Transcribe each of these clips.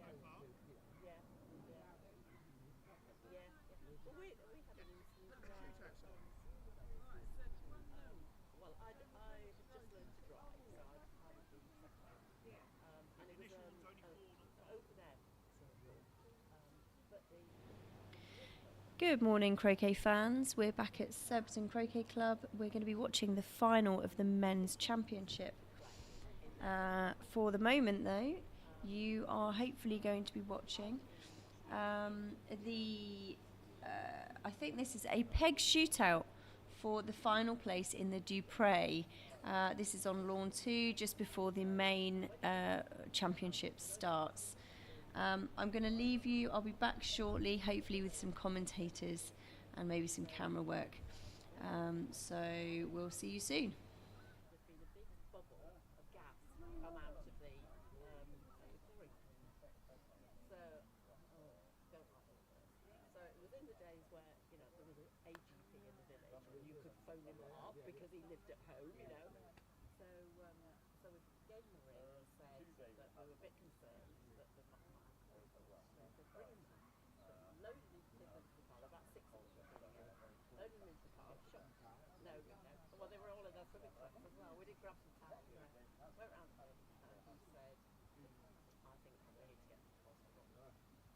Yeah, yeah, yeah, yeah. Well, we had an incident where well, I had just learned to drive, so I'd been second, and it was an open air circle, but Good morning, croquet fans. We're back at Surbiton Croquet Club. We're going to be watching the final of the men's championship. For the moment, though, you are hopefully going to be watching the. I think this is a peg shootout for the final place in the Dupre. This is on lawn 2, just before the main championship starts. I'm going to leave you. I'll be back shortly, hopefully with some commentators and maybe some camera work. So we'll see you soon. There's been a big bubble of gas come out of the quarry. So, don't like all this. So it was in the days where, there was an AGP in the village and you could phone him up because he lived at home. So, so we gave him a ring and said that we were a bit concerned that the bring them back. Loaded into the car, about 6 of them were coming in. Loaded them into the car, shut. No. Well, they were all in their swimming trunks as well. We did grab some towels. Went round to him and he said, I think we need to get to the hospital.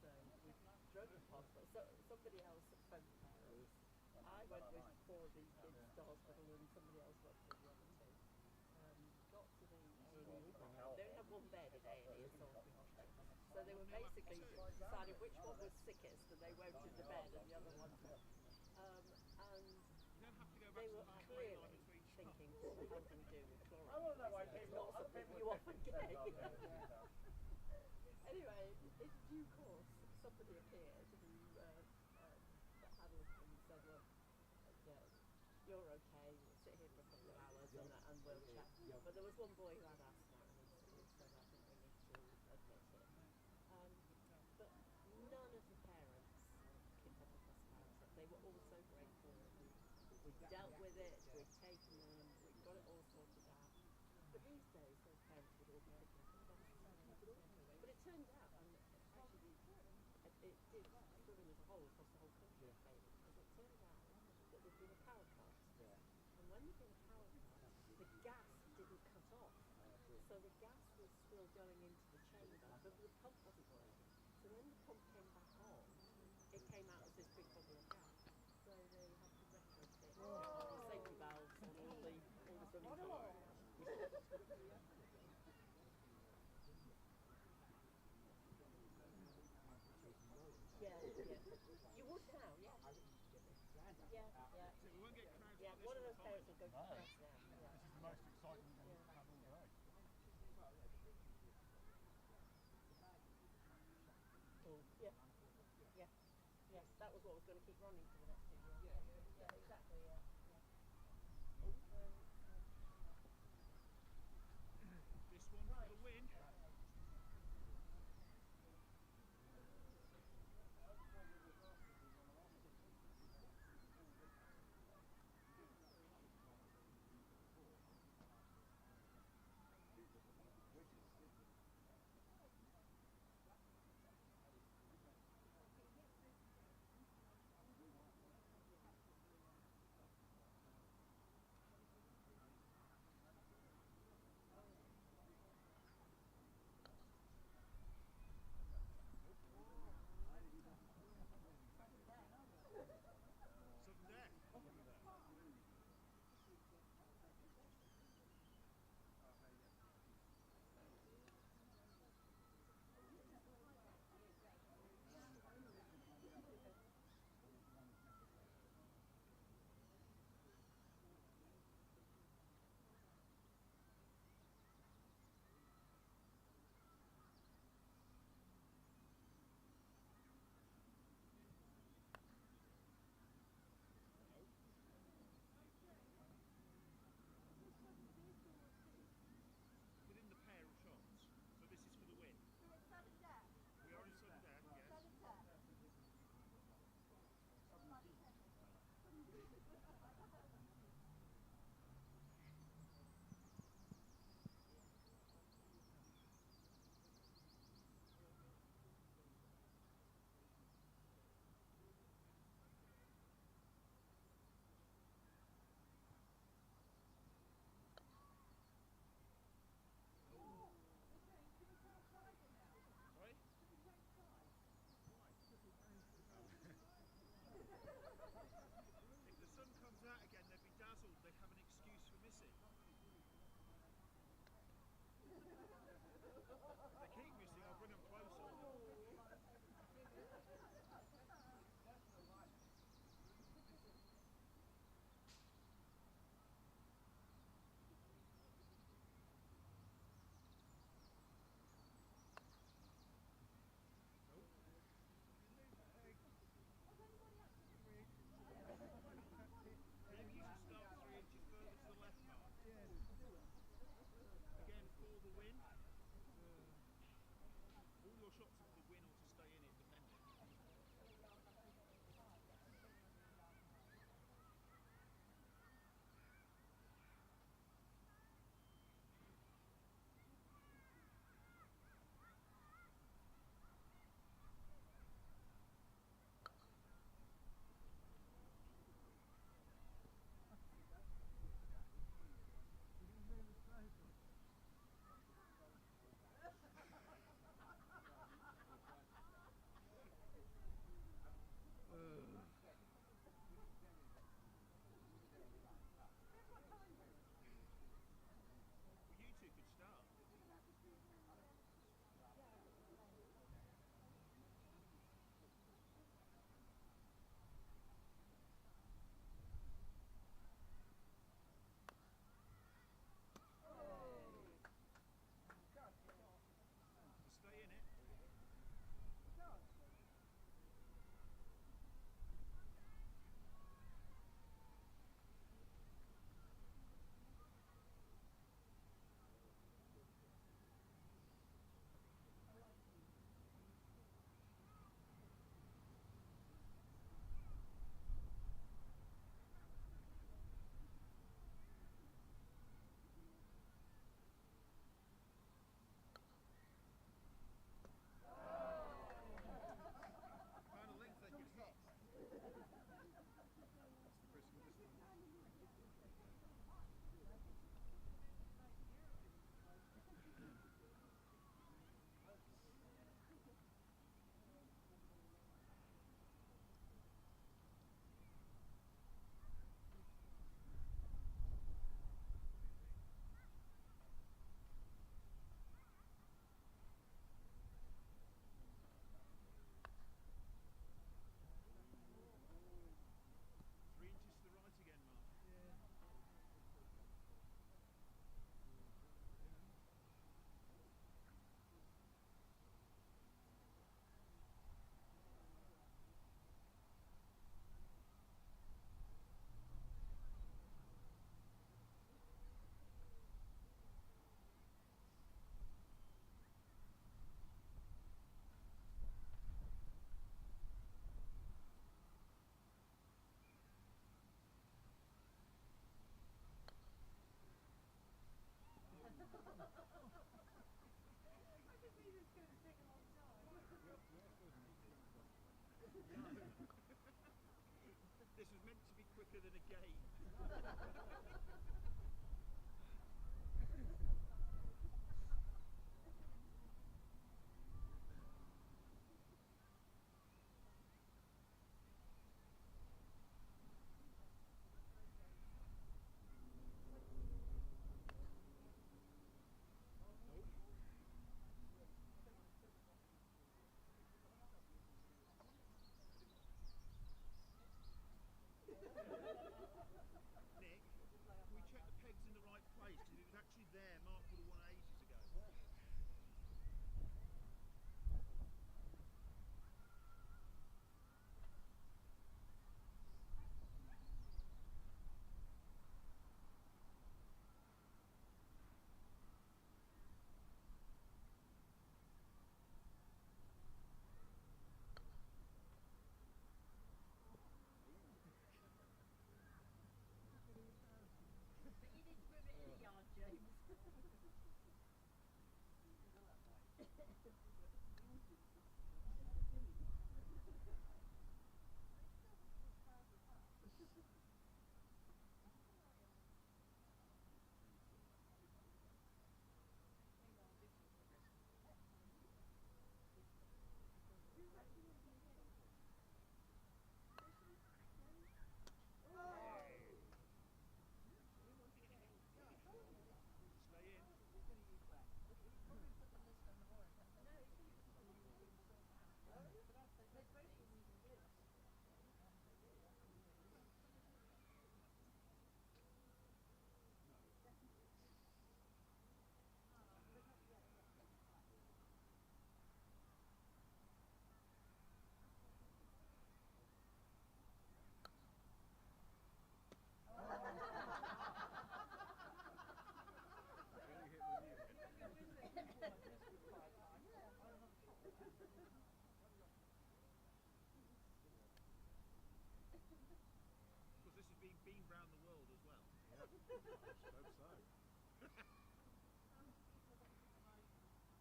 So we drove to the hospital. So somebody else phoned the parents. I went with 4 of these kids to the hospital and somebody else went with the other 2. Got to the A&E. They only had one bed in A&E at Salisbury Hospital. So they were basically deciding which one was sickest, and they went in the bed, and the other ones were. And they were clearly thinking, what the hell do we do with chlorine? It's not something you often get. Anyway, in due course, somebody appeared who had a look and said, look, you're okay, we'll sit here for a couple of hours and we'll chat. But there was one boy who had asthma, and he said, I think we need to admit him. But none of the parents kicked up a fuss about it. They were all so grateful that we'd dealt with it, we'd taken them, we'd got it all sorted out. But these days, those parents would all be kicking up a fuss. But it turns out, and actually it did through as a whole across the whole country, because it turned out that there'd been a power cut. And when there'd been a power cut, the gas didn't cut off. So the gas was still going into the chamber, but the pump wasn't working. So when the pump came back on, it came out as this big bubble of gas. So they had to retrofit the safety valves on all the swimming pools. Yeah. You would now, yeah. Yeah. Yeah, one of those parents would go to press now. Yeah. This is the most exciting we're going to have all day. Oh, yeah. Yeah. That was what was going to keep running for the next 2 years. Yeah, exactly, yeah. This one for the win. This was meant to be quicker than a game. Nick, can we check the peg's in the right place? Because it was actually there. Mark would have won ages ago. Because this has been round the world as well. Yeah, I suppose so. Very good on the black house, obviously.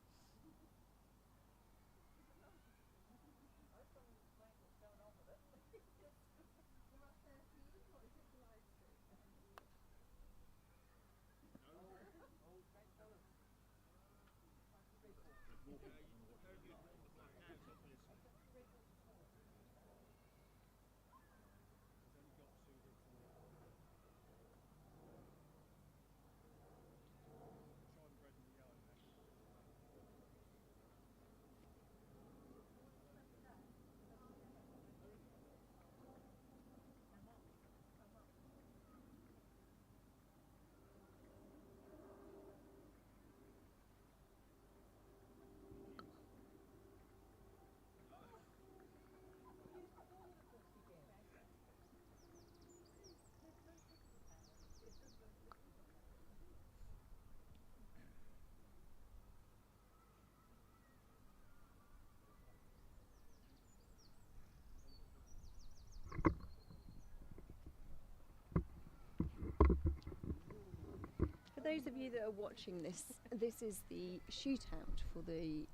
For those of you that are watching this, this is the shootout for the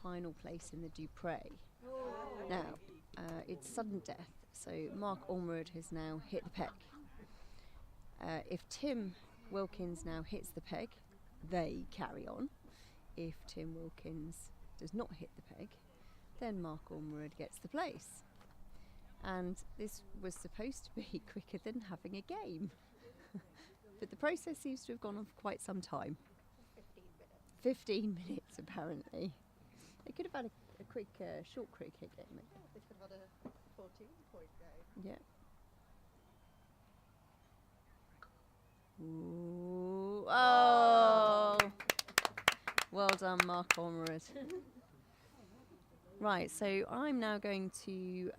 final place in the Dupre. Now, it's sudden death, so Mark Ormerod has now hit the peg. If Tim Wilkins now hits the peg, they carry on. If Tim Wilkins does not hit the peg, then Mark Ormerod gets the place. And this was supposed to be quicker than having a game. But the process seems to have gone on for quite some time. 15 minutes apparently. They could have had a quick short cricket game. They could have had a 14-point game. Yeah. Ooh. Oh! Well done, Mark Ormerod. Right, so I'm now going to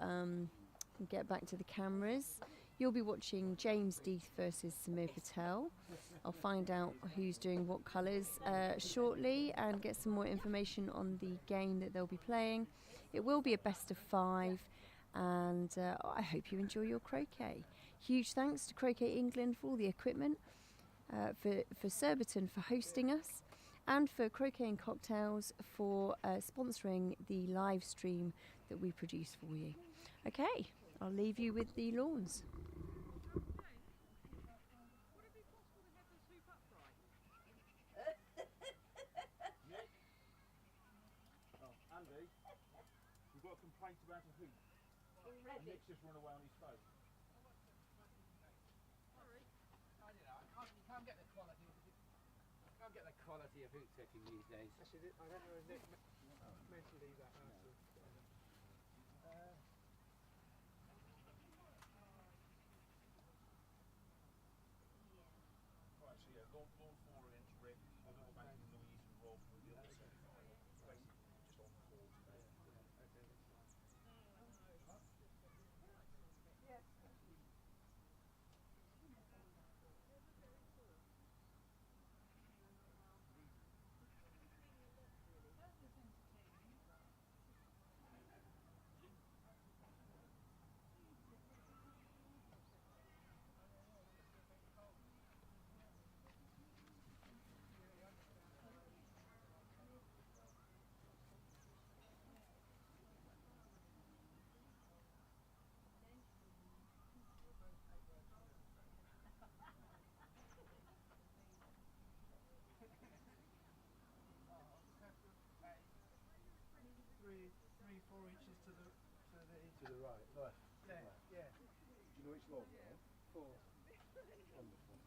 get back to the cameras. You'll be watching James Death versus Samir Patel. I'll find out who's doing what colours shortly and get some more information on the game that they'll be playing. It will be a best of 5, and I hope you enjoy your croquet. Huge thanks to Croquet England for all the equipment, for Surbiton for hosting us, and for Croquet and Cocktails for sponsoring the live stream that we produce for you. Okay, I'll leave you with the lawns. Oh, Andy, we've got a complaint about a hoop. And Nick's just run away on his phone. Sorry. You can't get the quality of hoop setting these days. Actually, I don't know if Nick meant to leave that out. Right, so yeah, lawn 4-inch rib, a little bank in Louise and Rob with the other 75. Basically, just on the floor today. Three, 4 inches to the To the right, left. left. Yeah. Do you know which lawn you're on? 4. Wonderful.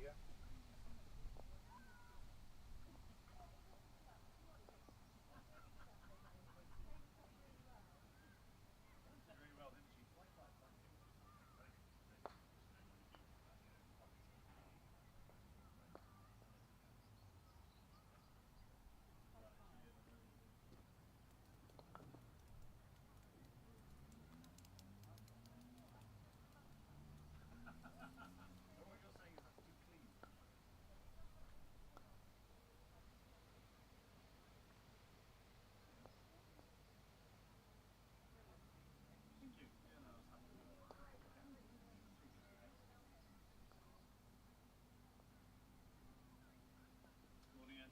yeah. Very well, didn't she? So what you're saying is that's too clean. Thank you. Yeah, no, that's happy. Morning, Ed.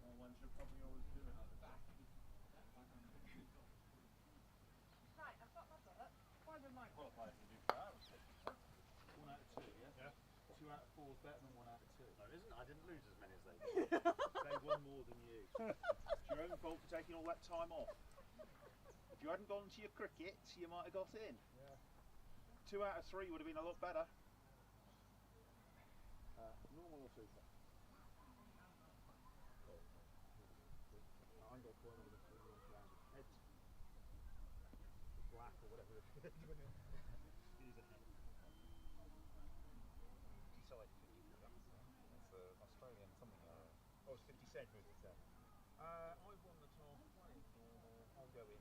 Well, one should probably always do it. Right, I've got my book. Why would my Well, I can do that. 1 out of 2, yeah? Yeah. 2 out of 4 is better than 1 out of 2. No, it isn't. I didn't lose as many as they did. They won more than you. It's your own fault for taking all that time off. If you hadn't gone to your cricket, you might have got in. Yeah. 2 out of 3 would have been a lot better. Normal or super? I ain't got a point on the round. Heads. Black or whatever it is. It is a head. Decide 50 that's Australian something. Oh, it's 50 cent, was it? I won the toss playing normal. I'll go in.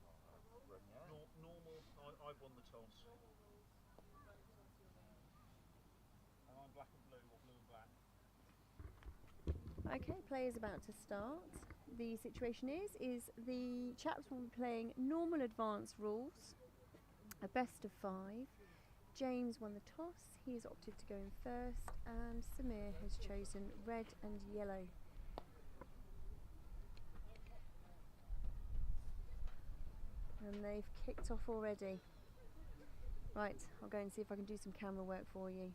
Yeah. Normal, I won the toss. And I'm black and blue or blue and black. Okay, play is about to start. The situation is the chaps will be playing normal advanced rules, a best of 5. James won the toss, he's opted to go in first, and Samir has chosen red and yellow. And they've kicked off already. Right, I'll go and see if I can do some camera work for you.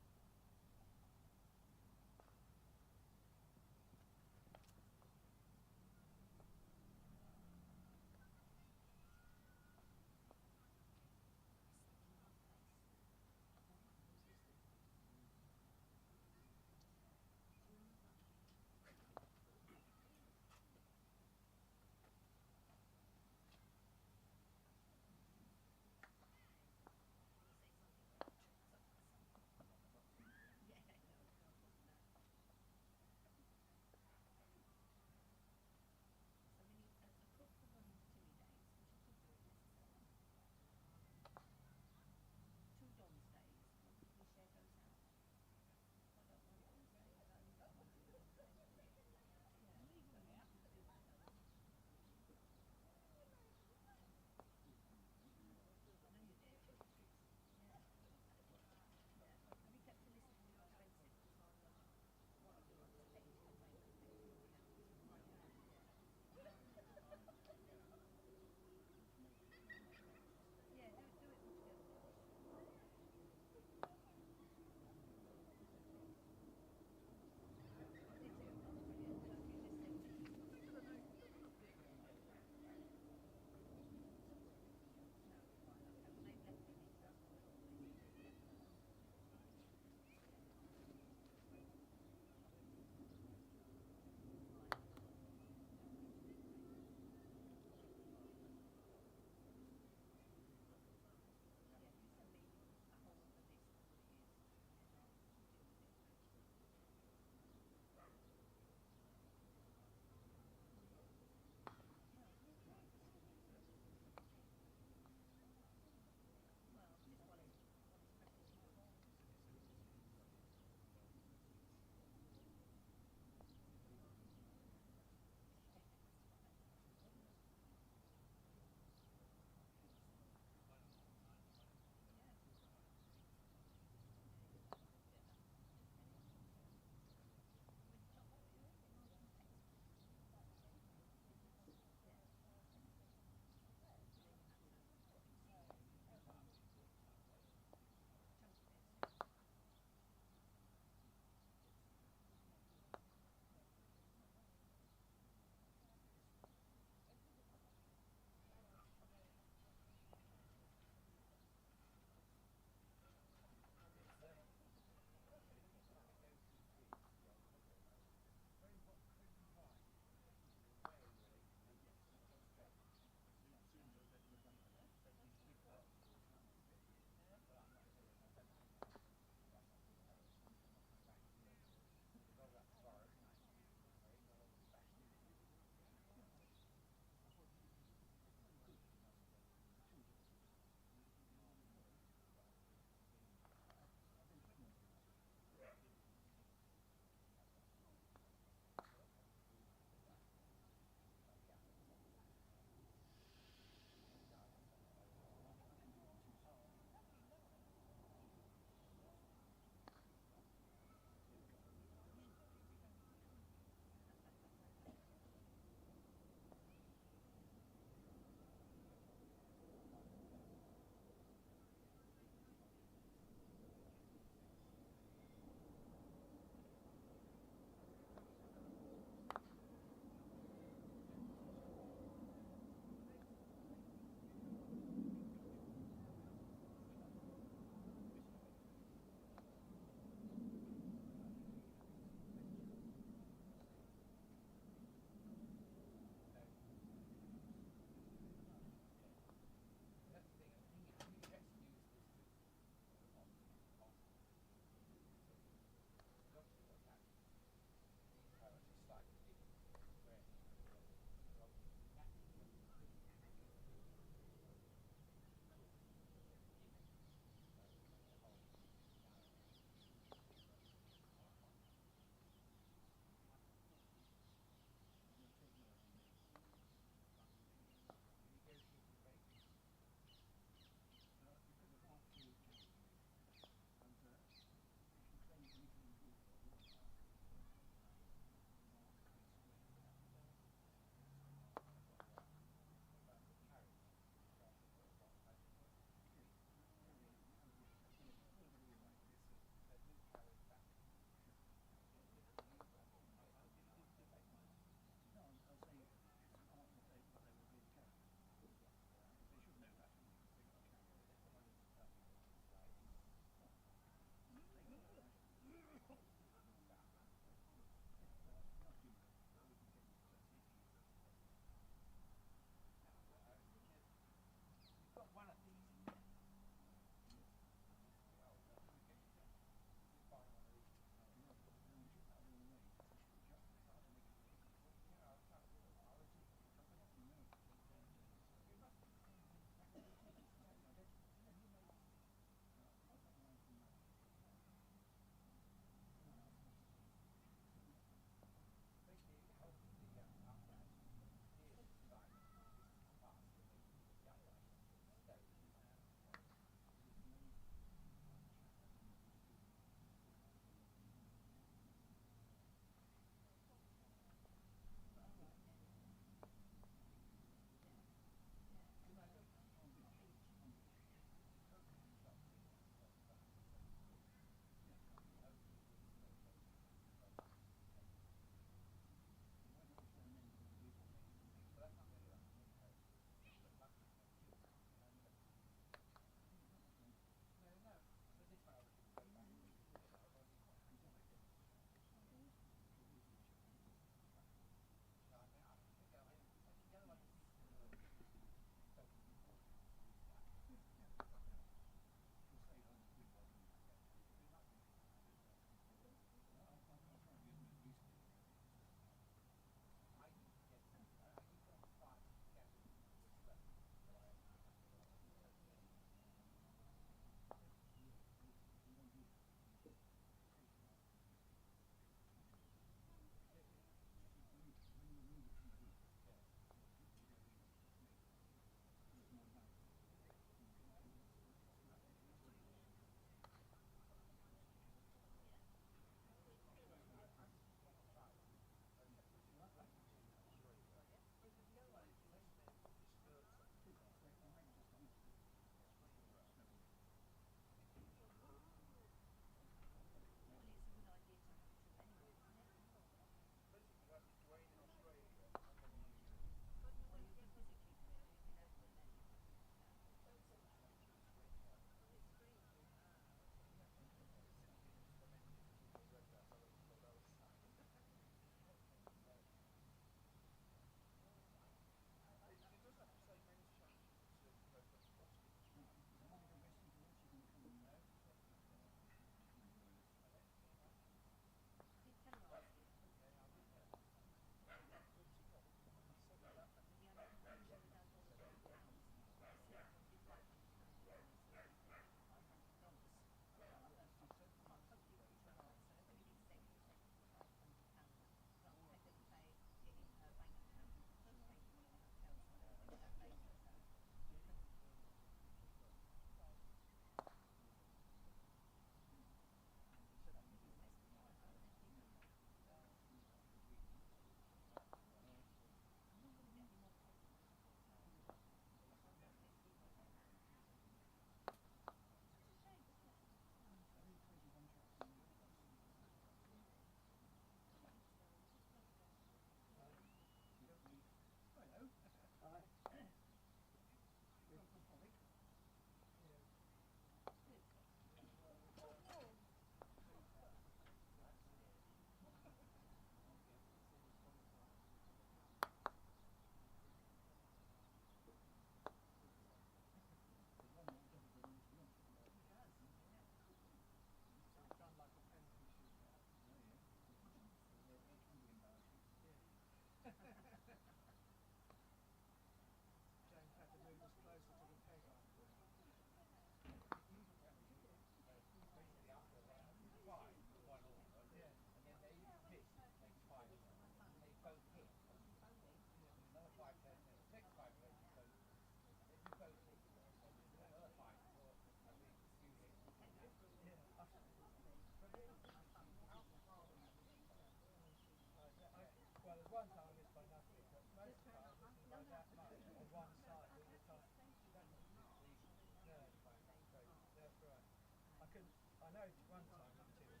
know one time I did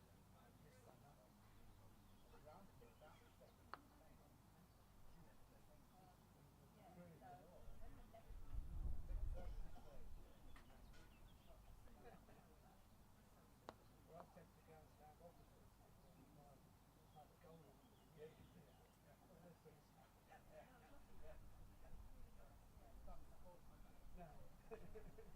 missed that up. Well, I tend to go and stand opposite like the goal. Yeah, you do. No.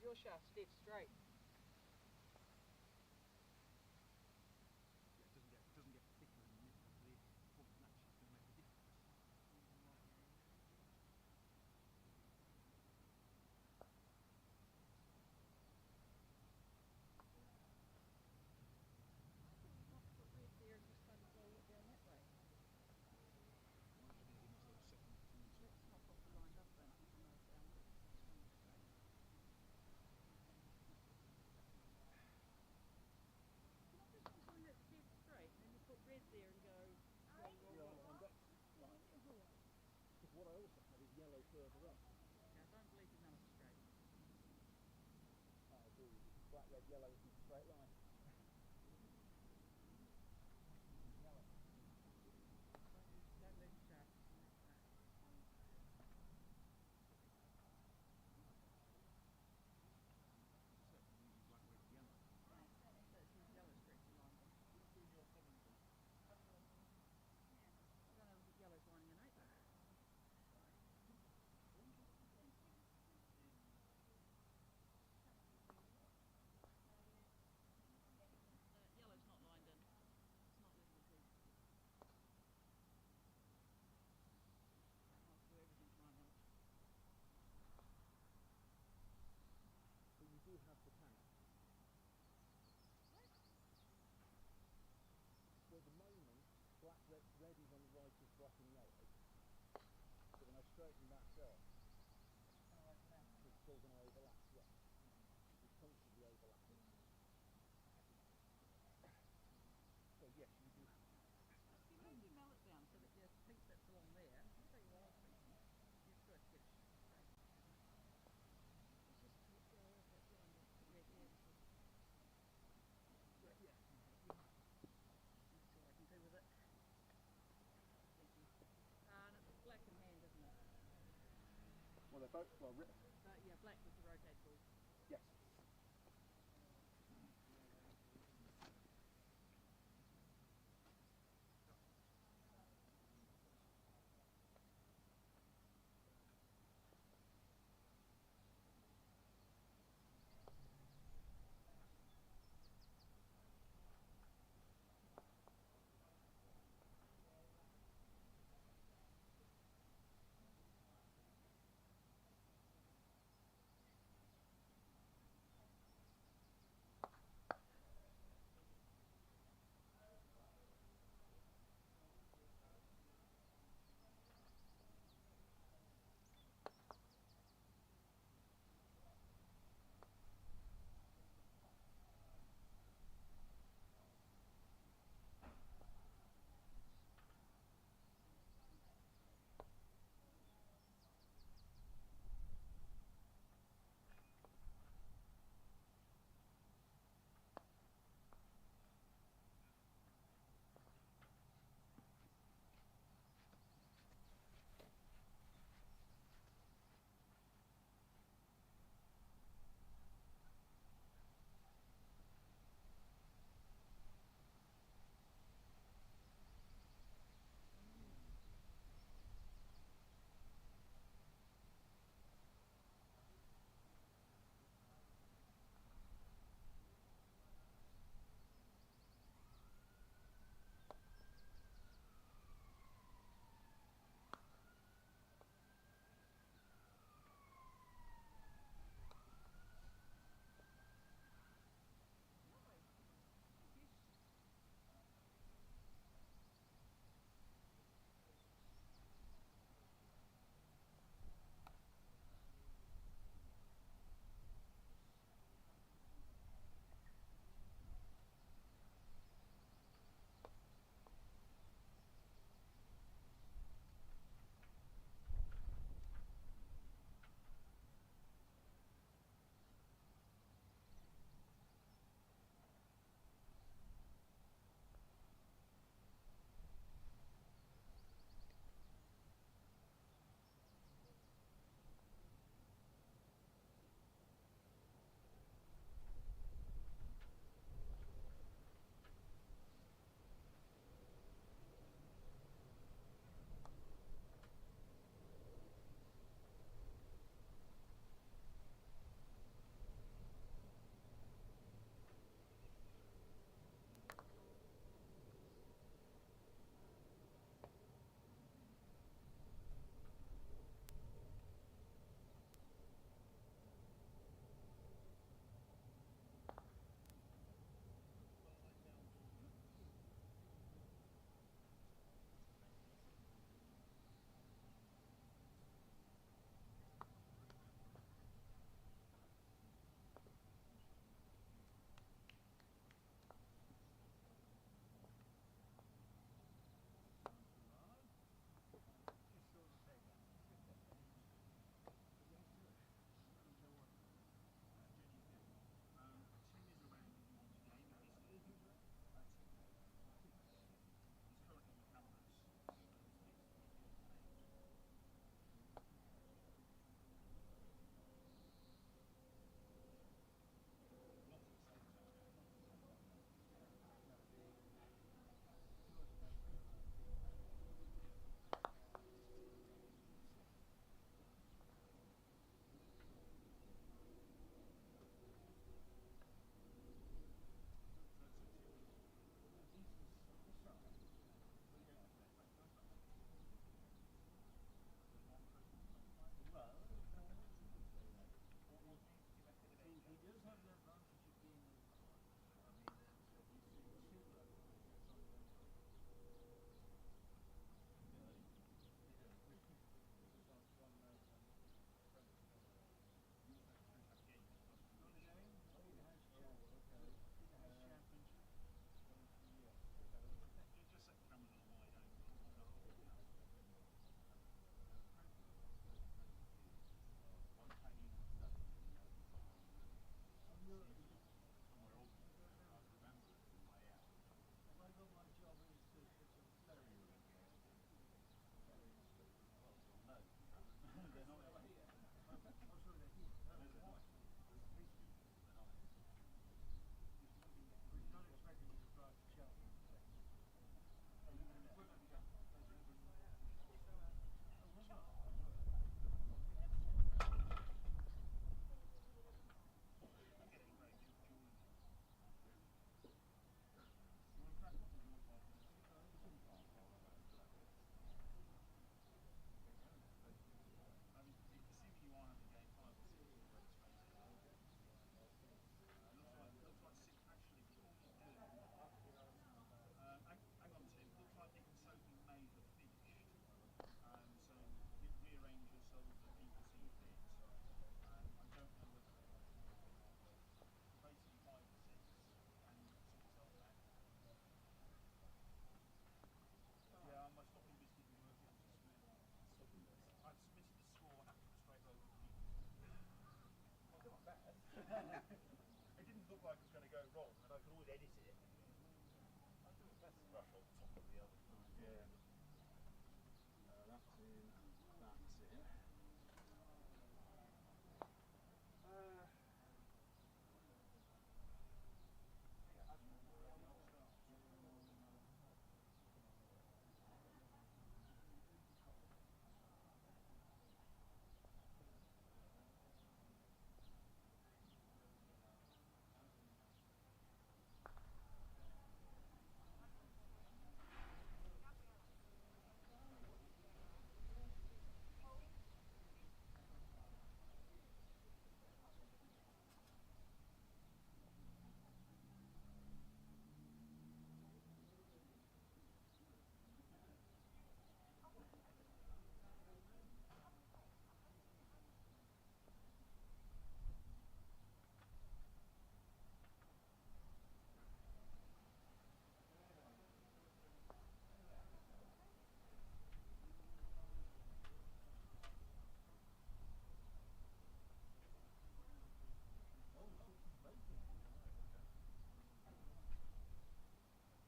Is your shaft stiff straight? Yeah, it doesn't get thicker in the middle, but the point naturally is going to make a difference. Why should it be nice little second between sort of yeah, I'm lined up. Right. Because what I also have is yellow further up. I agree. Black, red, yellow isn't a straight line. Yellow. Certainly using black, red, yellow. What's doing your Coventry? But you do have the tank. So at the moment, black, red is on the right of black and yellow. But when I straighten that up, it's still going to overlap, yeah. It's constantly overlapping. So yes, you do have that. Yeah. Well, they're both, well, yes. That's in. That's in.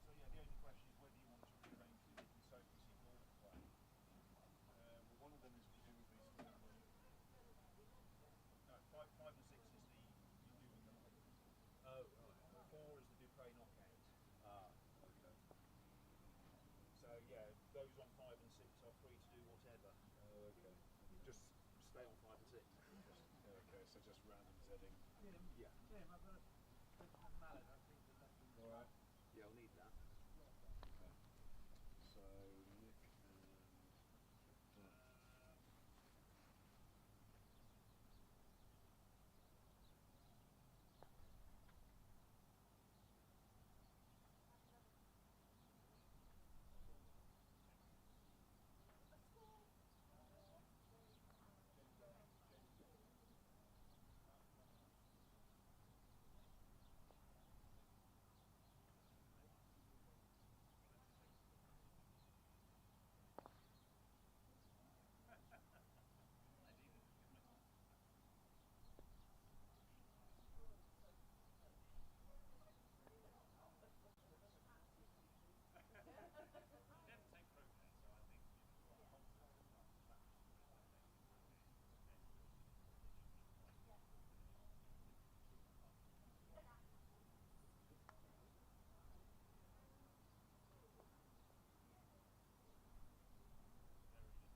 So yeah, the only question is whether you want to rearrange the different soaps you all play. Well, one of them is presumably still the. No, five and six is the you do in the night. Oh, right. 4 is the Dupre knockout. Ah, okay. So yeah, those on 5 and 6 are free to do whatever. Oh, okay. Just stay on 5 and 6. Okay, so just random setting. Yeah. Tim, I've got a mallet. I think the left one. Alright. Yeah, I'll need that. Okay. So, Nick and.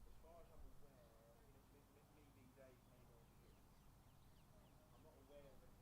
As far as I'm aware, maybe Dave may know you. I'm not aware of any.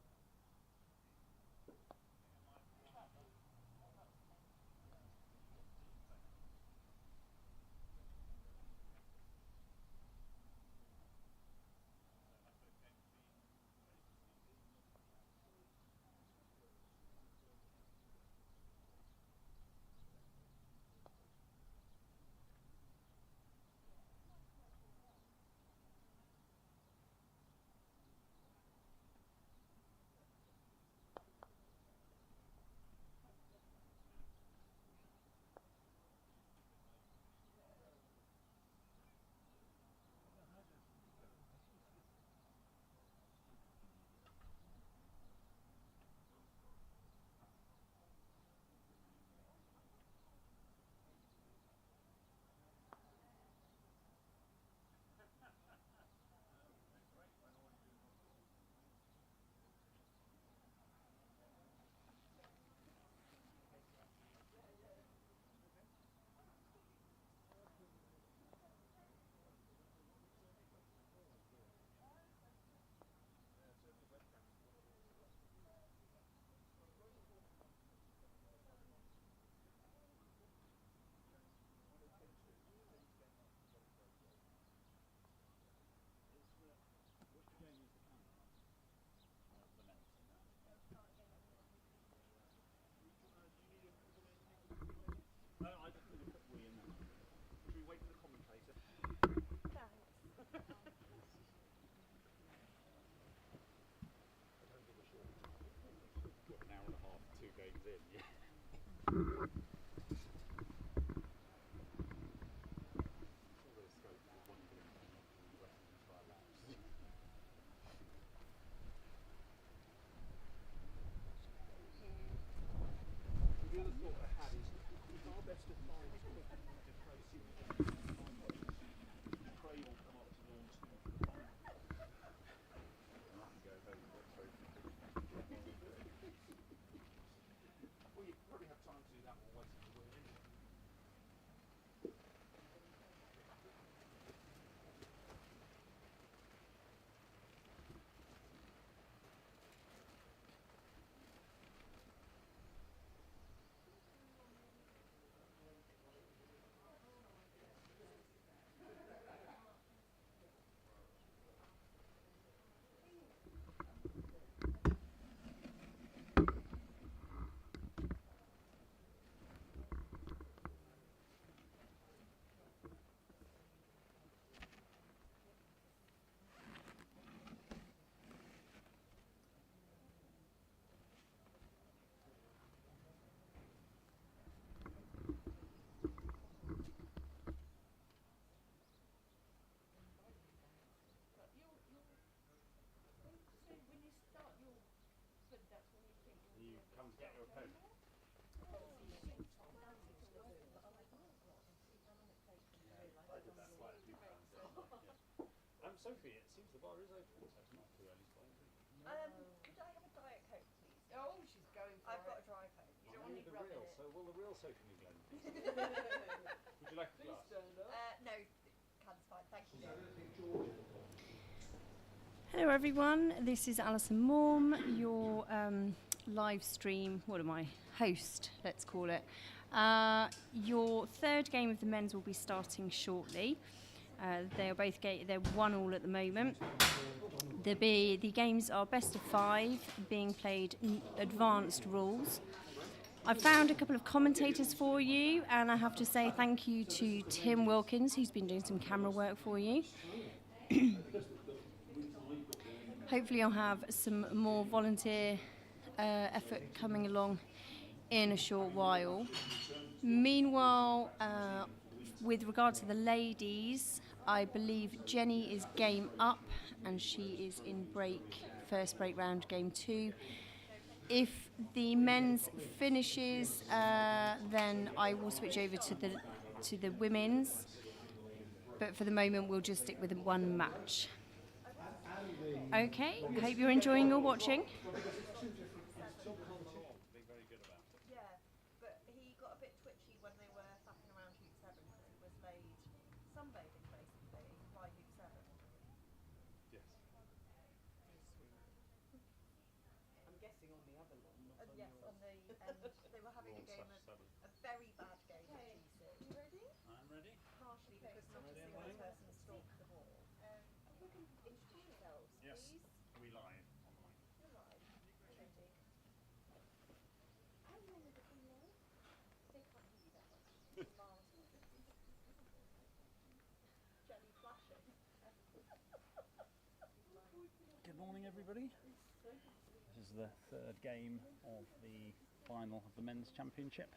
Which game is the camera? I just put a quick wee in there. Should we wait for the commentator? I don't give a short. What, an hour and a half, 2 games in, yeah. All there's scope for one game to not do the rest of the entire laps. The other thought I had is our best of 5 is quicker than the Craig will come up to lawn 2 for the final. And I can go home and get trophy. Well, you probably have time to do that while waiting for the winner anyway. You come to get your opponent. I did that quite a few times. Sophie, it seems the bar is open, so it's not too early to play. Could I have a Diet Coke, please? Oh, she's going for I've it. got a dry Coke. You don't want any rub in it. So will the real Sophie England? Would you like a Please glass? stand up. No, can's fine, thank you. Hello everyone, this is Alison Morm, your live stream, what am I, host, let's call it. Your third game of the men's will be starting shortly. They're 1-1 at the moment. The games are best of 5, being played in advanced rules. I've found a couple of commentators for you, and I have to say thank you to Tim Wilkins, who's been doing some camera work for you. Hopefully I'll have some more volunteer effort coming along in a short while. Meanwhile, with regard to the ladies, I believe Jenny is game up and she is in first break round, game 2. If the men's finishes, then I will switch over to the women's. But for the moment, we'll just stick with one match. Okay, hope you're enjoying your watching. Yeah, but he got a bit twitchy when they were faffing around Hoop 7 because he was laid sunbathing basically by Hoop 7. Yes. I'm guessing on the other one, not on Yes, yours. on the end they were having a game of a very bad game of G6. You ready? I'm ready. Partially because not a single person stalked the ball. Introduce yourselves, Yes. please. Are we live online? You're live. Ready. How long have it been live? They can't hear you that much. Jelly flashing. Good morning, everybody. This is the third game of the final of the men's championship.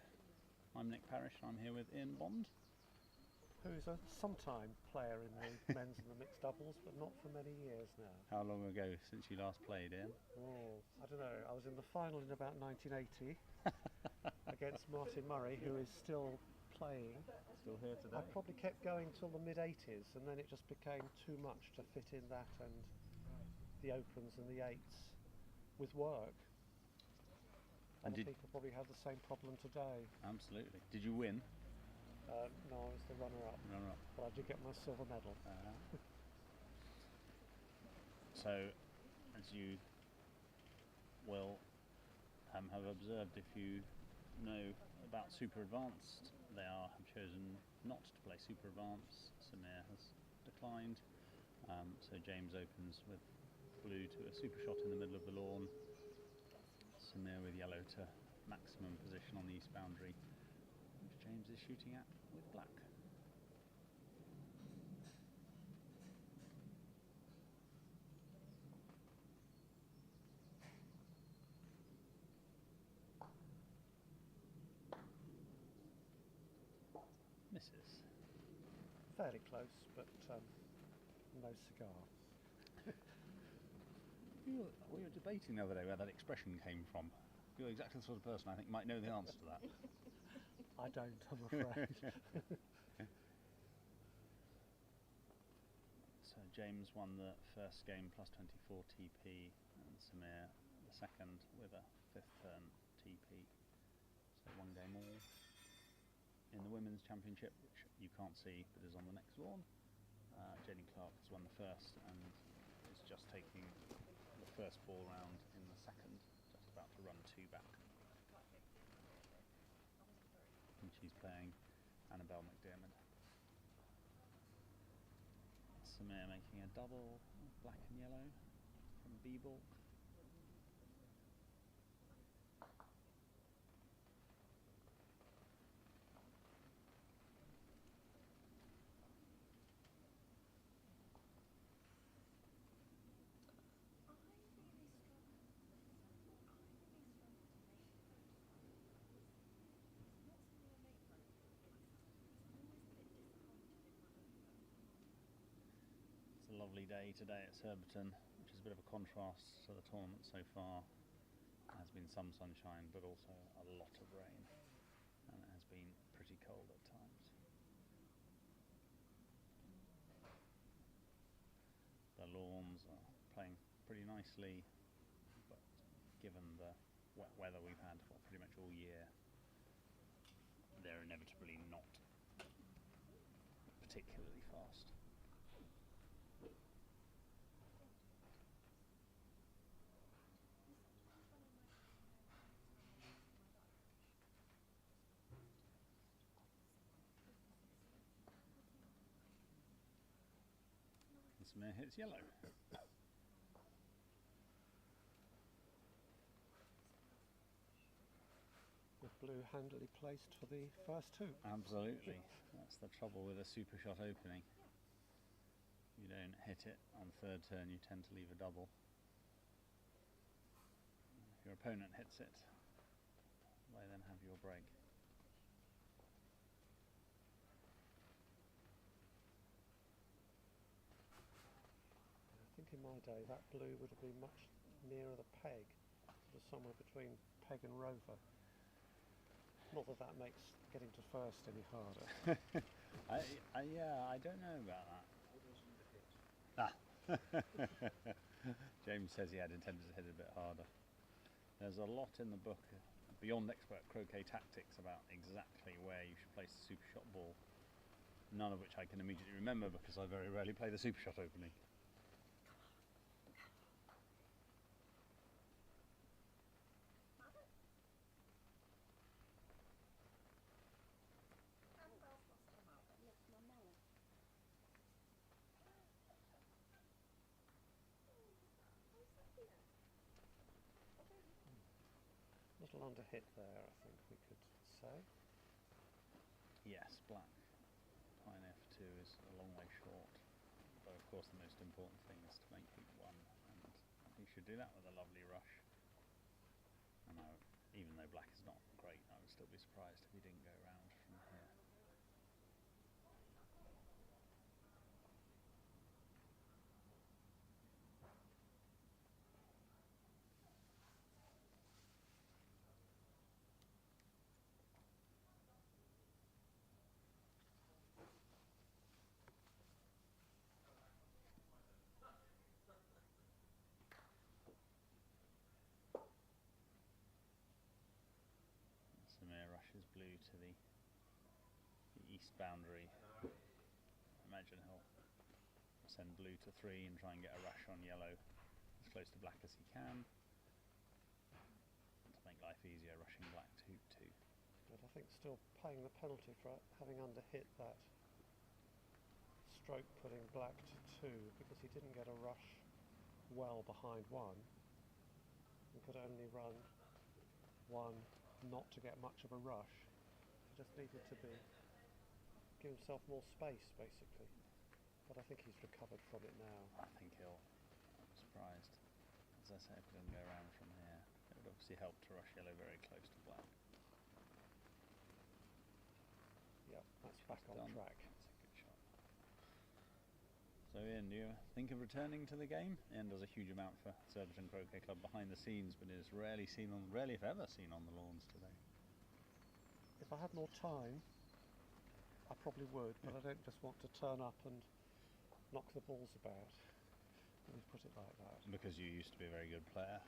I'm Nick Parrish and I'm here with Ian Bond. Who's a sometime player in the men's and the mixed doubles, but not for many years now. How long ago since you last played, Ian? Oh, I don't know. I was in the final in about 1980 against Martin Murray, who is still playing. Still here today? I probably kept going till the mid-80s, and then it just became too much to fit in that and the opens and the 8s with work. And Other people probably have the same problem today. Absolutely. Did you win? No, I was the runner-up, Runner-up. but I did get my silver medal. So, as you will have observed, if you know about Super Advanced, they have chosen not to play Super Advanced. Samir has declined. So James opens with blue to a super shot in the middle of the lawn. Samir with yellow to maximum position on the east boundary, which James is shooting at with black. Misses. Fairly close, but no cigar. We were debating the other day where that expression came from. You're exactly the sort of person I think might know the answer to that. I don't, I'm afraid. James won the first game plus 24 TP, and Samir the second with a 5th turn TP. So 1 game all. In the Women's Championship, which you can't see but is on the next lawn, Jenny Clark has won the first and is just taking the first ball round in the second, just about to run 2 back. And she's playing Annabelle McDermott. Samir making a double, black and yellow from B-ball. It's a lovely day today at Surbiton, which is a bit of a contrast to the tournament so far. There has been some sunshine, but also a lot of rain, and it has been pretty cold at times. The lawns are playing pretty nicely, but given the wet weather we've had for pretty much all year, they're inevitably not particularly fast. And Samir hits yellow. With blue handily placed for the first 2. Absolutely. That's the trouble with a super shot opening. You don't hit it on 3rd turn, you tend to leave a double. If your opponent hits it, they then have your break. I think in my day that blue would have been much nearer the peg, sort of somewhere between peg and rover. Not that that makes getting to first any harder. Yeah, I don't know about that. James says he had intended to hit it a bit harder. There's a lot in the book, Beyond Expert Croquet Tactics, about exactly where you should place the super shot ball. None of which I can immediately remember because I very rarely play the super shot opening. Little under hit there, I think we could say. Yes, black. Pine F2 is a long way short. But of course the most important thing is to make heat 1, and I think you should do that with a lovely rush. And even though black is not great, I would still be surprised if he didn't go round from here. Samir rushes blue to the east boundary. I imagine he'll send blue to 3 and try and get a rush on yellow as close to black as he can. And to make life easier, rushing black to 2. But I think still paying the penalty for having under hit that stroke, putting black to 2, because he didn't get a rush well behind 1 and could only run 1 not to get much of a rush. He just needed to give himself more space basically, but I think he's recovered from it now. I think he'll, I'm surprised. As I say, if he doesn't go around from here, it would obviously help to rush yellow very close to black. Yep, that's back on Done. track. That's a good shot. So Ian, do you think of returning to the game? Ian does a huge amount for Surbiton Croquet Club behind the scenes, but is rarely if ever seen on the lawns today. If I had more time, I probably would, but I don't just want to turn up and knock the balls about. Let me put it like that. Because you used to be a very good player.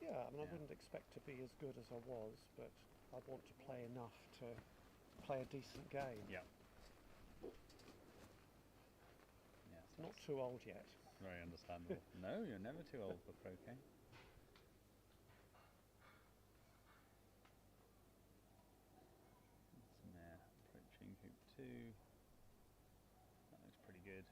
Yeah, I mean, I Yeah. wouldn't expect to be as good as I was, but I'd want to play enough to play a decent game. Yeah. Yes, Not that's too old yet. very understandable. No, you're never too old for croquet. Samir approaching hoop 2. That looks pretty good.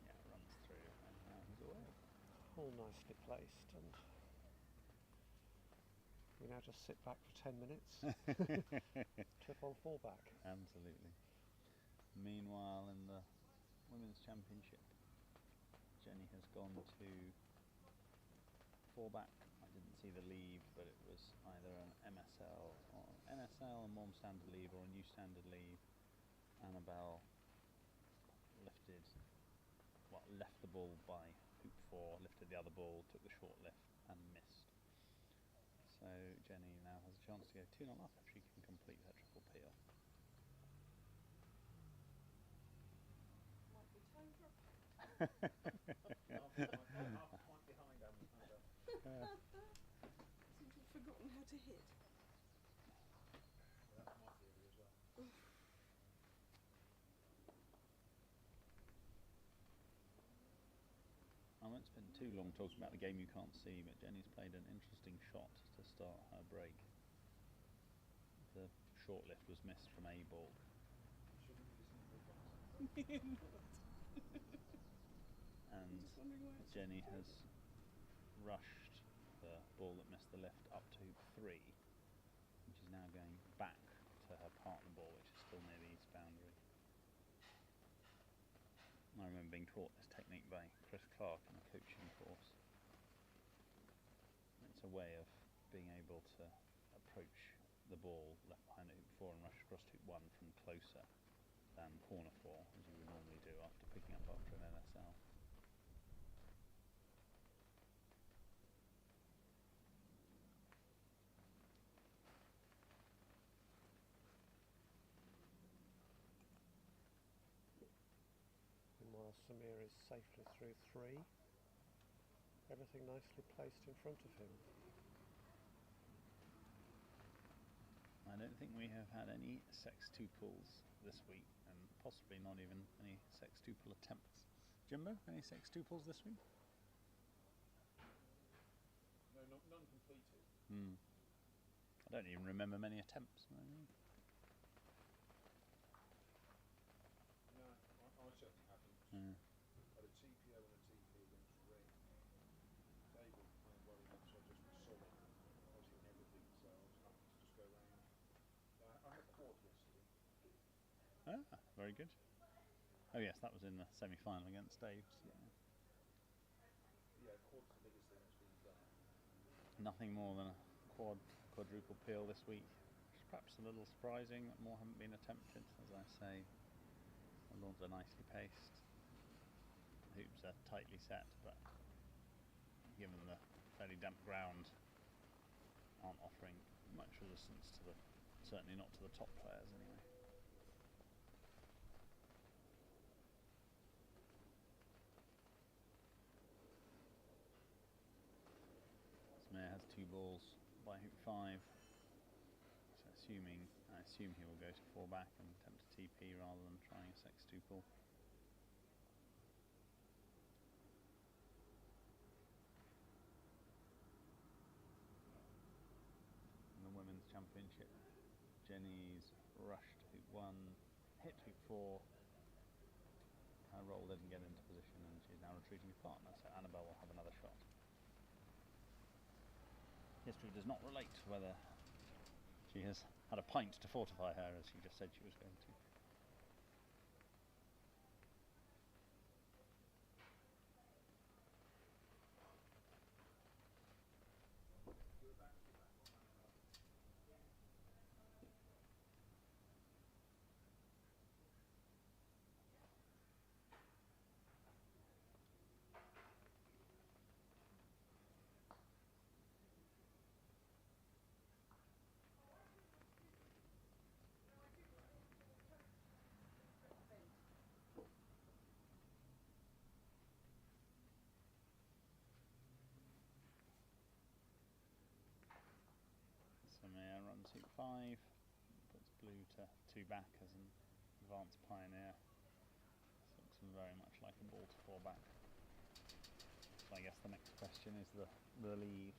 Yeah, runs through and now he's away. All nicely placed, and we now just sit back for 10 minutes. Trip on fallback. Absolutely. Meanwhile, in the Women's Championship, Jenny has gone to fallback. I didn't see the leave, but it was either an MSL or NSL, a Mom standard leave, or a new standard leave. Annabelle left the ball by hoop 4, lifted the other ball, took the short lift, and missed. So Jenny now has a chance to go 2-0 up if she can complete her triple peel. Might be time for a pint. Half point behind Annabelle. Seems to have forgotten how to hit. Yeah, that's my theory as well. I won't spend too long talking about the game you can't see, but Jenny's played an interesting shot to start her break. The short lift was missed from A ball, Shouldn't be listening to advice. and Just wondering why it's Jenny has rushed the ball that missed the lift up to hoop 3, and she's now going back to her partner ball, which is still near the east boundary. I remember being taught this technique by Chris Clark in a coaching course. It's a way of being able to approach the ball left behind hoop 4 and rush across hoop 1 from closer than corner 4, as you would normally do after picking up after an NSL. Meanwhile, Samir is safely through 3. Everything nicely placed in front of him. I don't think we have had any sextuples this week, and possibly not even any sextuple attempts. Jimbo, any sextuples this week? No, none completed. I don't even remember many attempts. No, I certainly haven't. Had a TPO and a TP against Ring. Dave was playing well enough, so I just was solid. I was hitting everything, so I was happy to just go round. I had a quad yesterday. Very good. Oh yes, that was in the semi-final against Dave's. Yeah, quad's the biggest thing that's been done. Nothing more than a quadruple peel this week, which is perhaps a little surprising that more haven't been attempted. As I say, the lawns are nicely paced, the hoops are tightly set, but given the fairly damp ground, aren't offering much resistance to certainly not to the top players anyway. Samir has 2 balls by hoop 5, so I assume he will go to fallback and attempt a TP rather than trying a sextuple. In the Women's Championship, Jenny's rushed to hoop 1, hit hoop 4, her roll didn't get into position, and she's now retreating with partner, so Annabelle will have another shot. History does not relate whether she has had a pint to fortify her, as she just said she was going to. suit 5, puts blue to 2 back as an advanced pioneer. This looks very much like a ball to 4 back. So I guess the next question is the lead.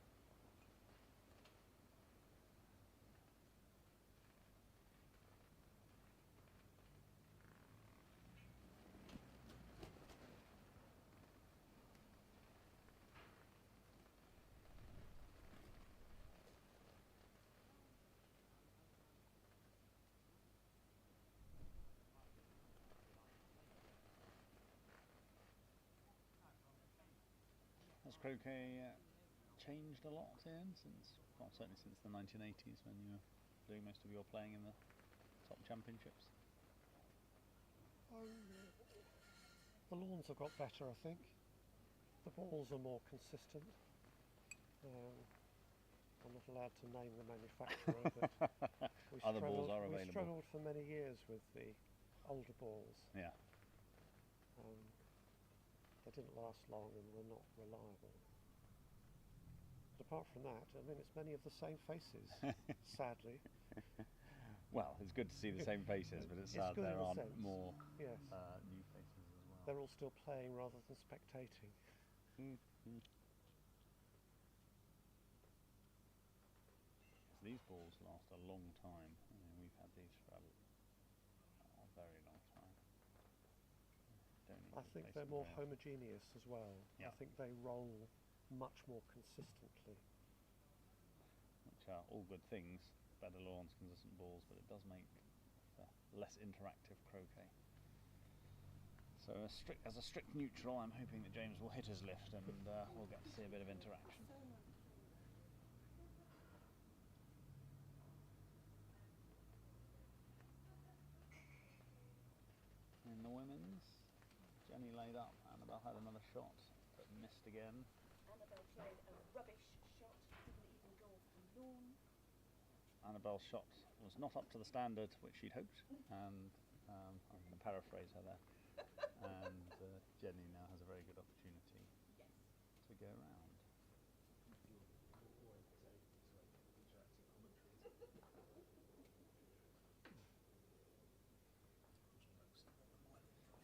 Has croquet changed a lot, Ian, since, well, certainly since the 1980s when you were doing most of your playing in the top championships? The lawns have got better, I think. The balls are more consistent. I'm not allowed to name the manufacturer, but Other balls are we available. struggled for many years with the older balls. Yeah. They didn't last long and were not reliable. But apart from that, I mean, it's many of the same faces, sadly. Well, it's good to see the same faces, but it's sad good there in a aren't sense. more Yes. new faces as well. They're all still playing rather than spectating. These balls last a long time. I mean, we've had these for a very long time. I think they're more homogeneous as well. Yeah. I think they roll much more consistently. Which are all good things, better lawns, consistent balls, but it does make for less interactive croquet. So as a strict neutral, I'm hoping that James will hit his lift and we'll get to see a bit of interaction. In the women's, Jenny laid up, Annabelle had another shot, but missed again. Annabelle played a rubbish shot, didn't even go off the lawn. Annabelle's shot was not up to the standard which she'd hoped, and I'm going to paraphrase her there. And Jenny now has a very good opportunity to go round.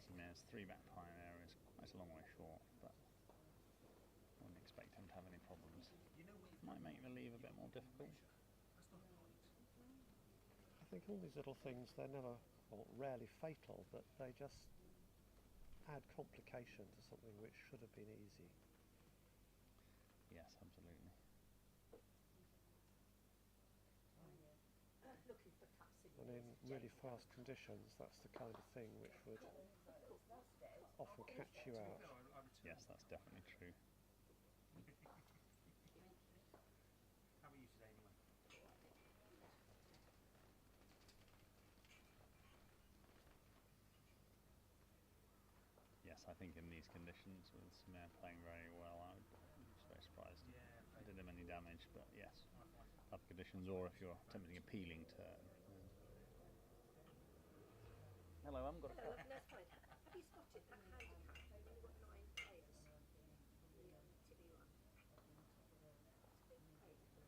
Smear's 3-back pioneer is quite a long way short, but wouldn't expect him to have any problems. Might make the leave a bit more difficult. I think all these little things, they're never, or rarely fatal, but they just add complication to something which should have been easy. Yes, absolutely. And in really fast conditions, that's the kind of thing which would often catch you out. Yes, that's definitely true. How are you today anyway? Yes, I think in these conditions, with Smear playing very well, I was very surprised. I didn't do any damage, but yes, tough conditions, or if you're attempting a peeling turn. Hello, I haven't got a Hello, cut. that's fine. Have you spotted that handicap? They've only got 9 players. The Tilly one. It's a bit painful. Until someone beats him.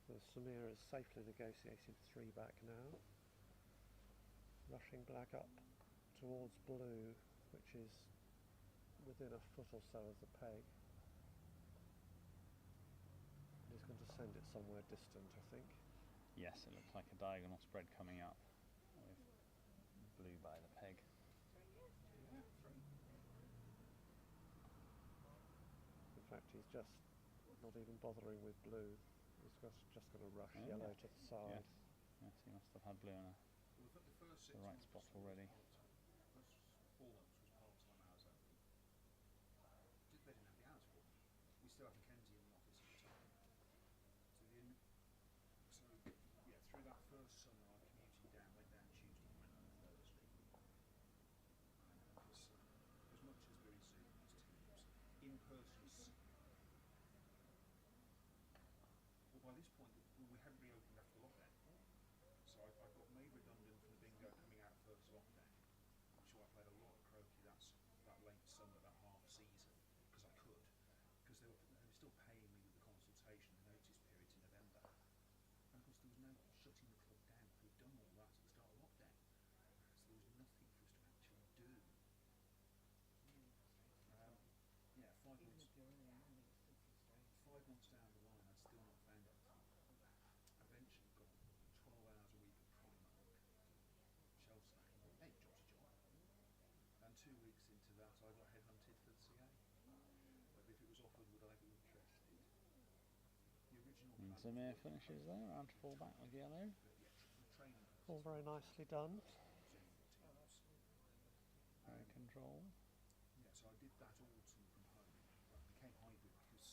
So Samir is safely negotiated 3-back now. Rushing black up towards blue, which is within a foot or so of the peg. He's going to send it somewhere distant, I think. Yes, it looks like a diagonal spread coming up with blue by the peg. In fact, he's just not even bothering with blue. He's just going to rush Oh, yellow yeah. to the side. Yes. Yes, he must have had blue in Well, the first the 6 right months spot was already. part-time. First 4 months was part-time hours only. They didn't have the hours for me. We still had Mackenzie in the office at the time. So yeah, through that first summer, I commuted down, went down Tuesday, went home Thursday. Because as much as we're in Surbiton's teams, in-person. Well, by this point, we hadn't reopened after the lockdown. So I got made redundant from the bingo coming out of first lockdown. So I played a lot of croquet that late summer, that half season, because I could. Because they were still paying me with the consultation, the notice period to November. And of course there was no shutting the club down. We'd done all that at the start of lockdown. So there was nothing for us to actually do. Yeah, 5 months. 5 months down the line, I'd still not found anything. Eventually got 12 hours a week at Primark, shelf stacking. Hey, job's a job. And 2 weeks into that, I got headhunted for the CA. But if it was offered, would I be interested? The original And plan Samir was finishes there, round to fall back with yellow. but yeah, the training All very nicely done. teams. Very controlled. Yeah, so I did that autumn from home. It became hybrid because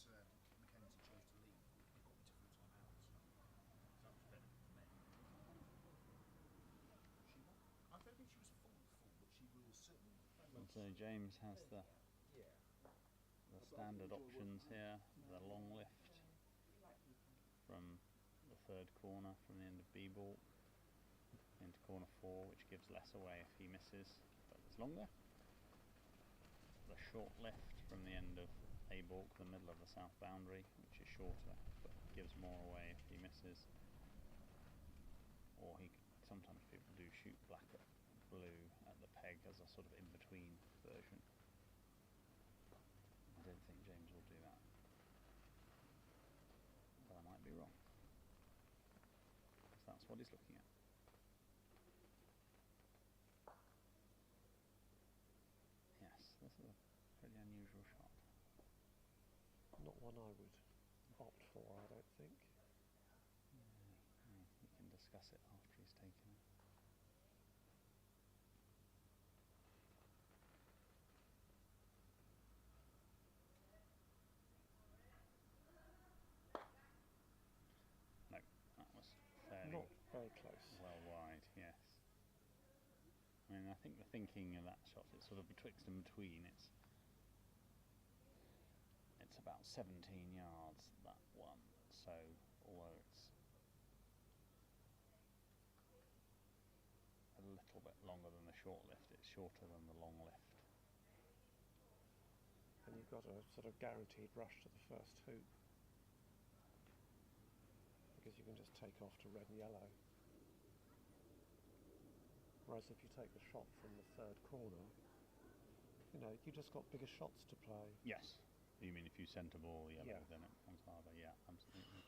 Mackenzie chose to leave. It got me to full-time hours. So that was better for me. I don't think she was full, but she was certainly. And so James has the standard options here, the long lift from the third corner from the end of B ball into corner 4, which gives less away if he misses, but it's longer. The short lift from the end of A balk, the middle of the south boundary, which is shorter but gives more away if he misses. Or sometimes people do shoot black at blue at the peg as a sort of in-between version. I don't think James will do that, but I might be wrong, because that's what he's looking at. Yes, this is a pretty unusual shot. Not one I would opt for, I don't think. We can discuss it after he's taken it. No, that was fairly Not very close. well wide, yes. I mean, I think the thinking of that shot is sort of betwixt and between. It's about 17 yards, that one, so although it's a little bit longer than the short lift, it's shorter than the long lift. And you've got a sort of guaranteed rush to the first hoop, because you can just take off to red and yellow. Whereas if you take the shot from the third corner, you just got bigger shots to play. Yes. You mean if you centre ball yellow, Yeah. then it becomes harder? Yeah, absolutely.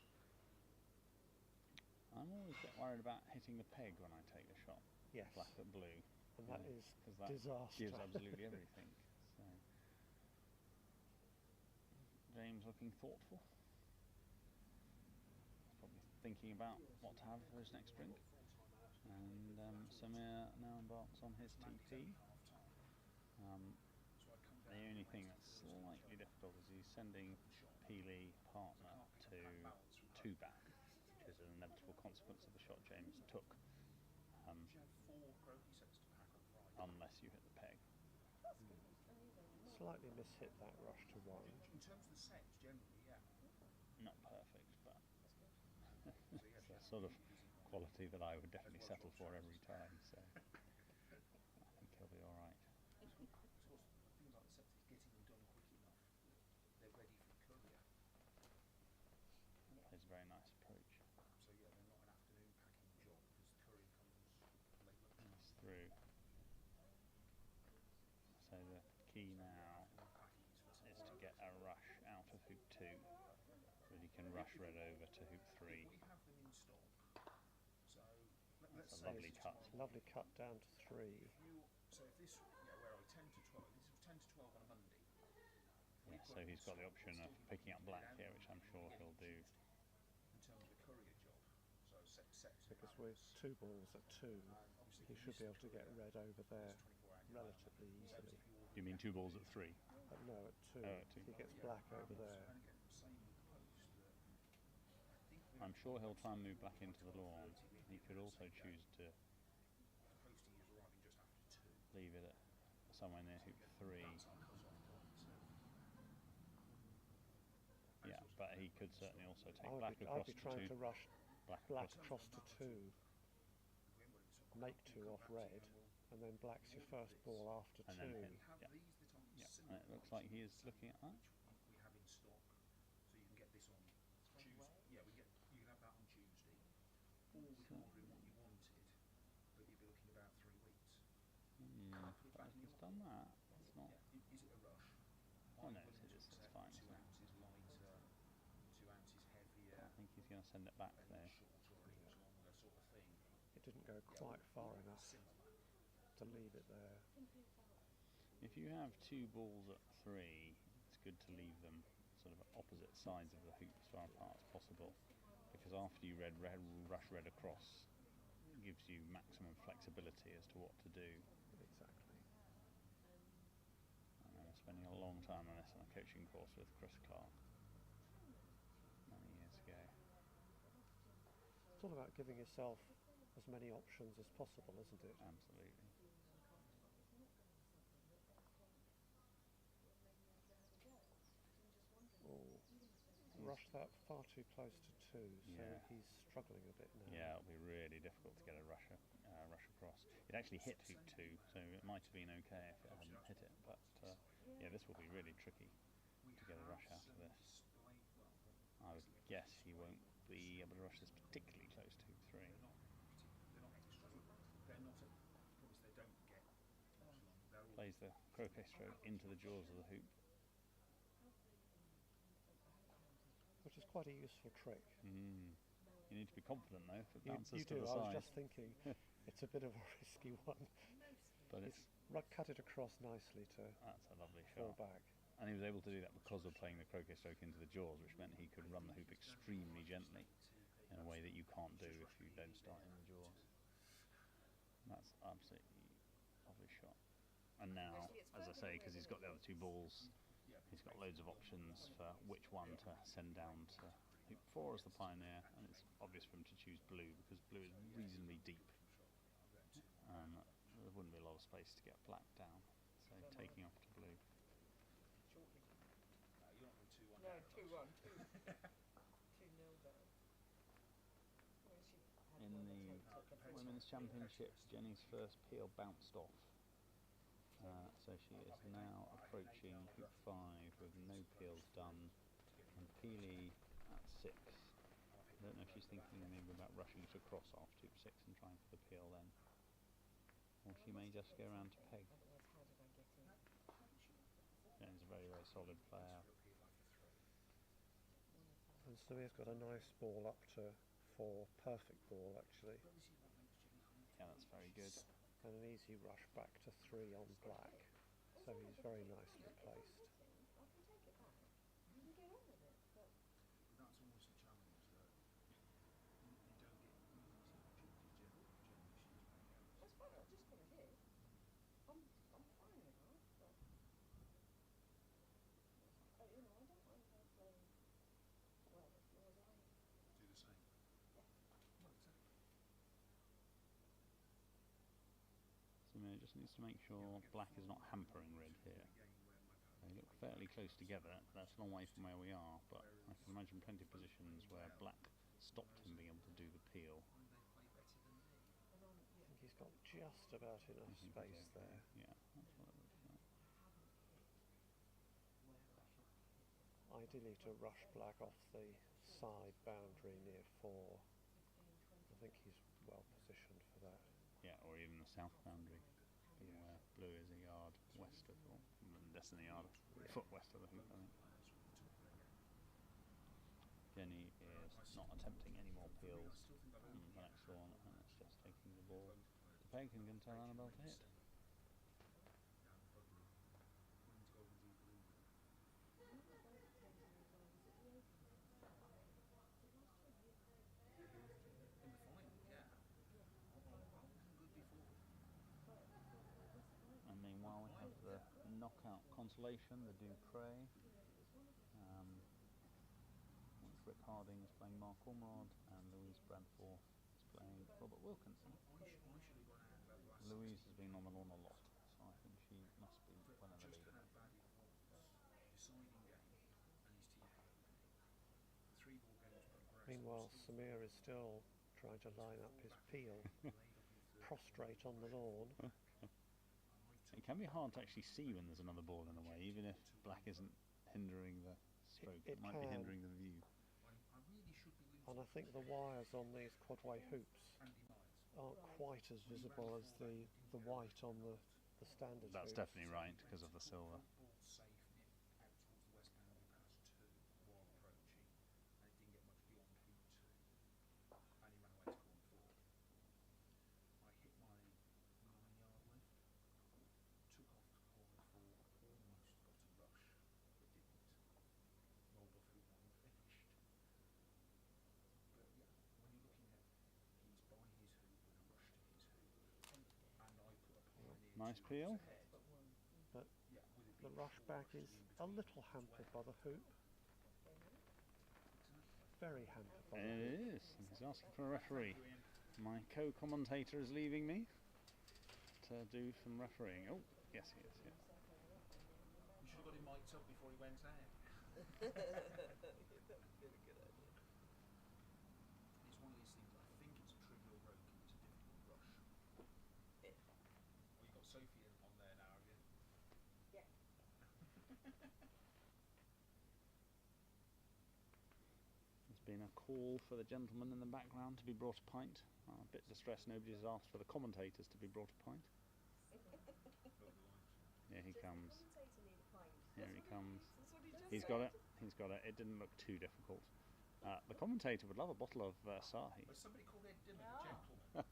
I'm always a bit worried about hitting the peg when I take a shot. Yes. Black at blue. And that is 'cause that disaster. gives absolutely everything. So, James looking thoughtful. Probably thinking about what to have for his next drink. And Samir now embarks on his TP. The only thing that's slightly difficult is he's sending Peely partner to 2 back, which is an inevitable consequence of the shot James took, She had 4 croquet sets to pack on Friday. unless you hit the peg. Slightly mishit that rush to 1. In terms of the sets, generally, yeah. Not perfect, but So yeah, it's the sort of quality that I would definitely settle for every time, so I think he'll be alright. Of course, the thing about the sets is getting them done quick enough that they're ready for the courier. Plays a very nice approach. So yeah, they're not an afternoon packing job because the courier comes late lunchtime. He's through. So the key now is to get a rush out of hoop 2, so that he can rush red over to hoop 3. We have them in stock. So let's That's a say lovely this is cut. tomorrow. Lovely cut down to 3. So if this, where are we? 10 to 12. This was 10 to 12 on a Monday. Yeah, so he's got the option of picking up black here, which I'm sure he'll do In terms because with 2 balls at 2, he should be able to get red over there relatively easily. You mean 2 balls at 3? No, at 2. Oh, at 2. He gets black over there. I'm sure he'll try and move black into the lawn. He could also choose to leave it at somewhere near hoop 3. Yeah, but he could certainly also take black across I'd be to trying 2. to rush black across to 2, make 2 off red, and then black's your first ball after And 2. then hit. Yeah. Yeah, and it looks like he is looking at that. We have in stock, so you can get this on Tuesday. Yeah, you can have that on Tuesday. Or we can order in what you wanted, but you'd be looking about 3 weeks. But if he's done that, it's not. Yeah, is it a rush? Oh I'm no, willing it to is. It's accept fine. 2 Isn't it? ounces lighter, 2 ounces heavier, I think he's going to send it back an there. inch shorter or an inch longer sort of thing. It didn't go quite far enough to leave it there. If you have 2 balls at 3, it's good to leave them sort of opposite sides of the hoop as far apart as possible, because after you rush red across, it gives you maximum flexibility as to what to do. Exactly. I remember spending a long time on this on a coaching course with Chris Clark many years ago. It's all about giving yourself as many options as possible, isn't it? Absolutely. Oh, rushed that far too close to 2, so Yeah. he's struggling a bit now. Yeah, it'll be really difficult to get a rush across. It actually hit hoop 2, so it might have been okay if it hadn't hit it, but yeah, this will be really tricky to get a rush out of this. I would guess he won't be able to rush this particularly close to hoop 3. They're not extra. They're not. I promise they don't get much longer. They're all Plays the croquet stroke into the jaws of the hoop. Which is quite a useful trick. You need to be confident though if it You bounces to do, the I was side. just thinking, it's a bit of a risky one. But it's Cut it across nicely to that's a lovely fall shot. back. And he was able to do that because of playing the croquet stroke into the jaws, which meant he could run the hoop extremely gently in a way that you can't do if you don't start in the jaws. That's absolutely lovely shot. And now, as I say, because he's got the other 2 balls, he's got loads of options for which one to send down to hoop 4 as the pioneer, and it's obvious for him to choose blue because blue is reasonably deep. There wouldn't be a lot of space to get black down, so taking off to blue. you're not going 2-1 No, down. 2-1. 2-0 down. Well, she had In one the attempt at the Women's Championship, Jenny's first peel bounced off. So she is now approaching hoop 5 with no peels done, and Peely at 6. I don't know if she's thinking maybe about rushing it across after hoop 6 and trying for the peel then. Or she may just go around to peg. Otherwise, how did I get in? Jenny's a very, very solid player. And Samir's got a nice ball up to 4, perfect ball actually, Yeah, that's very good. and an easy rush back to 3 on black, so he's very nicely placed. I can take it back. You can get on with it, but That's almost the challenge that you don't get easy opportunities generally. that's fine. I've just got to hit. I'm fine with that, but I don't mind her playing well as long as I. Do the same. Well, exactly. Samir just needs to make sure black is not hampering red here. They look fairly close together. That's a long way from where we are, but I can imagine plenty of positions where black stopped him being able to do the peel. I think he's got just about enough I think space he's okay. there. Yeah, that's what it looks like. Ideally to rush black off the side boundary near 4. I think he's well positioned for that. Yeah, or even the south boundary, being where blue is a yard west of, or less than a yard, a foot west of the hoop, I think. Jenny is not attempting any more peels on the next lawn, and it's just taking the ball to peg and going to tell Annabelle to hit. In the consolation, the Dupré. Which Rick Harding is playing Mark Ormerod, and Louise Branforth is playing Robert Wilkinson. I should have gone out about the last Louise has been on the lawn a lot, so I think she must be but well in the just lead. how bad it was. Deciding game and his TA opening. The 3 ball games progressed. Meanwhile, Samir is still trying to line up his peel, prostrate on the lawn. It can be hard to actually see when there's another ball in the way, even if black isn't hindering the stroke. It might be can. hindering the view. I really should be losing. And I think the wires on these quadway hoops Andy Myers. aren't quite as visible as the white on the standard That's hoops. definitely right, because of the silver. Ball safe nip out towards the west boundary past 2 while approaching, and it didn't get much beyond hoop 2, and he ran away to corner 4. I hit my 9-yard left, took off to corner 4, almost got a rush, but didn't. Rolled off hoop 1 and finished. But yeah, when you're looking at he's by his hoop with a rush to his hoop, and I put a pioneer Nice 2 peel. ahead. But Yeah, with it the being rush short back rushes is in a between little as hampered well. by the hoop. Very hampered by the And hoop. it is. He's asking for a referee. My co-commentator is leaving me to do some refereeing. Oh, yes, he is. Yeah. You should have got him mic'd up before he went out. It's one of these things, I think it's a trivial roke and it's a difficult rush. Well, you've got Sophie on there now, have you? Yeah. There's been a call for the gentleman in the background to be brought a pint. I'm a bit distressed nobody's asked for the commentators to be brought a pint. Here he comes. Here he comes. He's got it. He's got it. It didn't look too difficult. The commentator would love a bottle of Asahi. Was somebody called Ed Dimmock a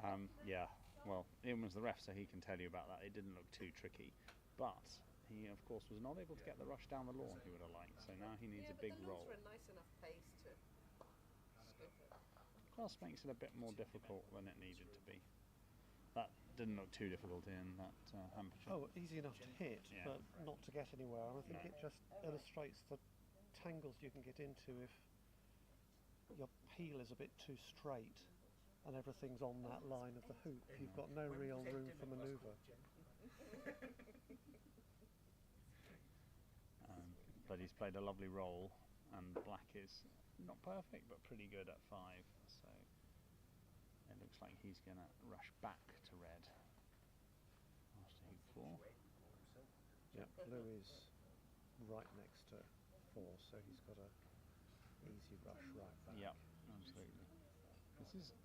gentleman? Yeah, well, Ian was the ref, so he can tell you about that. It didn't look too tricky, but he, of course, was not able to get the rush down the lawn he would have liked. So now he needs a big roll. But the lawns were a nice enough pace to scoop it. Plus, makes it a bit more difficult than it needed to be. That didn't look too difficult in that Hampshire. Oh, easy enough to hit, Yeah. but not to get anywhere. And I think No. it just illustrates the tangles you can get into if your peel is a bit too straight and everything's on that line of the hoop. You've got no real room for manoeuvre. But he's played a lovely roll, and black is not perfect, but pretty good at 5. So it looks like he's going to rush back to red after hoop 4. Yep, blue is right next to 4, so he's got a easy rush right back. Yep, absolutely.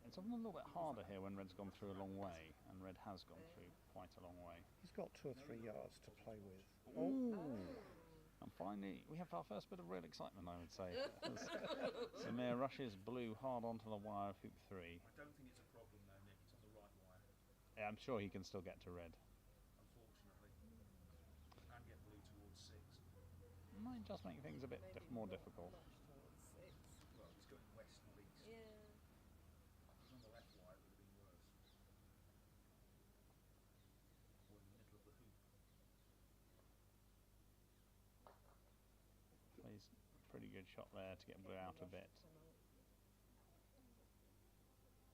It's often a little bit harder here when red's gone through a long way, and red has gone through quite a long way. He's got 2 or 3 yards to play with. Ooh. And finally, we have our first bit of real excitement, I would say. As Samir rushes blue hard onto the wire of hoop 3. I don't think it's a problem though, Nick. It's on the right wire, Yeah, I'm sure he can still get to red. unfortunately. And get blue towards 6. Might just make things a bit more difficult. Well, he's going west, not east. Yeah. If he's on the left wire, it would have been worse. Or in the middle of the hoop. Plays a pretty good shot there to get blue out a bit.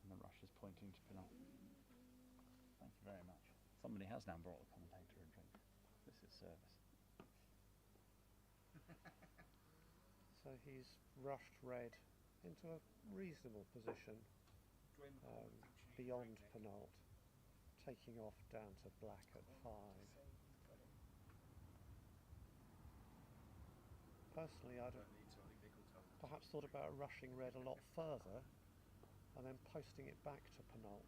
And the rush is pointing to Pinot. Thank you very much. Somebody has now brought the commentator a drink. This is service. So he's rushed red into a reasonable position Dwayne McCormick thinks you need a beyond break, Nick. Penalt, taking off down to black at 5. Personally, I'd Don't have need to, I think Nick will tell them. perhaps thought about rushing red a lot further and then posting it back to Penalt.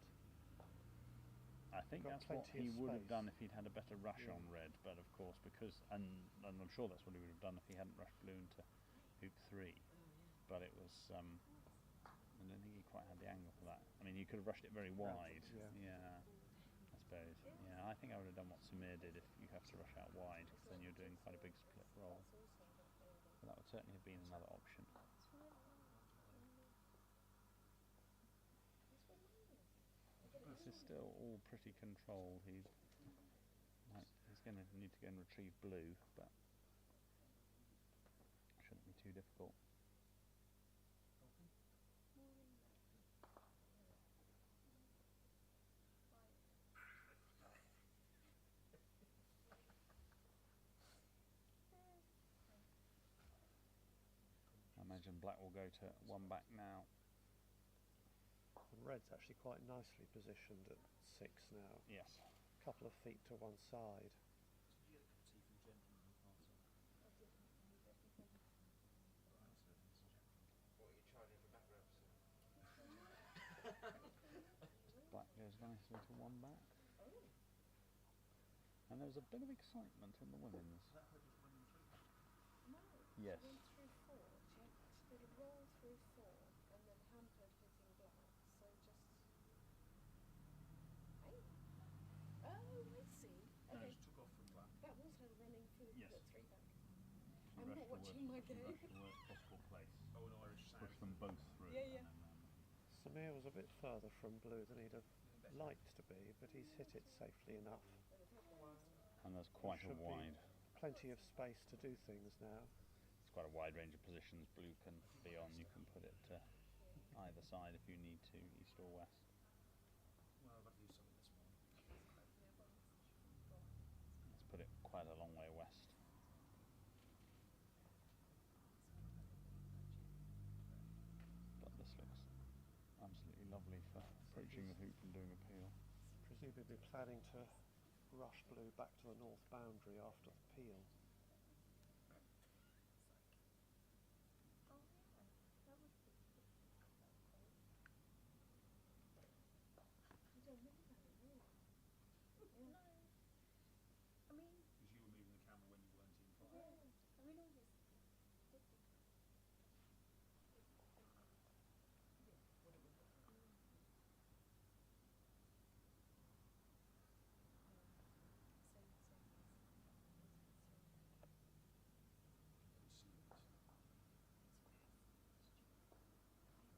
I think Got that's what plenty he of would have space. done if he'd had a better rush Yeah. on red, but of course and I'm sure that's what he would have done if he hadn't rushed blue into hoop 3. But it was I don't think he quite had the angle for that. I mean, you could have rushed it very wide. Yeah. I suppose. Yeah, I think I would have done what Samir did if you have to rush out wide, because then you're doing quite a big split roll. But that would certainly have been another option. This is still all pretty controlled. He's going to need to go and retrieve blue, but shouldn't be too difficult. I imagine black will go to 1 back now. And red's actually quite nicely positioned at 6 now. Yes. A couple of feet to one side. Did you get a cup of tea from the gentleman in the party? Right, so it's a gentleman. What are you charging for back rubs? Black goes nicely to 1 back. And there was a bit of excitement in the women's. Is that her just winning the three? No, Yes. she went through 4. She did a roll through 4 and then hampered hitting black. So just 8. Oh, I see. No, Okay, she took off from black. that was her running through Yes. the 3 back. She I'm not rushed the watching my she game. rushed the worst possible place. Oh, an Irish sound. Pushed them both through. Yeah, yeah. And then, Samir was a bit further from blue than he'd have liked to be, but he's hit it safely enough. and there's quite a Should be wide. plenty of space to do things now. It's quite a wide range of positions blue can be on. You can put it to either side if you need to, east or west. Well, I've had to do something this morning. Let's put it quite a long way west. But this looks absolutely lovely for approaching the hoop and doing a peel. Presumably planning to rush blue back to the north boundary after the peel. Because you were moving the camera when you weren't in front. Very smooth.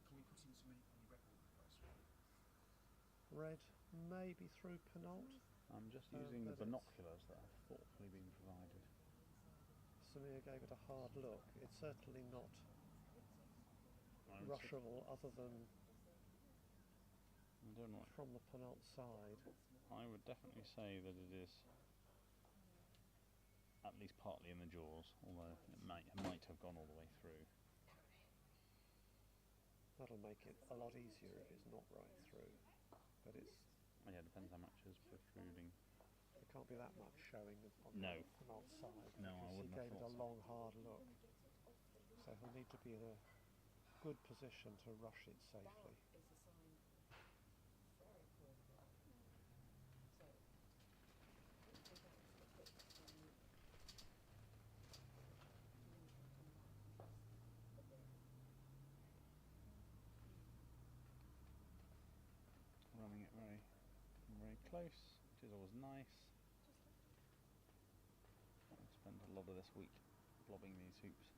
Can we put in any record requests? Red maybe through Penalt. I'm just Oh, using the but it's- binoculars that have thoughtfully been provided. Samir gave it a hard look. It's certainly not I would, rushable other than I don't know. from the Penalt side. I would definitely say that it is at least partly in the jaws, although it might have gone all the way through. That'll make it a lot easier if it's not right through. But it's Yeah, it depends how much is protruding. there can't be that much showing on No. the Penalt side. No, I because he wouldn't have gave it a thought so. long, hard look. So he'll need to be in a good position to rush it safely. Running it very, very close, which is always nice. I've spent a lot of this week blobbing these hoops.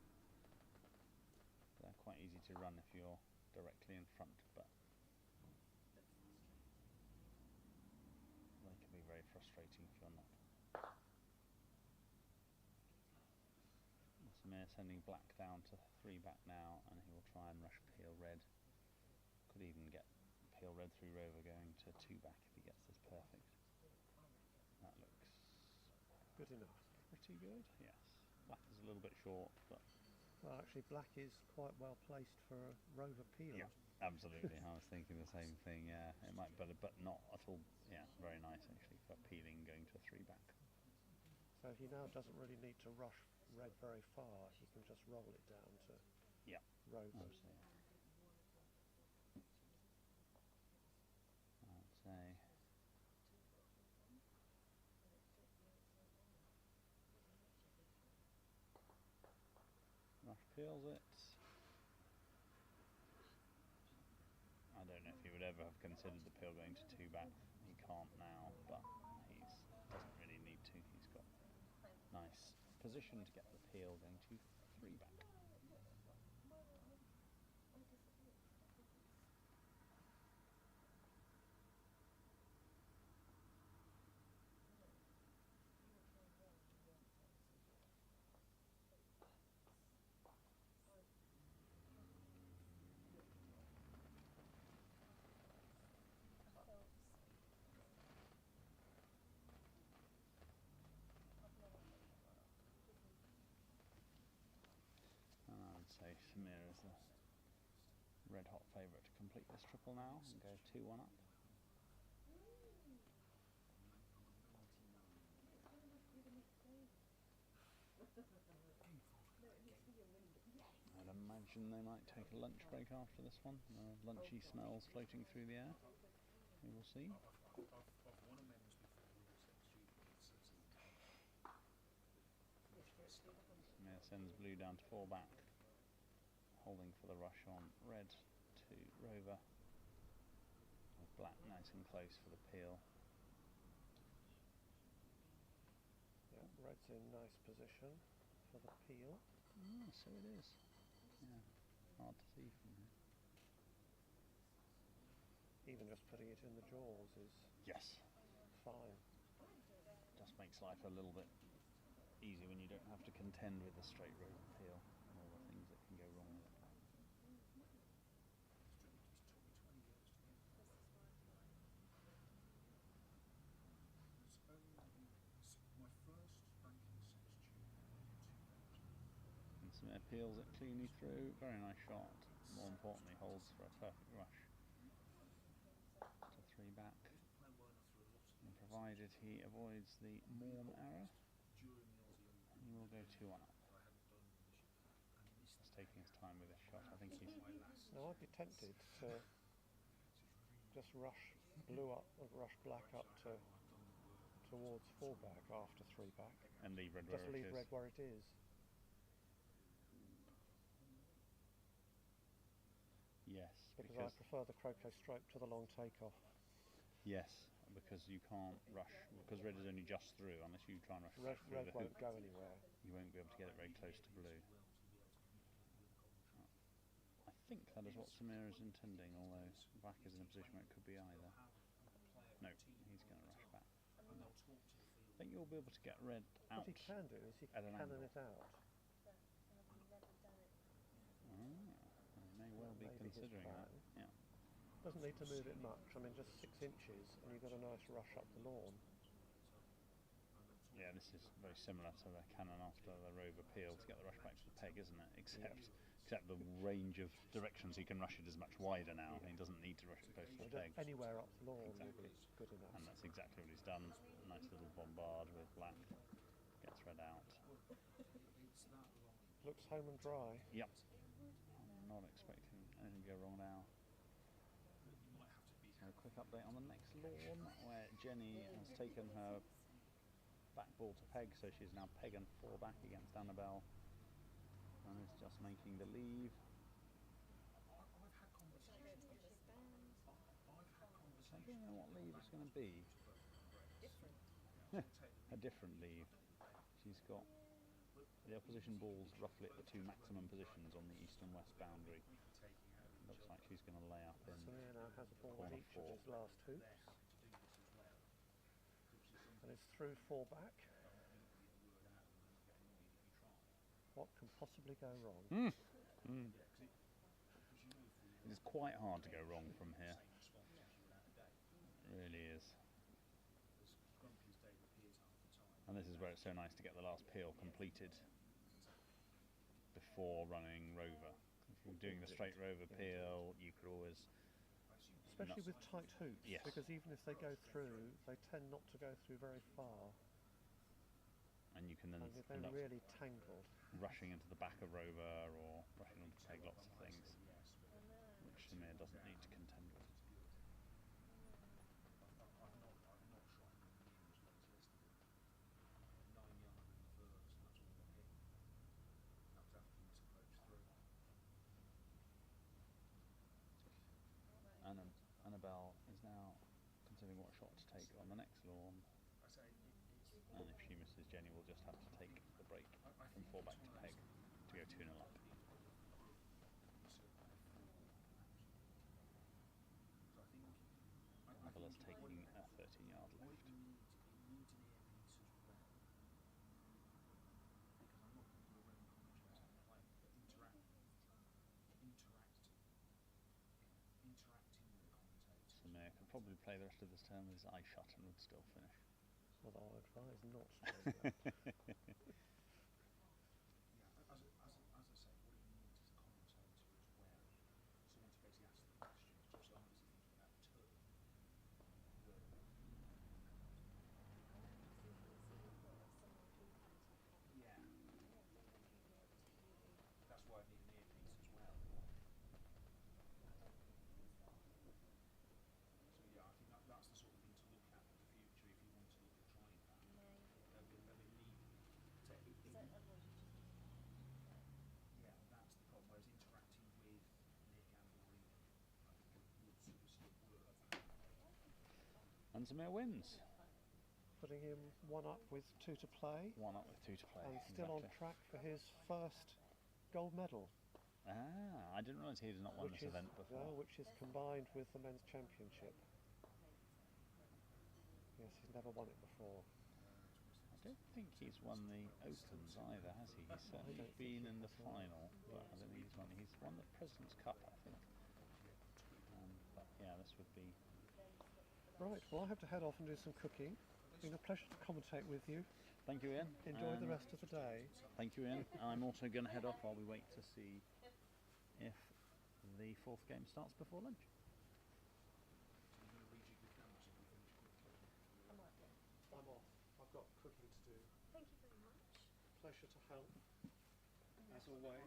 They're quite easy to run if you're directly in front, but they can be very frustrating if you're not. Samir sending black down to 3 back now, and he will try and rush peel red. Could even get peel red through rover going to 2 back if he gets this perfect. That looks Good enough. pretty good, yes. Black is a little bit short, but Well, actually, black is quite well placed for a rover peel. yeah, absolutely. I was thinking the same thing. Yeah, it might be better, but not at all. Yeah, very nice actually for peeling going to a 3 back. So he now doesn't really need to rush red very far. He can just roll it down to Yeah, rover. absolutely. I'd say rush peels it. I don't know if he would ever have considered the peel going to 2 back. He can't now, but he doesn't really need to. He's got nice position to get the peel going to 3 back. say Samir is the red hot favourite to complete this triple now and go 2-1 up. I'd imagine they might take a lunch break after this one. Lunchy smells floating through the air. We will see. I've won a men's before with the same student. Samir sends blue down to 4 back, holding for the rush on red to Rover, with black nice and close for the peel. Yeah, red's in nice position for the peel. So it is. Yeah, hard to see from here. Even just putting it in the jaws is Yes, fine. just makes life a little bit easy when you don't have to contend with the straight rover peel and all the things that can go wrong with it. My first banking since June 2000. And Samir peels it cleanly through. Very nice shot. More importantly, holds for a perfect rush to 3 back. And provided he avoids the Morm error, he will go 2-1 up. He's taking his time with this shot. I think he's... Now I'd be tempted to just rush blue up, rush black up towards 4 back after 3 back. And leave red Just where leave it is. red where it is. Yes, Because I prefer the croquet stroke to the long takeoff. yes, because you can't rush, because red is only just through. Unless you try and rush Red, back through red the won't hoop, go anywhere. you won't be able to get it very close to blue. I think that is what Samir is intending, although back is in a position where it could be either. No, he's going to rush back. I think you'll be able to get red out. What he can do is he at can an cannon angle. it out. He may well be Maybe his considering that. plan. Yeah. Doesn't need to move it much. I mean, just 6 inches, and you've got a nice rush up the lawn. Yeah, this is very similar to the cannon after the rover peel to get the rush back to the peg, isn't it? Except the range of directions he can rush it is much wider now. He doesn't need to rush it close to So the just peg. anywhere up the lawn will Exactly. be good enough. And that's exactly what he's done. Nice little bombard with black. Gets red out. Looks home and dry. Yep. I'm not expecting anything to go wrong now. So a quick update on the next lawn, where Jenny has taken her back ball to peg, so she's now peg and 4 back against Annabelle, and is just making the leave. I don't know what leave it's going to be. A different leave. She's got the opposition balls roughly at the 2 maximum positions on the east and west boundary. Looks like she's going to lay up in Samir now has a ball corner at each 4. of his last hoops. And it's through 4 back. What can possibly go wrong? It is quite hard to go wrong from here. It really is. And this is where it's so nice to get the last peel completed before running rover. If you're doing the straight rover peel, you could always... Especially with tight hoops, Yes. because even if they go through, they tend not to go through very far. And you can then And if they're end up really tangled. rushing into the back of rover or rushing onto peg, lots of things, which Samir doesn't need to contend with. Annabelle is now considering what shot to take on the next lawn, and if she misses, Jenny will just have to take the break from 4 back to peg to go 2-0 up. Annabella's taking a 13-yard left. Samir could probably play the rest of this term with his eyes shut and would still finish. Although I advise not to do that. And Samir wins. putting him 1 up with 2 to play. 1 up with 2 to play. And still on track for his first gold medal. Ah, I didn't realise he had not won this event before. Which is combined with the men's championship. Yes, he's never won it before. I don't think he's won the Opens either, has he? He's certainly been in the final, but I don't think he's won. He's won the President's Cup, I think. But yeah, this would be... Right, well I have to head off and do some cooking. It's been a pleasure to commentate with you. Thank you, Ian. Enjoy the rest of the day. Thank you, Ian. I'm also going to head off while we wait to see if the 4th game starts before lunch. I'm off. I've got cooking to do. Thank you very much. Pleasure to help, as always.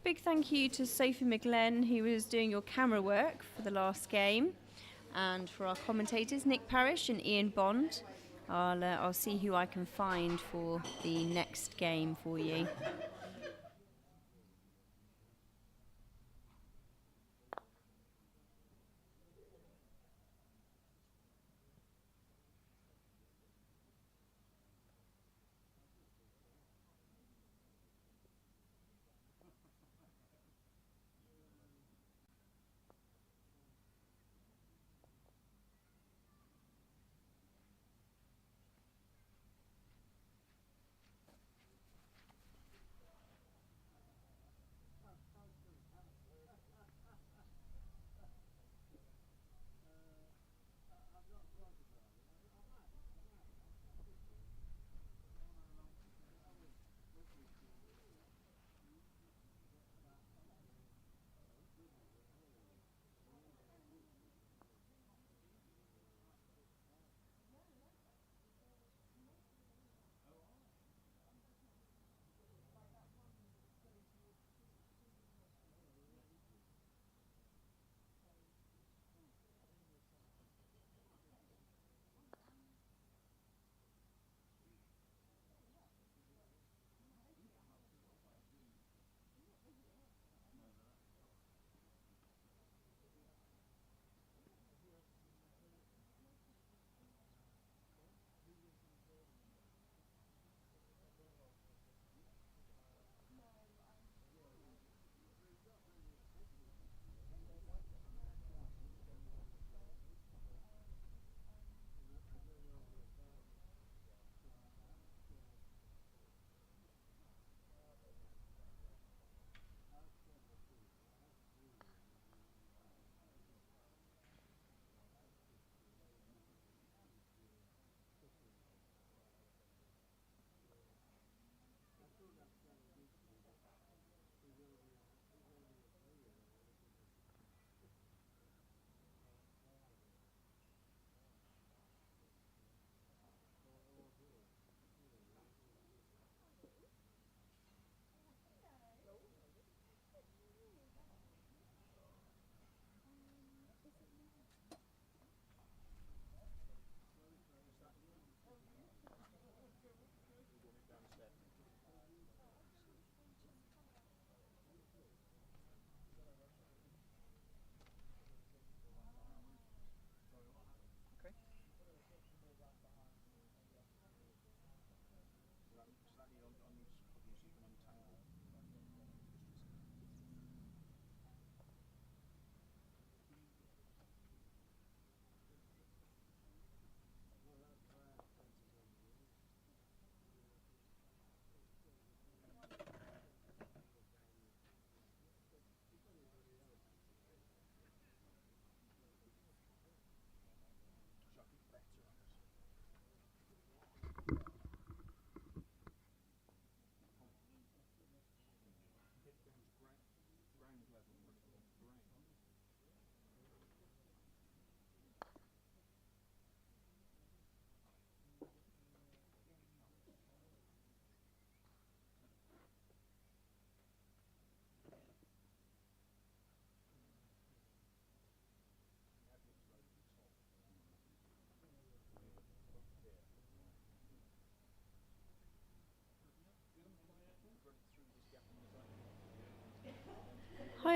Big thank you to Sophie McGlenn, who was doing your camera work for the last game, and for our commentators Nick Parrish and Ian Bond. I'll see who I can find for the next game for you.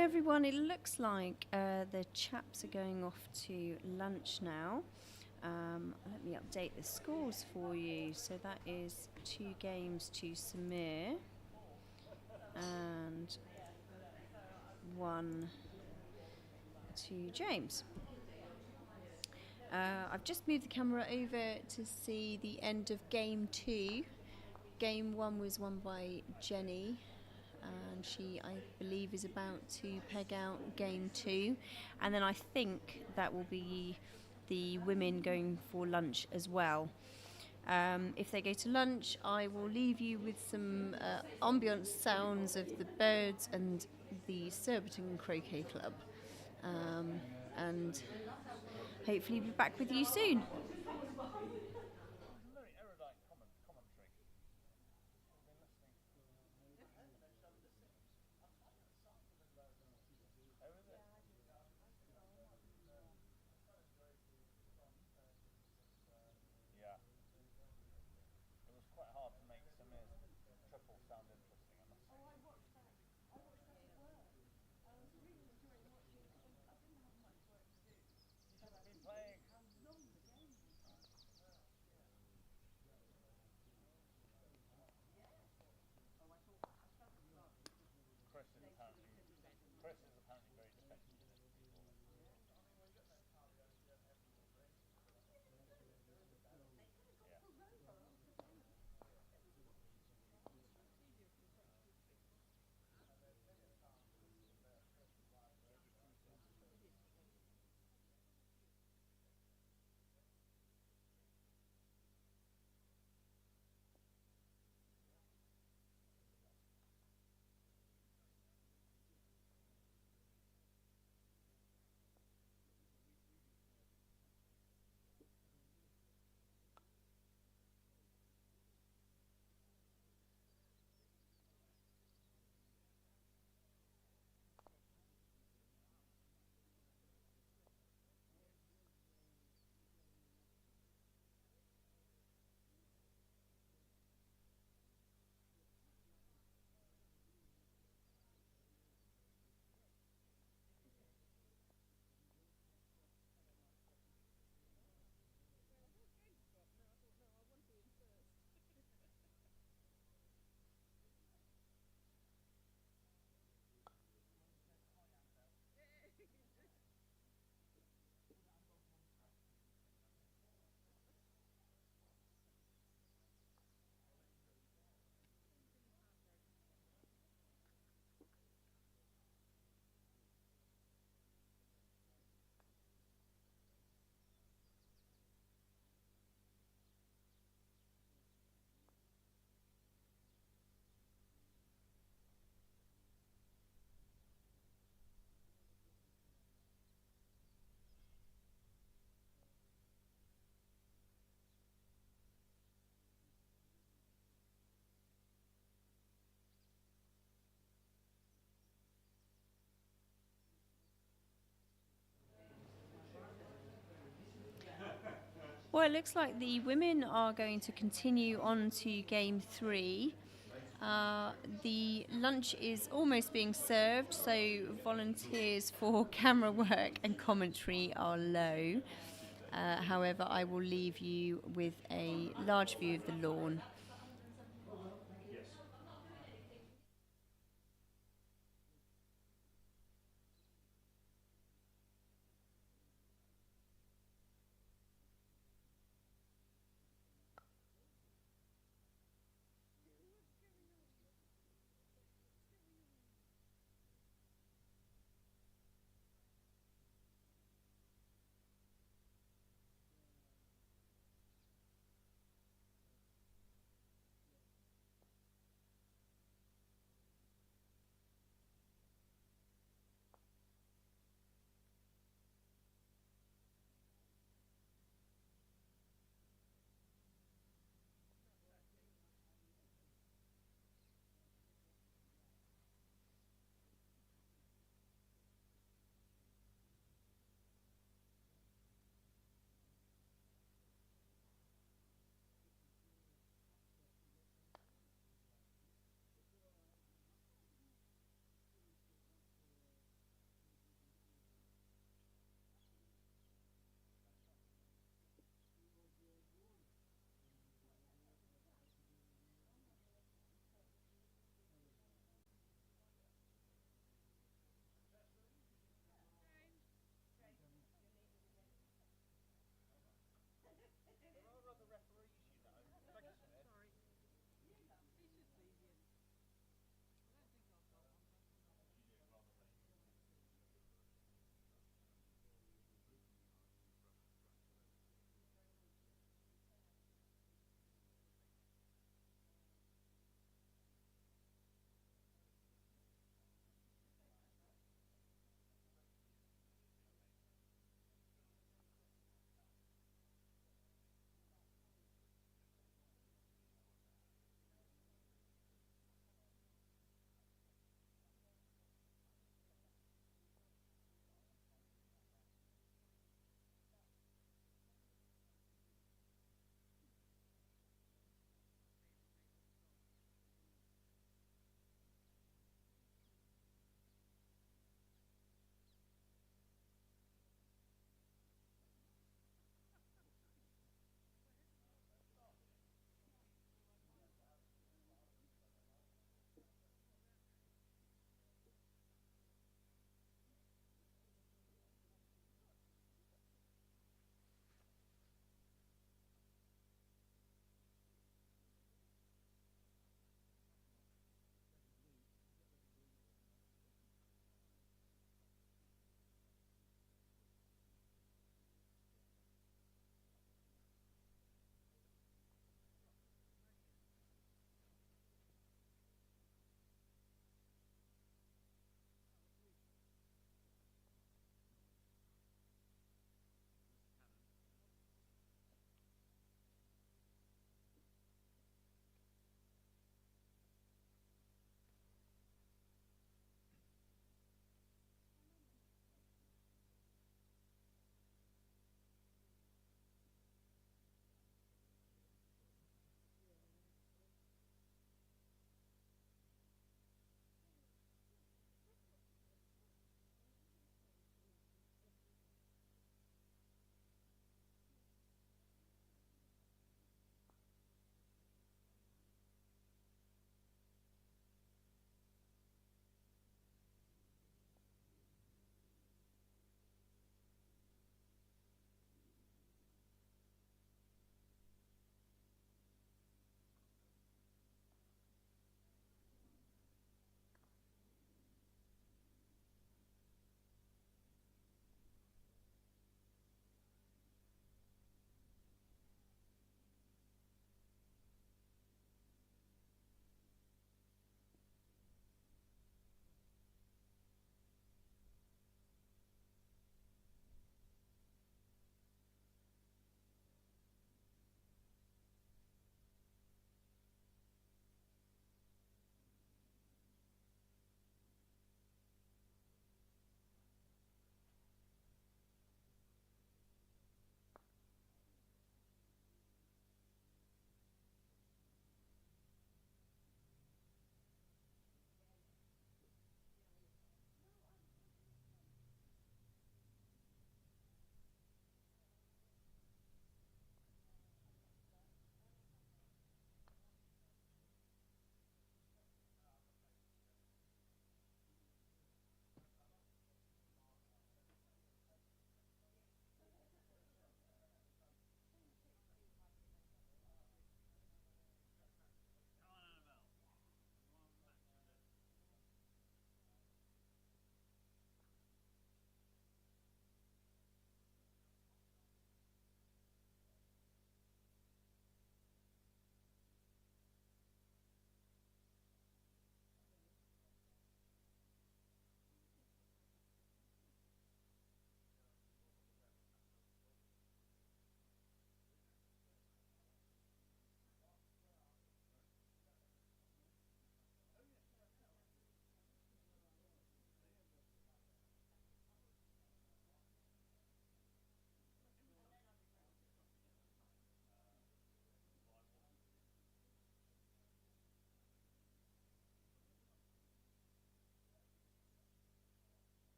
Hi everyone, it looks like the chaps are going off to lunch now. Let me update the scores for you. So that is 2 games to Samir and 1 to James. I've just moved the camera over to see the end of game 2. Game 1 was won by Jenny, and she, I believe, is about to peg out game 2, and then I think that will be the women going for lunch as well. If they go to lunch, I will leave you with some ambient sounds of the birds and the Surbiton Croquet Club, and hopefully be back with you soon. Very erudite commentary. I've been listening. Oh, is it? Yeah. It was quite hard to make Samir's triple sound interesting, I must say. You should have been playing. Chris is apparently very defensive in this before. Well, it looks like the women are going to continue on to game 3. The lunch is almost being served, so volunteers for camera work and commentary are low. However, I will leave you with a large view of the lawn.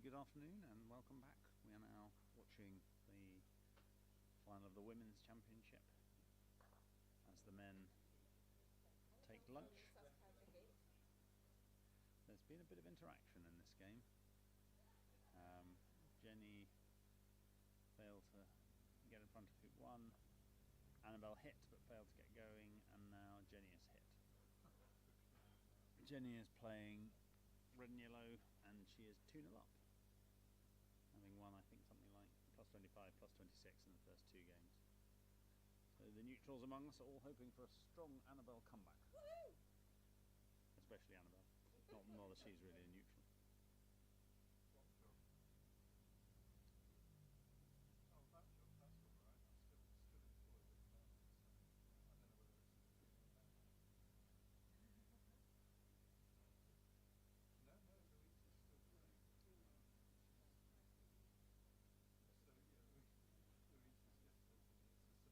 good afternoon and welcome back. We are now watching the final of the Women's Championship as the men take lunch. There's been a bit of interaction in this game. Jenny failed to get in front of hoop 1. Annabelle hit but failed to get going, and now Jenny is hit. Jenny is playing red and yellow and she is 2-0 up, having won I think something like plus 25, plus 26 in the first 2 games. So the neutrals among us are all hoping for a strong Annabelle comeback. Woo! Especially Annabelle. Not that she's really a neutral. Oh, that's all right. I'm still employed at the moment, so I don't know whether it's the beginning or the end. No, Louise is still playing. So yeah, Louise has just said to me it's a surprise to Louise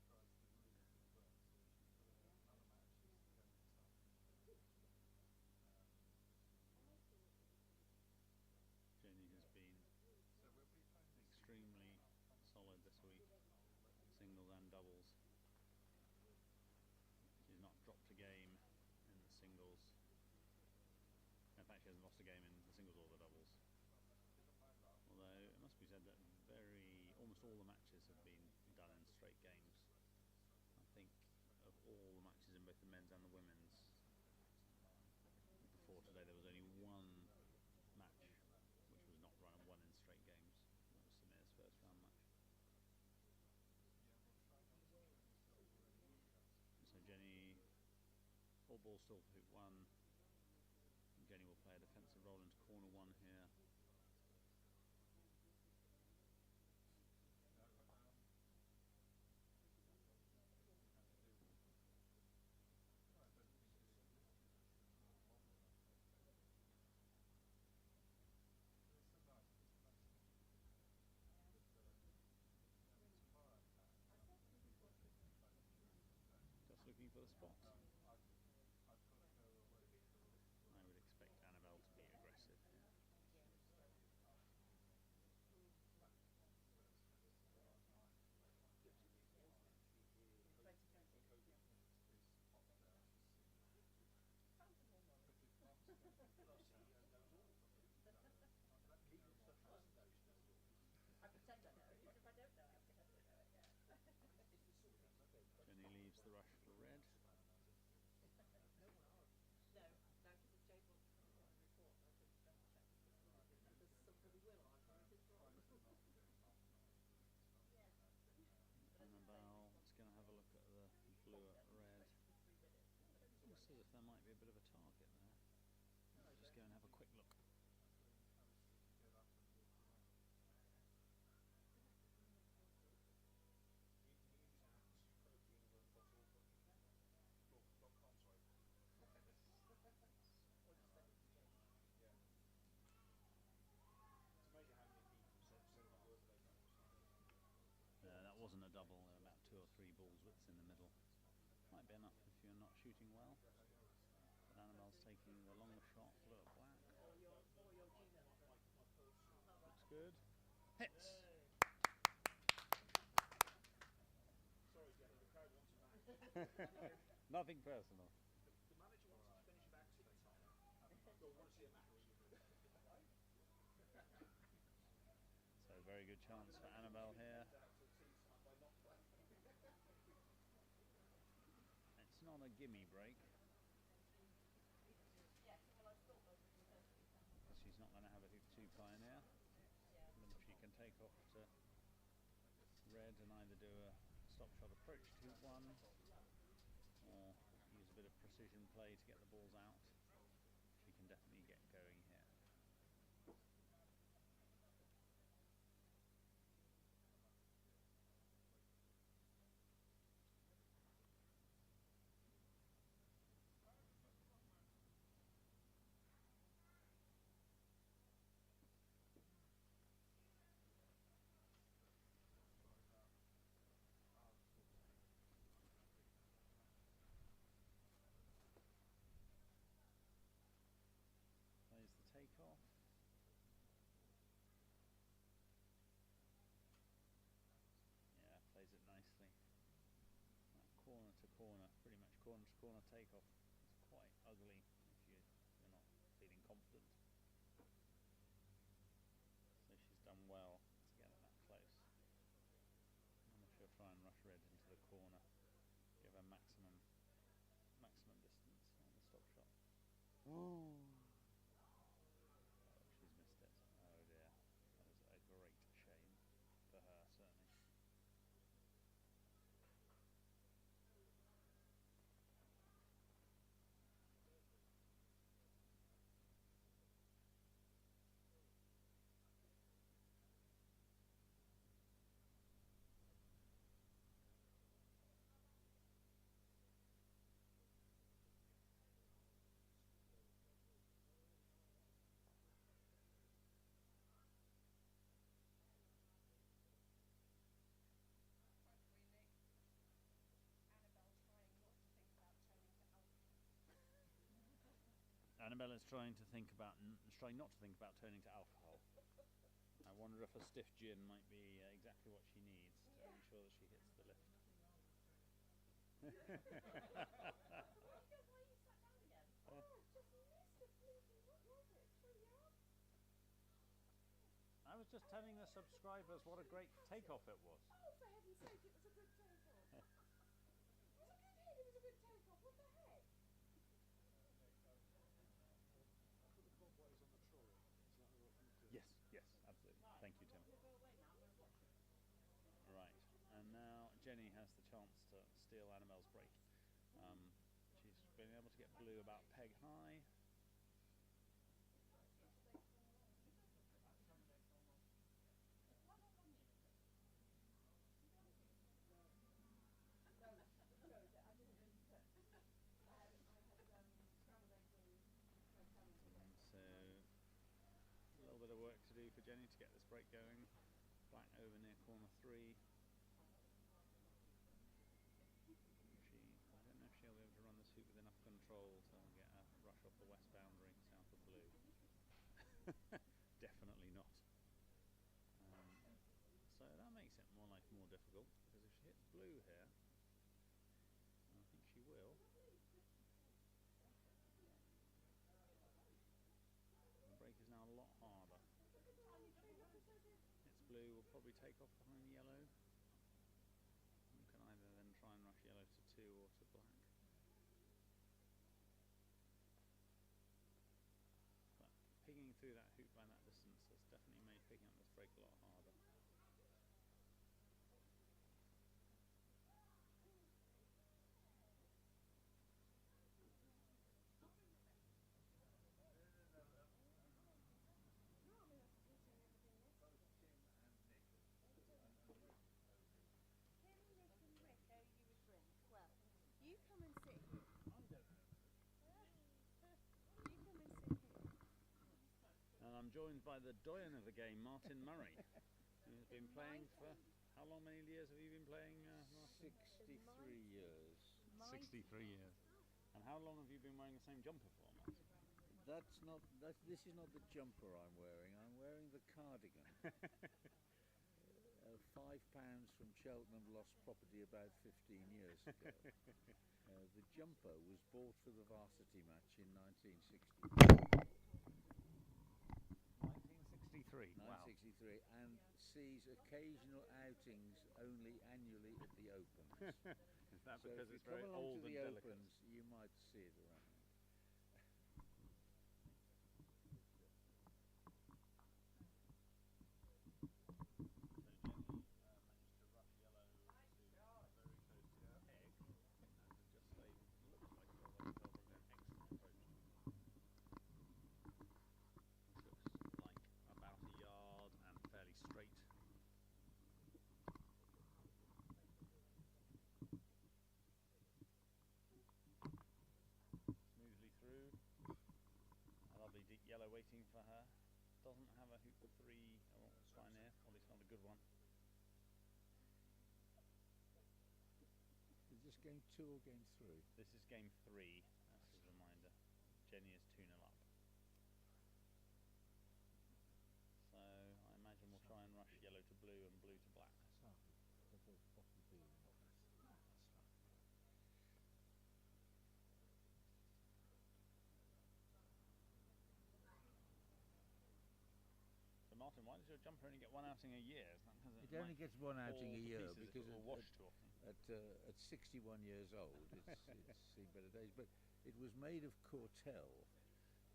as well. So she's got another match she's going this afternoon. Jenny has been So we'll be playing extremely solid this week, singles and doubles. She's not dropped a game in the singles. In fact, she hasn't lost a game in the singles or the doubles. Although it must be said that almost all the matches have been done in straight games. I think of all the matches in both the men's and the women's, before today there was only one match which was not won in straight games. That was Samir's first round match. So Jenny, all balls still for hoop 1. Jenny will play a defensive roll into corner 1 here. Just looking for the spot. I would expect Annabelle to be aggressive here. I pretend I know, because if I don't know, I pretend I know it, yeah. Jenny leaves the rush for red. No, because if Jade wants to come in and report, I could double check with people because somebody will argue if it's wrong. Annabelle is going to have a look at the blue at red. Looks as if there might be a bit of a target there. Let's just go and have a quick look. That wasn't a double, there were about 2 or 3 balls widths in the middle. Might be enough if you're not shooting well. But Annabelle's taking the longer shot, blue at black. Looks good. Hits! Sorry, Jenny, the crowd wants a match. Nothing personal. The manager wants us to finish about tip-top. We'll want to see a match. So very good chance for Annabelle here. It's not a gimme break. She's not going to have a hoop 2 pioneer. But she can take off to red and either do a stop shot approach to hoop 1 or use a bit of precision play to get the balls out. She can definitely get going here. corner, pretty much corner to corner takeoff. It's quite ugly if you're not feeling confident. So she's done well to get it that close. And she'll try and rush red into the corner, give her maximum distance on the stop shot. Oh, she's missed it. Oh dear, that is a great shame for her, certainly. Annabelle is trying not to think about turning to alcohol. I wonder if a stiff gin might be exactly what she needs to ensure that she hits the lift. Why you sat down again? Oh, just missed a bleeding, what was it? 3 yards? I was just telling the subscribers what a great takeoff it was. Oh, for heaven's sake, it was a good takeoff. It was a good hit, it was a good takeoff. What the heck? Put the cobwebs on the trolley. Is that what you do? Yes, absolutely. Thank you, Tim. I'm going to go away now. I'm going to watch it. Right, and now Jenny has the chance to steal Annabelle's break. She's been able to get blue about peg high. So a little bit of work to do for Jenny to get this break going. Black over near corner 3. I don't know if she'll be able to run this hoop with enough control to get a rush off the west boundary south of blue. Definitely not. So that makes it more difficult, because if she hits blue here, and I think she will, the break is now a lot harder. Hits blue, will probably take off behind yellow. You can either then try and rush yellow to 2 or to black. But picking through that hoop by that distance has definitely made picking up this break a lot harder. Well, you come and sit here. I don't know. You come and sit here. And I'm joined by the doyen of the game, Martin Murray, who's been playing for, how long, many years have you been playing, Martin? 63 years. 63 years. And how long have you been wearing the same jumper for, Martin? This is not the jumper I'm wearing. I'm wearing the cardigan. £5 from Cheltenham lost property about 15 years ago. The jumper was bought for the varsity match in 1963. 1963. Wow. 1963, and sees occasional outings only annually at the Opens. Is that So because if it's you very come along old to and the delicate? Opens, you might see it around. Straight. Smoothly through. A lovely deep yellow waiting for her. Doesn't have a hoop 3 or pioneer, or at least not a good one. Is this game 2 or game 3? This is game 3, as a reminder. Jenny is 2-0 up. So I imagine we'll try and rush yellow to blue and blue to black. does your jumper only get one outing a year? It only gets one outing a year because it will wash too often. at 61 years old, it's seen better days. But it was made of cortel,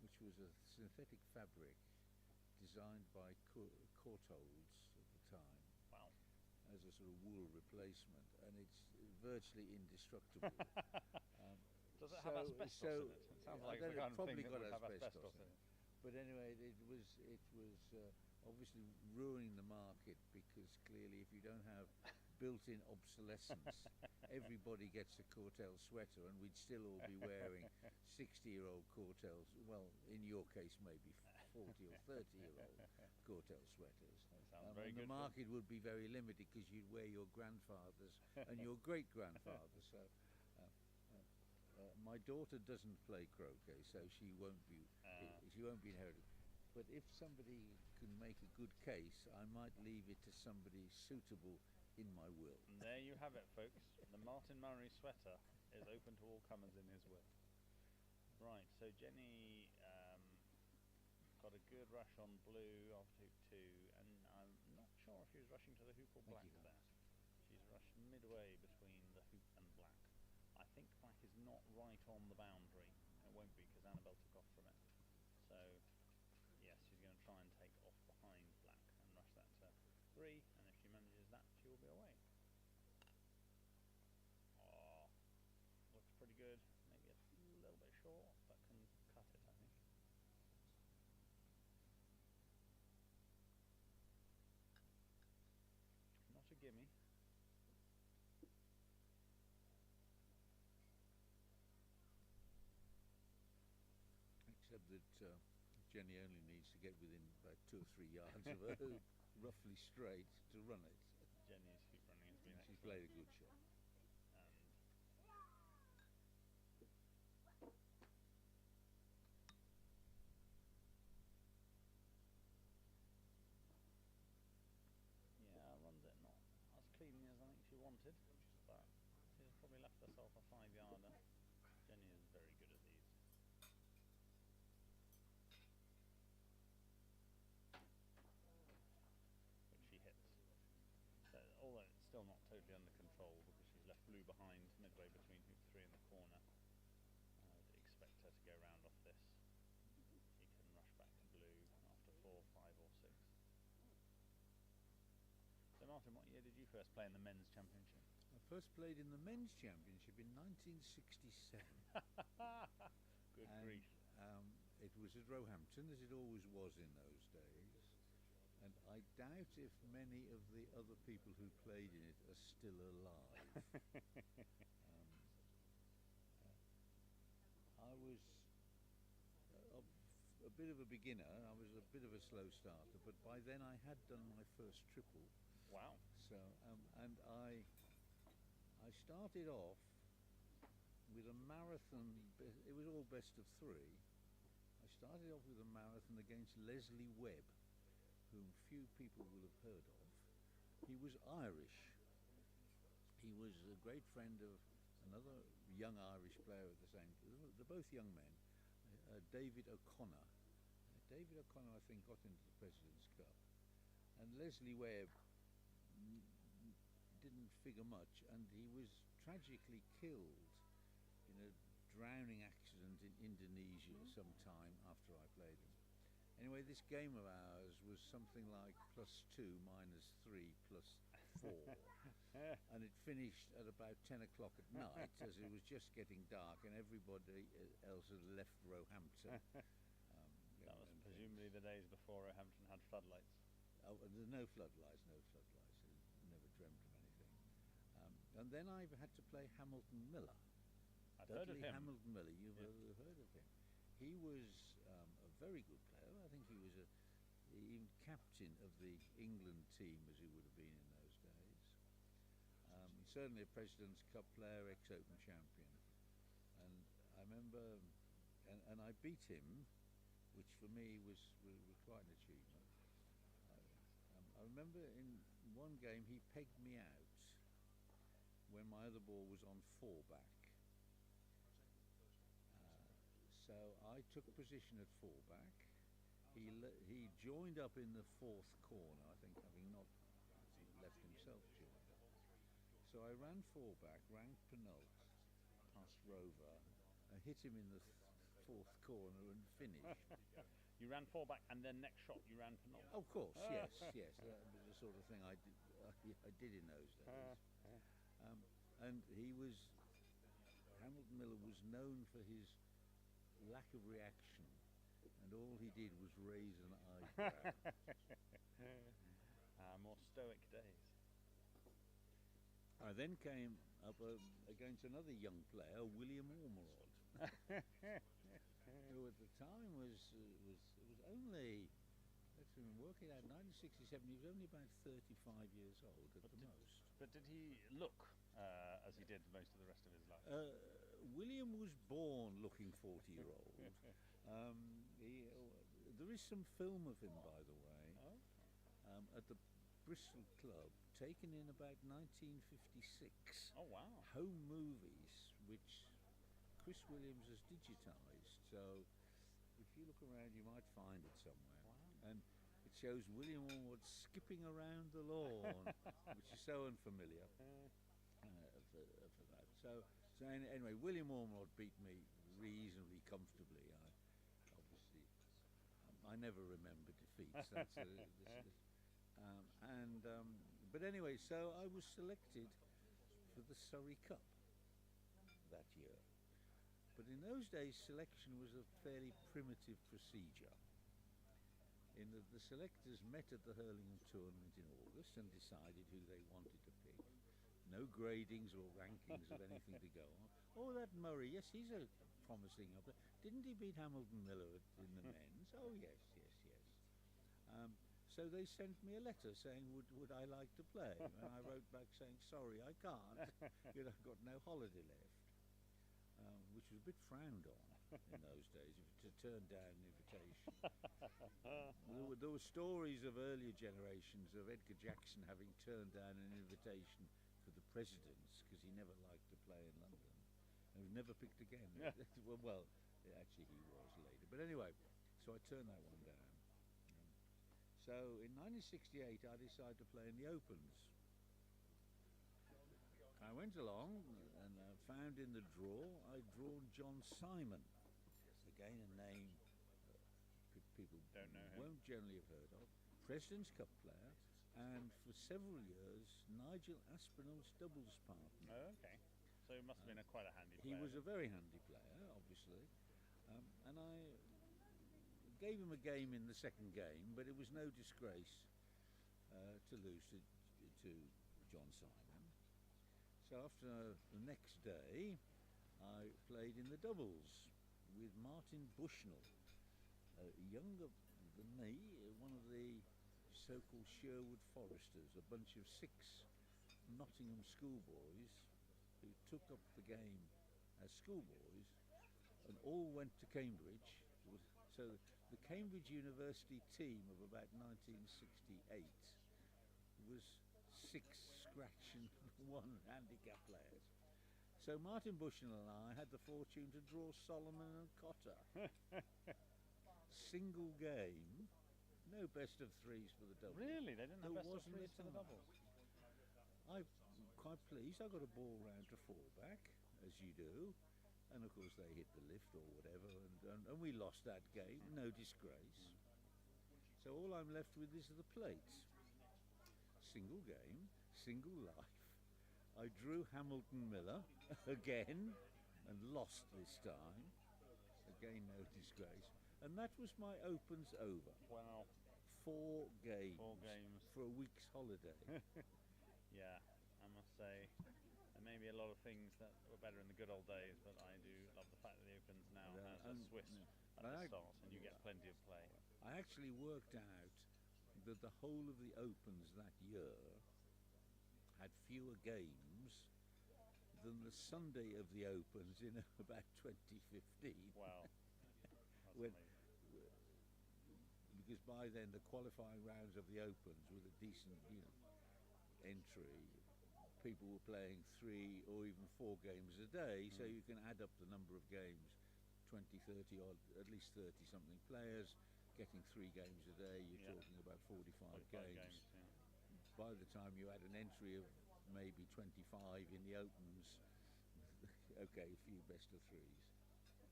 which was a synthetic fabric designed by Courtaulds at the time. Wow. As a sort of wool replacement, and it's virtually indestructible. Does it have asbestos in it? It sounds like the kind of thing that would have asbestos in it. But anyway, it was obviously ruining the market, because clearly if you don't have built-in obsolescence, everybody gets a Cortel sweater, and we'd still all be wearing 60-year-old Cortels. Well, in your case, maybe 40 or 30-year-old Cortel sweaters. And the market would be very limited, because you'd wear your grandfather's and your great-grandfather's. So, my daughter doesn't play croquet, so she won't be inherited. But if somebody can make a good case, I might leave it to somebody suitable in my will. And there you have it, folks. The Martin Murray sweater is open to all comers in his will. Right, so Jenny got a good rush on blue after hoop 2, and I'm not sure if she was rushing to the hoop or black there. She's rushed midway between the hoop and black. I think black is not right on the boundary. It won't be, because Annabelle took off from it. So, yes, she's going to try and take off behind black and rush that to 3, and if she manages that, she will be away. Oh, looks pretty good. Maybe a little bit short, but can cut it, I think. Not a gimme. Except that Jenny only needs to get within about 2 or 3 yards of her hoop, roughly straight, to run it. Jenny's hoop running has been She's excellent. played a good shot. Yeah, runs it not as cleanly as I think she wanted, but she's probably left herself a 5-yarder. Jenny is very good at these. Which she hits. So, although it's still not totally under control, because she's left blue behind midway between hoop 3 and the corner. I would expect her to go round off this. She can rush back to blue after 4, 5 or 6. So Martin, what year did you first play in the men's championship? I first played in the men's championship in 1967. Good grief. It was at Roehampton, as it always was in those days. And I doubt if many of the other people who played in it are still alive. I was a bit of a beginner. I was a bit of a slow starter, but by then I had done my first triple. Wow. So, and I started off with a marathon. It was all best of 3. I started off with a marathon against Leslie Webb, whom few people will have heard of. He was Irish. He was a great friend of another young Irish player at the same time. They're both young men, David O'Connor. David O'Connor, I think, got into the President's Cup. And Leslie Webb didn't figure much, and he was tragically killed in a drowning accident in Indonesia some time after I played him. Anyway, this game of ours was something like +2, -3, +4. And it finished at about 10 o'clock at night, as it was just getting dark and everybody else had left Roehampton. That was presumably the days before Roehampton had floodlights. Oh, there's no floodlights. I never dreamt of anything. And then I had to play Hamilton Miller. I've heard of him. Hamilton Miller, you've heard of him. He was a very good player. I think he was even captain of the England team, as he would have been in those days. Certainly a President's Cup player, ex-Open champion. And I remember, and I beat him, which for me was quite an achievement. I remember in one game he pegged me out when my other ball was on 4 back. So I took position at 4 back, he joined up in the fourth corner, I think, having not left himself joined up. So I ran four back, ran Penult, past Rover, hit him in the fourth corner and finished. You ran four back, and then next shot you ran Penult. Of course, yes. That was the sort of thing I did in those days. And Hamilton Miller was known for his lack of reaction, and all he did was raise an eyebrow. More stoic days. I then came up against another young player, William Ormerod, who at the time was only, let's work it out, 1967. He was only about 35 years old at the most. But did he look as he did most of the rest of his life? William was born looking 40-year-old. There is some film of him, by the way, at the Bristol Club, taken in about 1956. Oh wow! Home movies, which Chris Williams has digitised. So if you look around, you might find it somewhere. Wow. And it shows William Ormerod skipping around the lawn, which is so unfamiliar for that. So anyway, William Ormerod beat me reasonably comfortably. I never remember defeats. But anyway, so I was selected for the Surrey Cup that year. But in those days, selection was a fairly primitive procedure. In that the selectors met at the Hurlingham tournament in August and decided who they wanted to pick. No gradings or rankings of anything to go on. Oh, that Murray, yes, he's a promising up there. Didn't he beat Hamilton Miller in the men's? Oh, yes. So they sent me a letter saying, would I like to play? And I wrote back saying, sorry, I can't. I've got no holiday left. Which was a bit frowned on in those days, to turn down an invitation. There were stories of earlier generations of Edgar Jackson having turned down an invitation for the presidents because he never liked to play in London and was never picked again. well, actually he was later. But anyway, so I turned that one down. So in 1968 I decided to play in the Opens. I went along and found in the draw, I'd drawn John Simon. Again, a name people don't know won't generally have heard of. President's Cup player, and for several years, Nigel Aspinall's doubles partner. Oh, okay. So he must have been quite a handy player. He was a very handy player, obviously. And I gave him a game in the second game, but it was no disgrace to lose to John Simon. So after the next day, I played in the doubles with Martin Bushnell, younger than me, one of the so-called Sherwood Foresters, a bunch of 6 Nottingham schoolboys who took up the game as schoolboys and all went to Cambridge. So the Cambridge University team of about 1968 was 6 scratch and 1 handicap players. So Martin Bushnell and I had the fortune to draw Solomon and Cotter. Single game, no best of 3s for the doubles. Really? They didn't have There best of wasn't 3s a for the time. doubles? I'm quite pleased. I got a ball round to 4 back, as you do. And of course they hit the lift or whatever, and we lost that game, no disgrace. So all I'm left with is the plates. Single game, single life. I drew Hamilton Miller again and lost this time. Again, no disgrace. And that was my Opens over. Wow. 4 games. 4 games. For a week's holiday. Yeah, I must say, there may be a lot of things that were better in the good old days, but I do love the fact that the Opens now has a Swiss at the start, and you get plenty of play. I actually worked out that the whole of the Opens that year had fewer games than the Sunday of the Opens in about 2015. Wow. When, because by then the qualifying rounds of the Opens with a decent entry, people were playing 3 or even 4 games a day, so you can add up the number of games, 20, 30 odd, at least 30 something players, getting 3 games a day, you're Yeah. talking about 45 45 games. yeah. By the time you had an entry of maybe 25 in the opens, okay, a few best of 3s.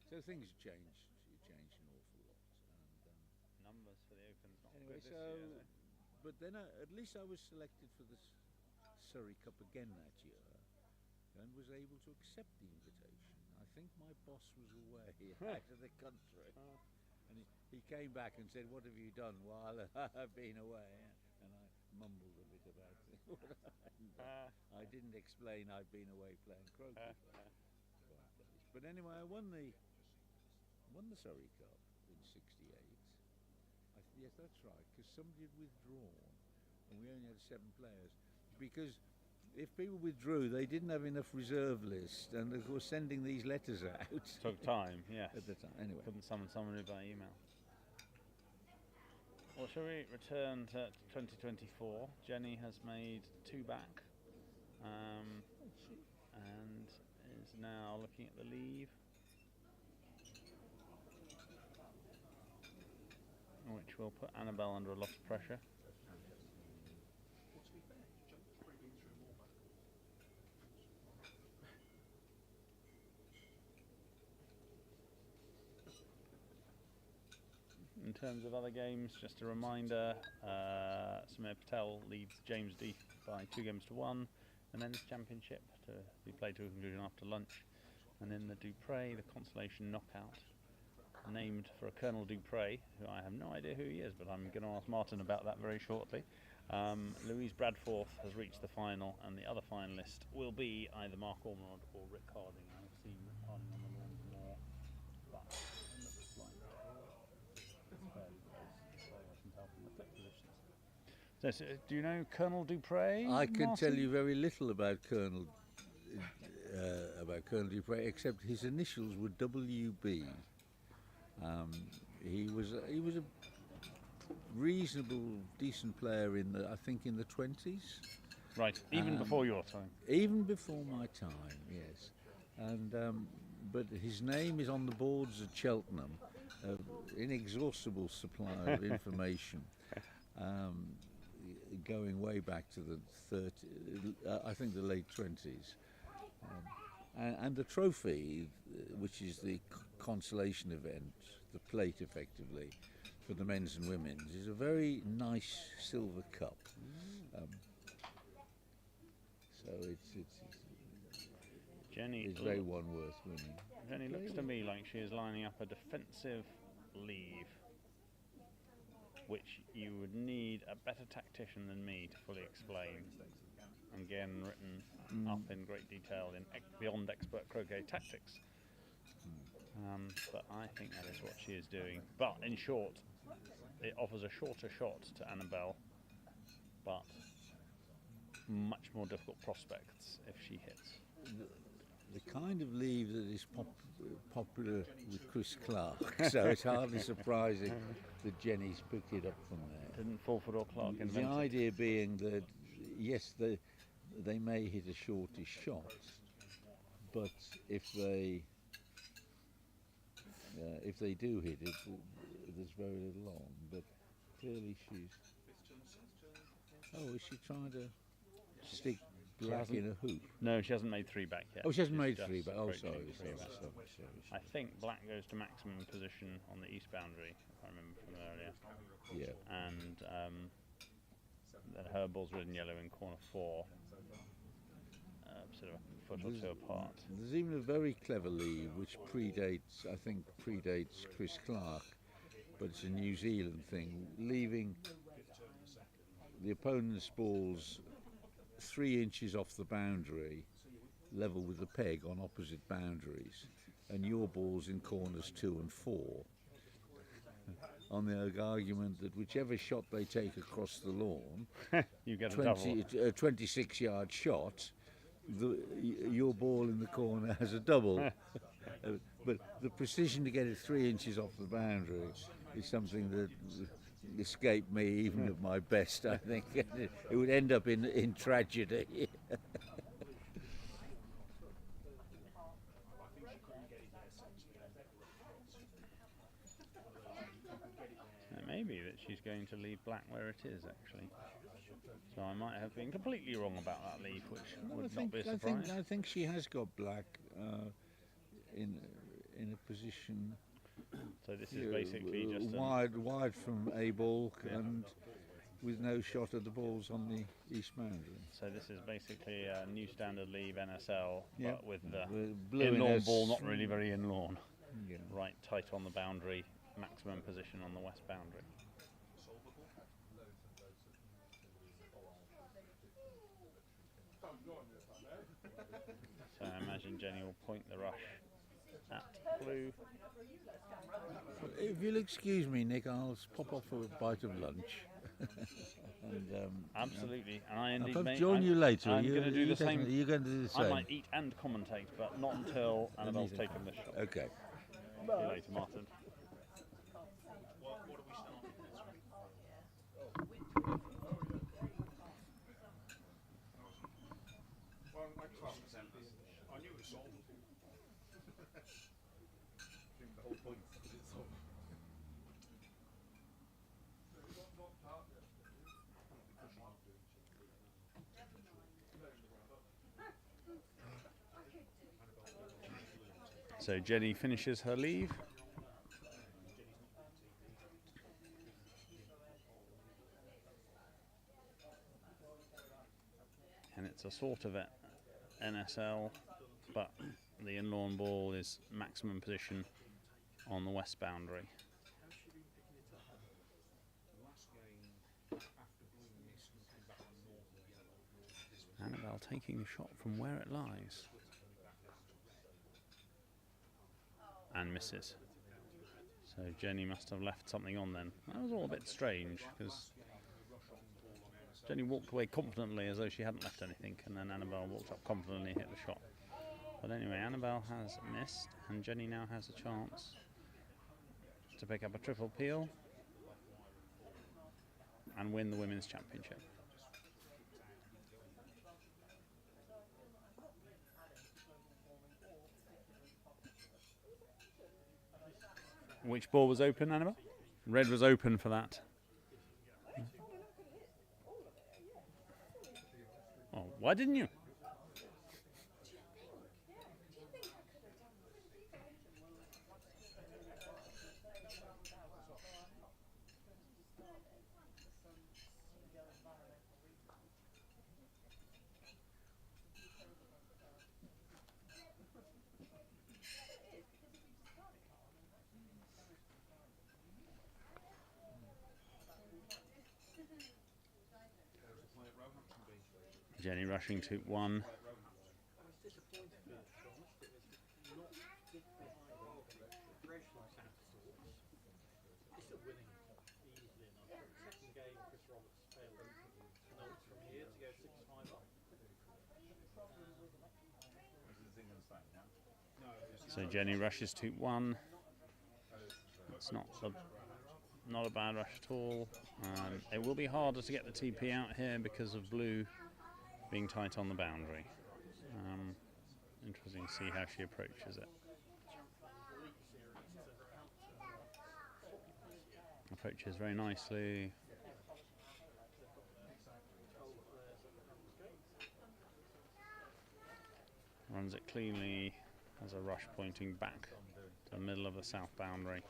So things changed an awful lot. And Numbers for the Open's not anyway, good this so year, though. but then at least I was selected for the Surrey Cup again that year, and was able to accept the invitation. I think my boss was away out of the country, and he came back and said, "What have you done while I've been away?" And I mumbled a bit about what I'd done. I didn't explain I'd been away playing croquet. But anyway, I won the Surrey Cup in '68. Yes, that's right, because somebody had withdrawn, and we only had 7 players. Because if people withdrew, they didn't have enough reserve list, and of course sending these letters out Took time, yes. at the time. Anyway, Couldn't summon somebody by email. Well, shall we return to 2024? Jenny has made 2 back, and is now looking at the leave, which will put Annabelle under a lot of pressure. Well, to be fair, he's probably been through more back In terms of other games, just a reminder, Samir Patel leads James Deef by 2 games to 1. The men's championship to be played to a conclusion after lunch. And in the Dupre, the consolation knockout, named for a Colonel Dupre, who I have no idea who he is, but I'm going to ask Martin about that very shortly. Louise Bradforth has reached the final, and the other finalist will be either Mark Ormerod or Rick Harding. I've seen Rick Harding on the lawn more, but it looks like it's fairly close, so I can tell from the clip positions. So, do you know Colonel Dupre? I can Martin? tell you very little about Colonel Dupre, except his initials were WB. He was a reasonable, decent player in the 20s. Right, even before your time. Even before my time, yes. And but his name is on the boards at Cheltenham, inexhaustible supply of information, going way back to the I think the late 20s. And the trophy, which is the consolation event, the plate effectively, for the men's and women's, is a very nice silver cup. So it's very one worth winning. Jenny looks to me like she is lining up a defensive leave, which you would need a better tactician than me to fully explain. Again, written up in great detail in Beyond Expert Croquet Tactics. But I think that is what she is doing. But in short, it offers a shorter shot to Annabelle, but much more difficult prospects if she hits. The kind of leave that is popular with Chris Clark, so it's hardly surprising that Jenny's picked it up from there. Didn't Fulford or Clark invent The it? idea being that, yes, they may hit a shortish shot, but if they do hit it, there's very little on. But clearly she's. Oh, is she trying to stick black in a hoop? No, she hasn't made 3 back yet. Oh, she hasn't She's made just 3 back. Oh, approaching sorry. 3 back. I think black goes to maximum position on the east boundary, if I remember from earlier. Yeah. And then her ball's red and yellow in corner 4, sort of a foot or 2 apart. There's even a very clever leave which predates Chris Clark, but it's a New Zealand thing, leaving the opponent's balls 3 inches off the boundary, level with the peg on opposite boundaries, and your balls in corners 2 and 4. On the argument that whichever shot they take across the lawn, you get a double. 26-yard shot, your ball in the corner has a double. But the precision to get it 3 inches off the boundary is something that escaped me even at my best. I think it would end up in tragedy. may be that she's going to leave black where it is, actually. So I might have been completely wrong about that leave, which would not be a surprise. I think she has got black in a position. So this is basically just wide from a ball and with no shot at the balls on the east boundary. So this is basically a new standard leave NSL, Yeah. but with the Blue in-lawn ball not really very in-lawn. Yeah. Right tight on the boundary, maximum position on the west boundary. So I imagine Jenny will point the rush at blue. If you'll excuse me, Nick, I'll pop off for a bite of lunch. And, Absolutely, and I indeed I'll may. join you later. I'm going to do the same. You're going to do the same. I might eat and commentate, but not until Annabelle's taken this shot. Okay. See you later, Martin. What are we starting this with? Well, like class assembly, I knew it was solvable. I think the whole point is it's solvable. So Jenny finishes her leave. And it's a sort of NSL, but the in-lawn ball is maximum position on the west boundary. Annabelle taking the shot from where it lies. And misses. So Jenny must have left something on then. That was all a bit strange because Jenny walked away confidently as though she hadn't left anything, and then Annabelle walked up confidently and hit the shot. But anyway, Annabelle has missed, and Jenny now has a chance to pick up a triple peel and win the women's championship. Which ball was open, Annabelle? Red was open for that. Oh, why didn't you? Jenny rushing to 1. So Jenny rushes to 1. It's not a bad rush at all. It will be harder to get the TP out here because of blue being tight on the boundary. Interesting to see how she approaches it. Approaches very nicely. Runs it cleanly, has a rush pointing back to the middle of the south boundary.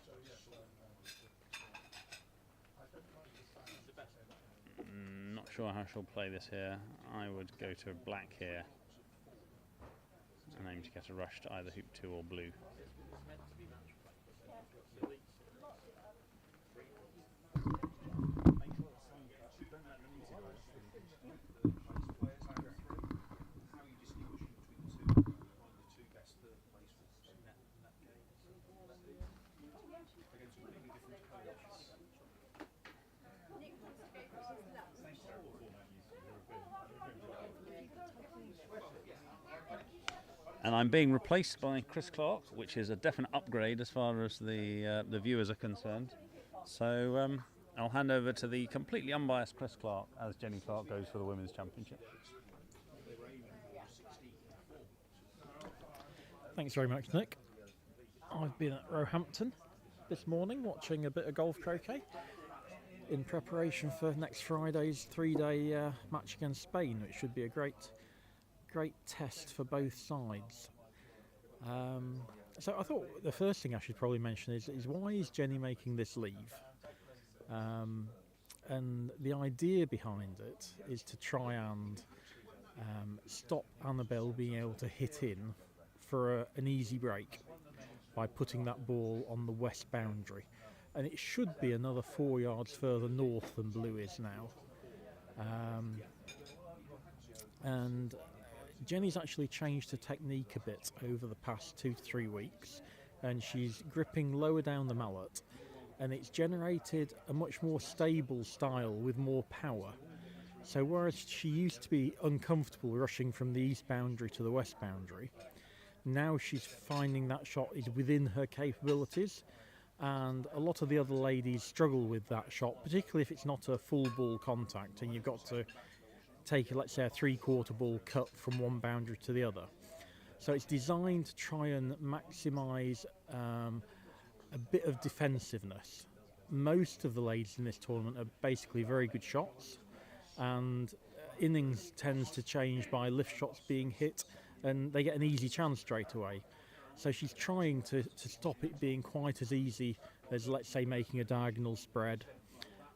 Not sure how she'll play this here. I would go to black here and aim to get a rush to either hoop 2 or blue. And I'm being replaced by Chris Clark, which is a definite upgrade as far as the viewers are concerned. So I'll hand over to the completely unbiased Chris Clark as Jenny Clark goes for the Women's Championship. Thanks very much, Nick. I've been at Roehampton this morning watching a bit of golf croquet. in preparation for next Friday's 3-day match against Spain, which should be a great test for both sides. So I thought the first thing I should probably mention is why is Jenny making this leave? And the idea behind it is to try and stop Annabelle being able to hit in for an easy break by putting that ball on the west boundary. And it should be another 4 yards further north than blue is now. And Jenny's actually changed her technique a bit over the past 2 to 3 weeks, and she's gripping lower down the mallet, and it's generated a much more stable style with more power. So whereas she used to be uncomfortable rushing from the east boundary to the west boundary, now she's finding that shot is within her capabilities, and a lot of the other ladies struggle with that shot, particularly if it's not a full ball contact and you've got to take, let's say, a 3/4 ball cut from one boundary to the other. So it's designed to try and maximise a bit of defensiveness. Most of the ladies in this tournament are basically very good shots, and innings tends to change by lift shots being hit, and they get an easy chance straight away. So she's trying to stop it being quite as easy as, let's say, making a diagonal spread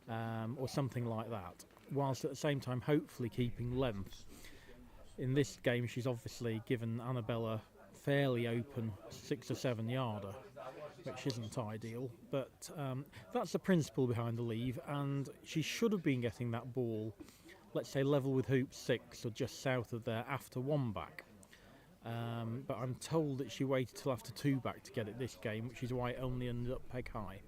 or something like that, whilst at the same time hopefully keeping length. In this game she's obviously given Annabella fairly open 6 or 7 yarder, which isn't ideal, but that's the principle behind the leave, and she should have been getting that ball, let's say, level with hoop 6 or just south of there after 1 back. But I'm told that she waited till after 2 back to get it this game, which is why it only ended up peg high.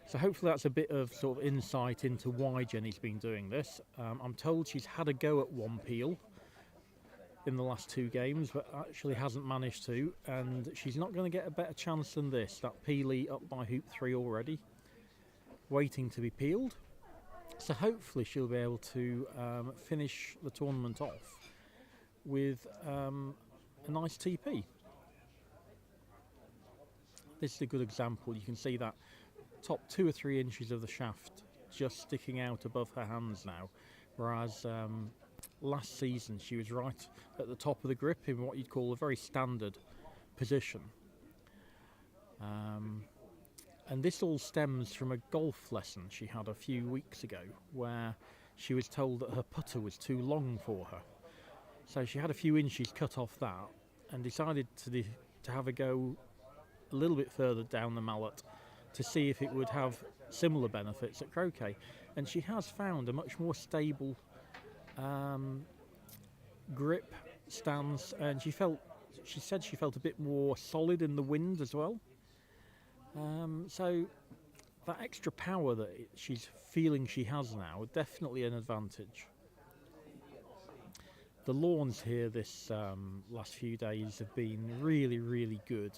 So hopefully that's a bit of sort of insight into why Jenny's been doing this. I'm told she's had a go at 1 peel in the last 2 games, but actually hasn't managed to, and she's not going to get a better chance than this. That peelie up by hoop 3 already, waiting to be peeled. So hopefully she'll be able to finish the tournament off with a nice TP. This is a good example. You can see that top 2 or 3 inches of the shaft just sticking out above her hands now, whereas last season she was right at the top of the grip in what you'd call a very standard position. And this all stems from a golf lesson she had a few weeks ago, where she was told that her putter was too long for her. So she had a few inches cut off that and decided to have a go a little bit further down the mallet to see if it would have similar benefits at croquet. And she has found a much more stable grip stance, and she said she felt a bit more solid in the wind as well. So that extra power that she's feeling she has now, definitely an advantage. The lawns here this last few days have been really, really good.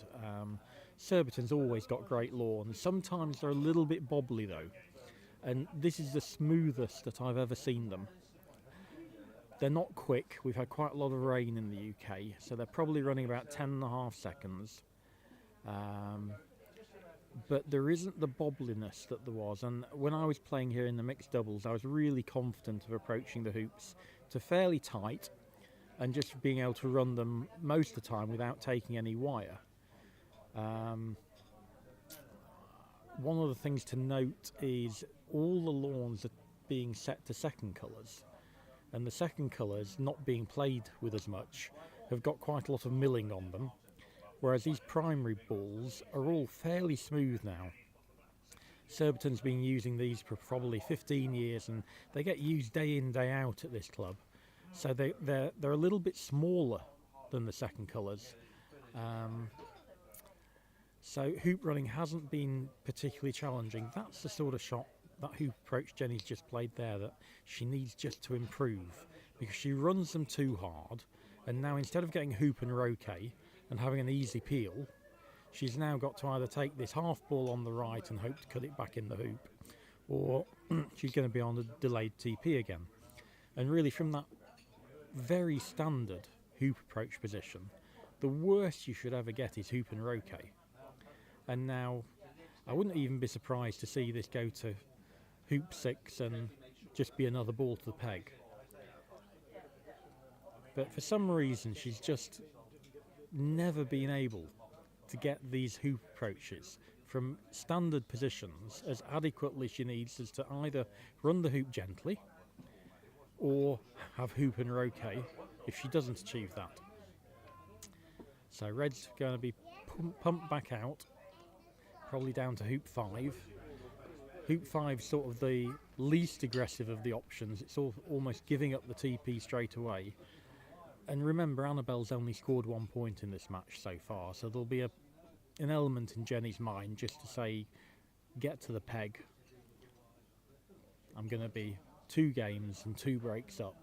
Surbiton's always got great lawns. Sometimes they're a little bit bobbly though, and this is the smoothest that I've ever seen them. They're not quick. We've had quite a lot of rain in the UK, so they're probably running about 10.5 seconds. But there isn't the bobbliness that there was, and when I was playing here in the mixed doubles, I was really confident of approaching the hoops to fairly tight and just being able to run them most of the time without taking any wire. One of the things to note is all the lawns are being set to second colours, and the second colours, not being played with as much, have got quite a lot of milling on them, whereas these primary balls are all fairly smooth now. Surbiton's been using these for probably 15 years, and they get used day in, day out at this club. So they're a little bit smaller than the second colours. So hoop running hasn't been particularly challenging. That's the sort of shot, that hoop approach Jenny's just played there, that she needs just to improve, because she runs them too hard, and now instead of getting hoop and roquet and having an easy peel, she's now got to either take this half ball on the right and hope to cut it back in the hoop, or she's going to be on a delayed TP again. And really, from that very standard hoop approach position, the worst you should ever get is hoop and roquet. And now I wouldn't even be surprised to see this go to hoop 6 and just be another ball to the peg. But for some reason she's just never been able to get these hoop approaches from standard positions as adequately she needs as to either run the hoop gently or have hoop and roquet if she doesn't achieve that. So red's going to be pumped back out, probably down to hoop 5. Hoop 5 sort of the least aggressive of the options. It's almost giving up the TP straight away. And remember, Annabelle's only scored 1 point in this match so far, so there'll be an element in Jenny's mind just to say, get to the peg. I'm going to be 2 games and 2 breaks up.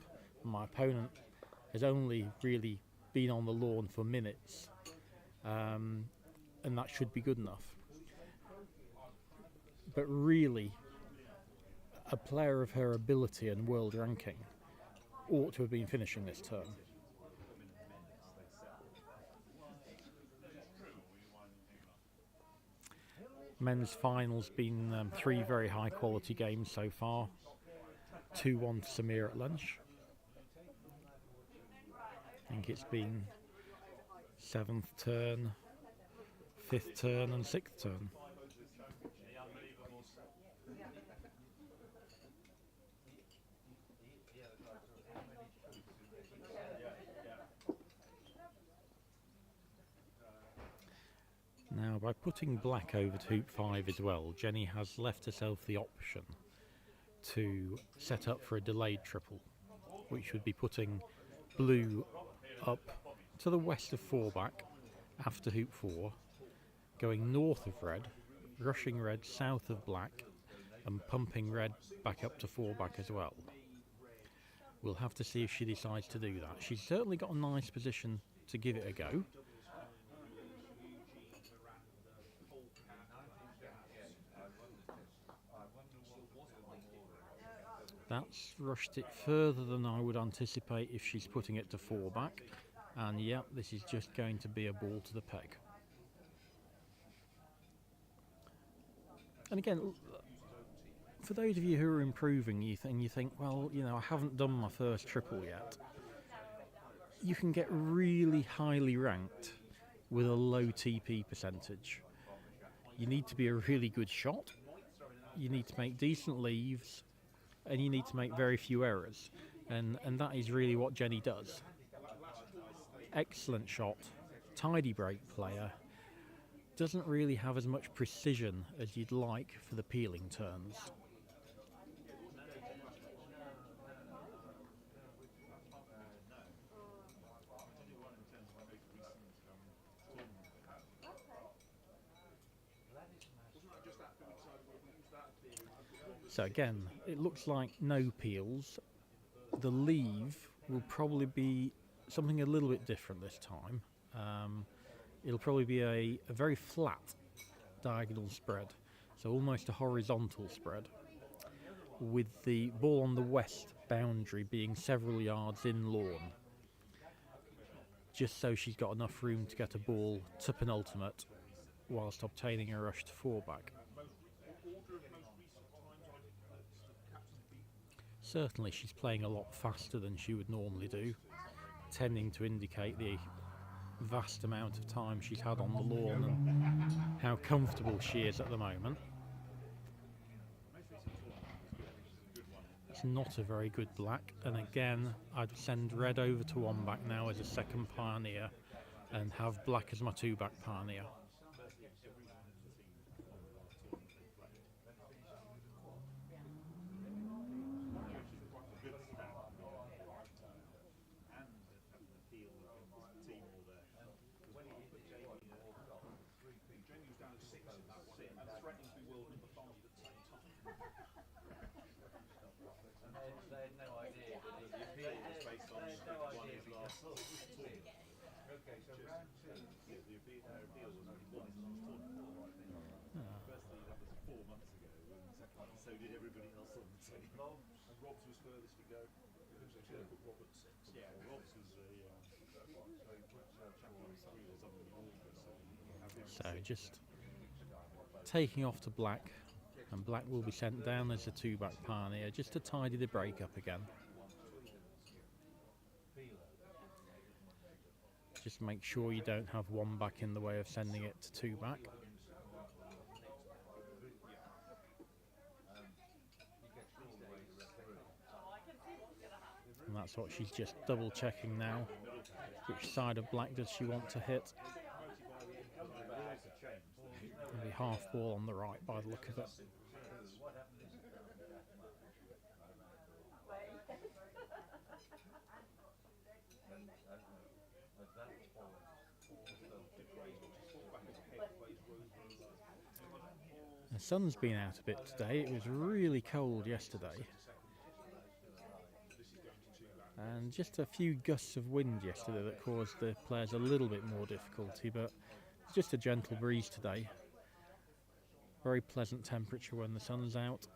My opponent has only really been on the lawn for minutes, and that should be good enough. But really, a player of her ability and world ranking ought to have been finishing this term. Men's finals been 3 very high quality games so far. 2-1 to Samir at lunch. I think it's been 7th turn, 5th turn and 6th turn. Now, by putting black over to hoop 5 as well, Jenny has left herself the option to set up for a delayed triple, which would be putting blue up to the west of 4 back after hoop 4, going north of red, rushing red south of black, and pumping red back up to 4 back as well. We'll have to see if she decides to do that. She's certainly got a nice position to give it a go. That's rushed it further than I would anticipate if she's putting it to 4 back. And yep, this is just going to be a ball to the peg. And again, for those of you who are improving, you think, well, you know, I haven't done my first triple yet. You can get really highly ranked with a low TP percentage. You need to be a really good shot. You need to make decent leaves. And you need to make very few errors, and that is really what Jenny does. Excellent shot, tidy break player, doesn't really have as much precision as you'd like for the peeling turns. So again, it looks like no peels. The leave will probably be something a little bit different this time. It'll probably be a very flat diagonal spread, so almost a horizontal spread, with the ball on the west boundary being several yards in lawn, just so she's got enough room to get a ball to penultimate whilst obtaining a rush to 4 back. Certainly she's playing a lot faster than she would normally do, tending to indicate the vast amount of time she's had on the lawn and how comfortable she is at the moment. It's not a very good black, and again I'd send red over to 1 back now as a second pioneer and have black as my 2 back pioneer. So did everybody else on the team. And Rob's was furthest to go. Rob at 6. Yeah, Rob's was So just taking off to black And black will be sent down as a 2-back pioneer just to tidy the break up again. Just make sure you don't have 1 back in the way of sending it to 2-back. And that's what she's just double checking now. Which side of black does she want to hit? It'll be half ball on the right by the look of it. The sun's been out a bit today. It was really cold yesterday. And just a few gusts of wind yesterday that caused the players a little bit more difficulty, but just a gentle breeze today. Very pleasant temperature when the sun's out.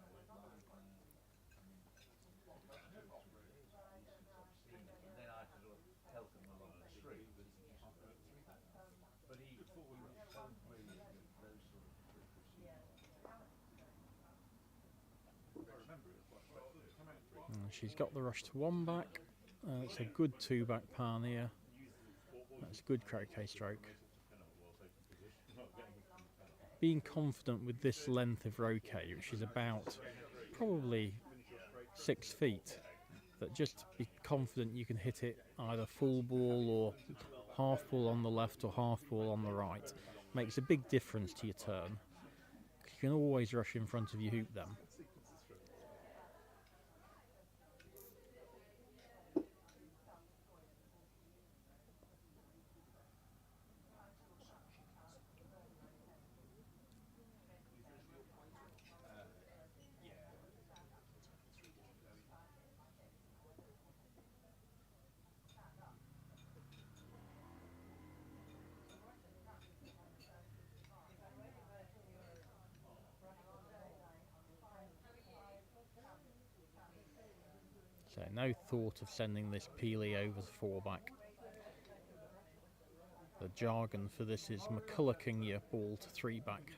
And she's got the rush to 1 back. It's a good 2-back pioneer. That's a good croquet stroke. Being confident with this length of roquet, which is about probably 6 feet, that just be confident you can hit it either full ball or half ball on the left or half ball on the right makes a big difference to your turn. You can always rush in front of your hoop then. So no thought of sending this peelie over the 4-back. The jargon for this is McCulloching your ball to 3-back.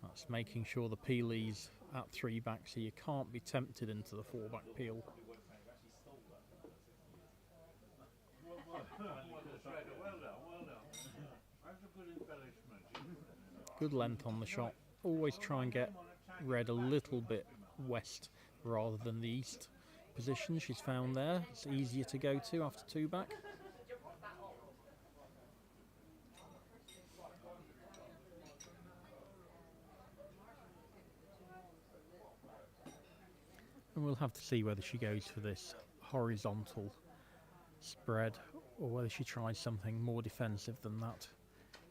That's making sure the peelie's at 3-back so you can't be tempted into the 4-back peel. Good length on the shot. Always try and get red a little bit west rather than the east position she's found there. It's easier to go to after 2-back. And we'll have to see whether she goes for this horizontal spread or whether she tries something more defensive than that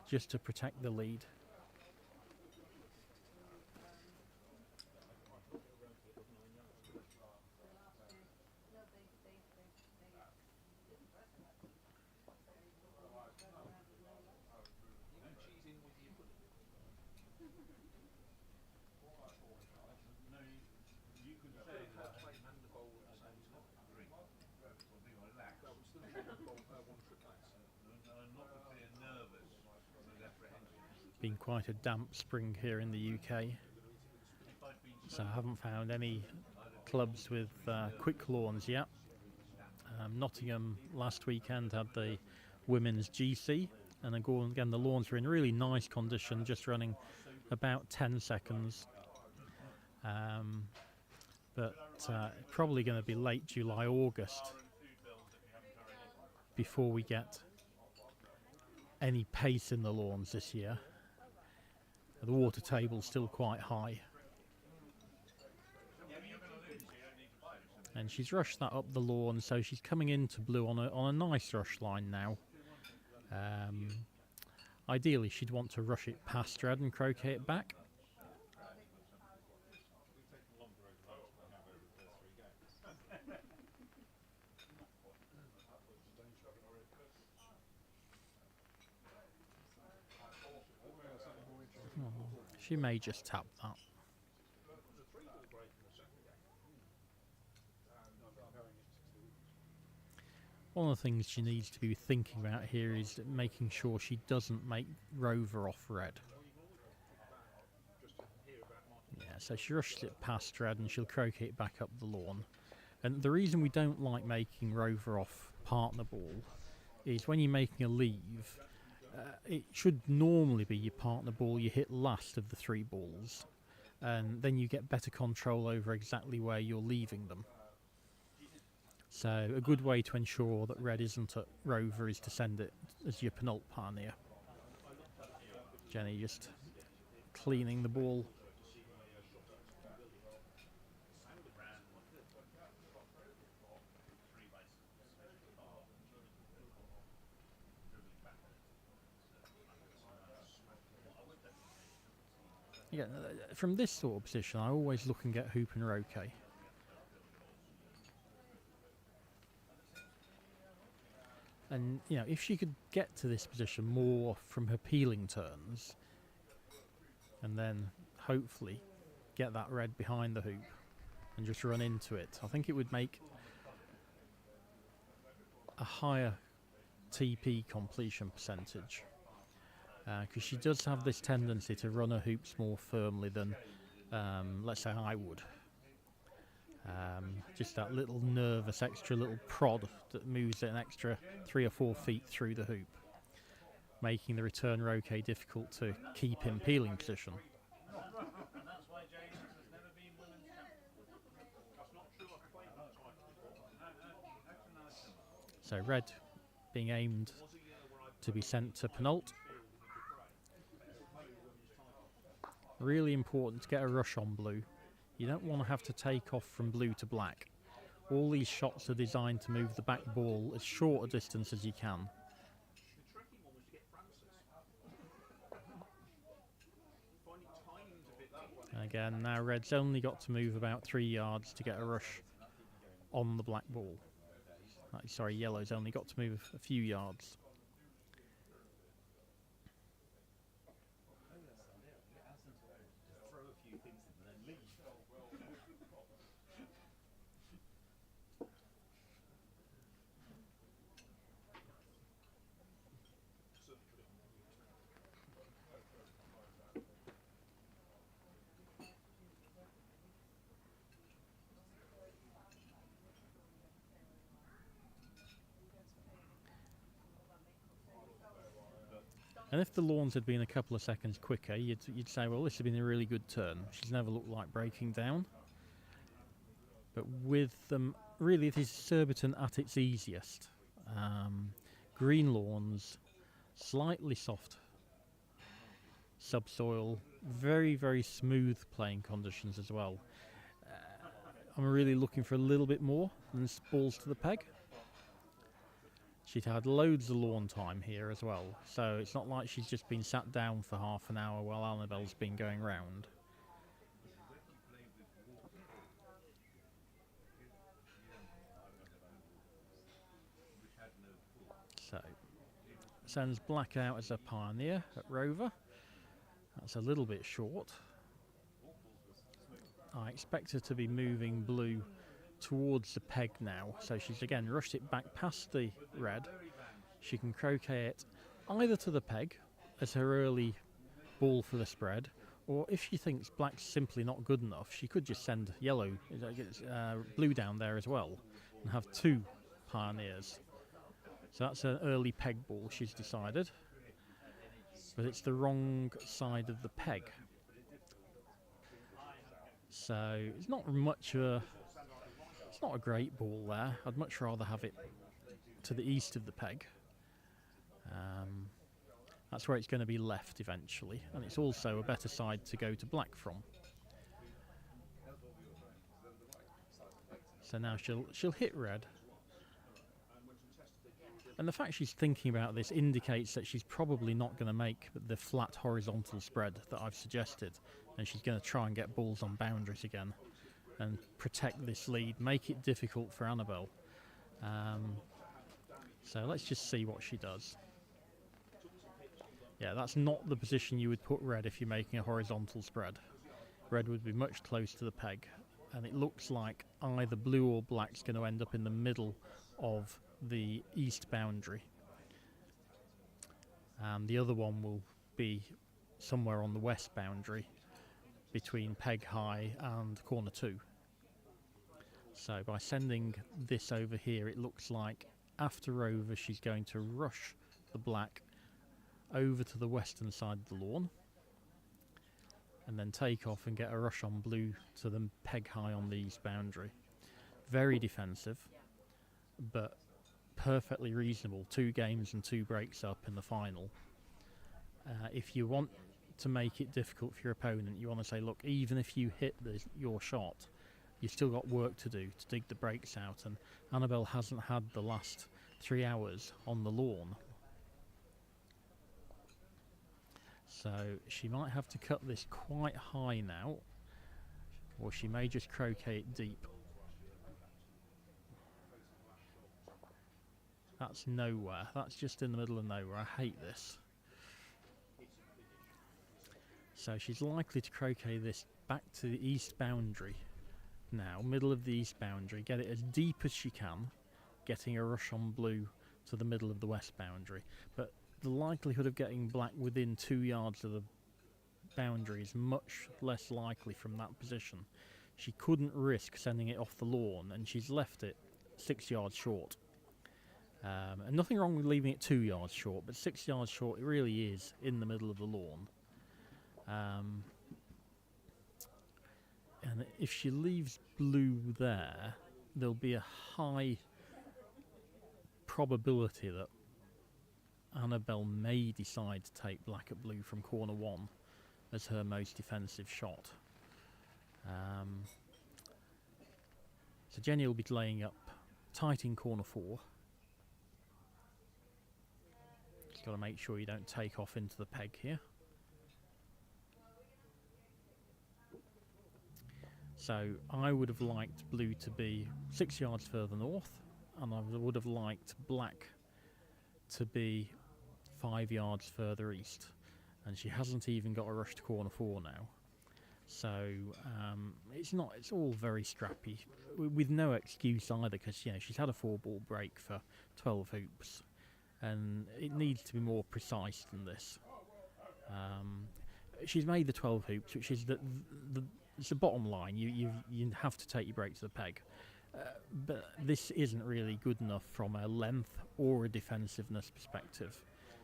just to protect the lead. Been quite a damp spring here in the UK, so I haven't found any clubs with quick lawns yet. Nottingham last weekend had the women's GC, and again the lawns were in really nice condition, just running about 10 seconds. But probably going to be late July, August before we get any pace in the lawns this year. The water table's still quite high. And she's rushed that up the lawn, so she's coming into blue on a nice rush line now. Ideally, she'd want to rush it past red and croquet it back. She may just tap that. One of the things she needs to be thinking about here is making sure she doesn't make Rover off red. Yeah, So she rushes it past red and she'll croquet it back up the lawn. And the reason we don't like making rover off partner ball is when you're making a leave, it should normally be your partner ball you hit last of the 3 balls, and then you get better control over exactly where you're leaving them. So a good way to ensure that red isn't at rover is to send it as your penult pioneer. Jenny just cleaning the ball. Again, from this sort of position, I always look and get hoop and roquet. And, you know, if she could get to this position more from her peeling turns, and then hopefully get that red behind the hoop and just run into it, I think it would make a higher TP completion percentage. Because she does have this tendency to run her hoops more firmly than, let's say, I would. Just that little nervous extra little prod that moves it an extra 3 or 4 feet through the hoop, making the return roquet difficult to keep in peeling position. So red being aimed to be sent to penult. Really important to get a rush on blue. You don't want to have to take off from blue to black. All these shots are designed to move the back ball as short a distance as you can. Again, now red's only got to move about 3 yards to get a rush on the black ball. Sorry, yellow's only got to move a few yards. And if the lawns had been a couple of seconds quicker, you'd say, well, this has been a really good turn. She's never looked like breaking down. But with them, really, it is Surbiton at its easiest. Green lawns, slightly soft subsoil, very, very smooth playing conditions as well. I'm really looking for a little bit more than balls to the peg. She'd had loads of lawn time here as well, so it's not like she's just been sat down for half an hour while Annabelle's been going round. So, sends black out as a pioneer at rover. That's a little bit short. I expect her to be moving blue towards the peg now, so she's again rushed it back past the red. She can croquet it either to the peg as her early ball for the spread, or if she thinks black's simply not good enough, she could just send blue down there as well and have 2 pioneers. So that's an early peg ball, she's decided, but it's the wrong side of the peg, so it's not much of a It's not a great ball there. I'd much rather have it to the east of the peg. That's where it's going to be left eventually, and it's also a better side to go to black from. So now she'll hit red. And the fact she's thinking about this indicates that she's probably not going to make the flat horizontal spread that I've suggested, and she's going to try and get balls on boundaries again and protect this lead, make it difficult for Annabelle. So let's just see what she does. Yeah, that's not the position you would put red if you're making a horizontal spread. Red would be much closer to the peg, and it looks like either blue or black's going to end up in the middle of the east boundary. The other one will be somewhere on the west boundary. between peg high and corner 2. So by sending this over here, it looks like after over she's going to rush the black over to the western side of the lawn and then take off and get a rush on blue to the peg high on the east boundary. Very defensive, but perfectly reasonable. 2 games and 2 breaks up in the final. If you want to make it difficult for your opponent, you want to say, look, even if you hit your shot, you've still got work to do to dig the breaks out, and Annabelle hasn't had the last 3 hours on the lawn. So she might have to cut this quite high now, or she may just croquet it deep. That's nowhere. That's just in the middle of nowhere. I hate this. So she's likely to croquet this back to the east boundary now, middle of the east boundary, get it as deep as she can, getting a rush on blue to the middle of the west boundary. But the likelihood of getting black within 2 yards of the boundary is much less likely from that position. She couldn't risk sending it off the lawn, and she's left it 6 yards short. And nothing wrong with leaving it 2 yards short, but 6 yards short it really is in the middle of the lawn. And if she leaves blue there, there'll be a high probability that Annabelle may decide to take black at blue from corner 1 as her most defensive shot. So Jenny will be laying up tight in corner 4. Just got to make sure you don't take off into the peg here. So I would have liked blue to be 6 yards further north, and I would have liked black to be 5 yards further east. And she hasn't even got a rush to corner 4 now. So it's all very scrappy, with no excuse either, because she's had a 4-ball break for 12 hoops, and it needs to be more precise than this. She's made the 12 hoops, which is it's the bottom line. You have to take your break to the peg, but this isn't really good enough from a length or a defensiveness perspective.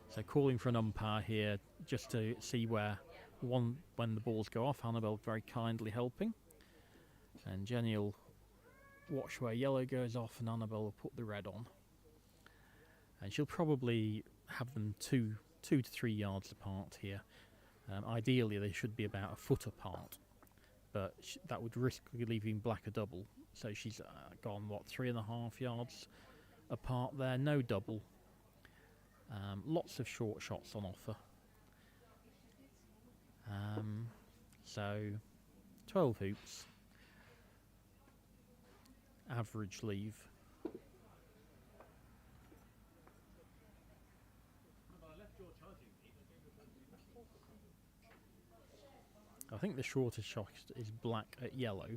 So calling for an umpire here just to see when the balls go off. Annabelle very kindly helping, and Jenny will watch where yellow goes off, and Annabelle will put the red on, and she'll probably have them 2 to 3 yards apart here. Ideally they should be about a foot apart, but that would risk leaving black a double. So she's gone 3.5 yards apart there, no double. Lots of short shots on offer. So 12 hoops, average leave. I think the shortest shot is black at yellow.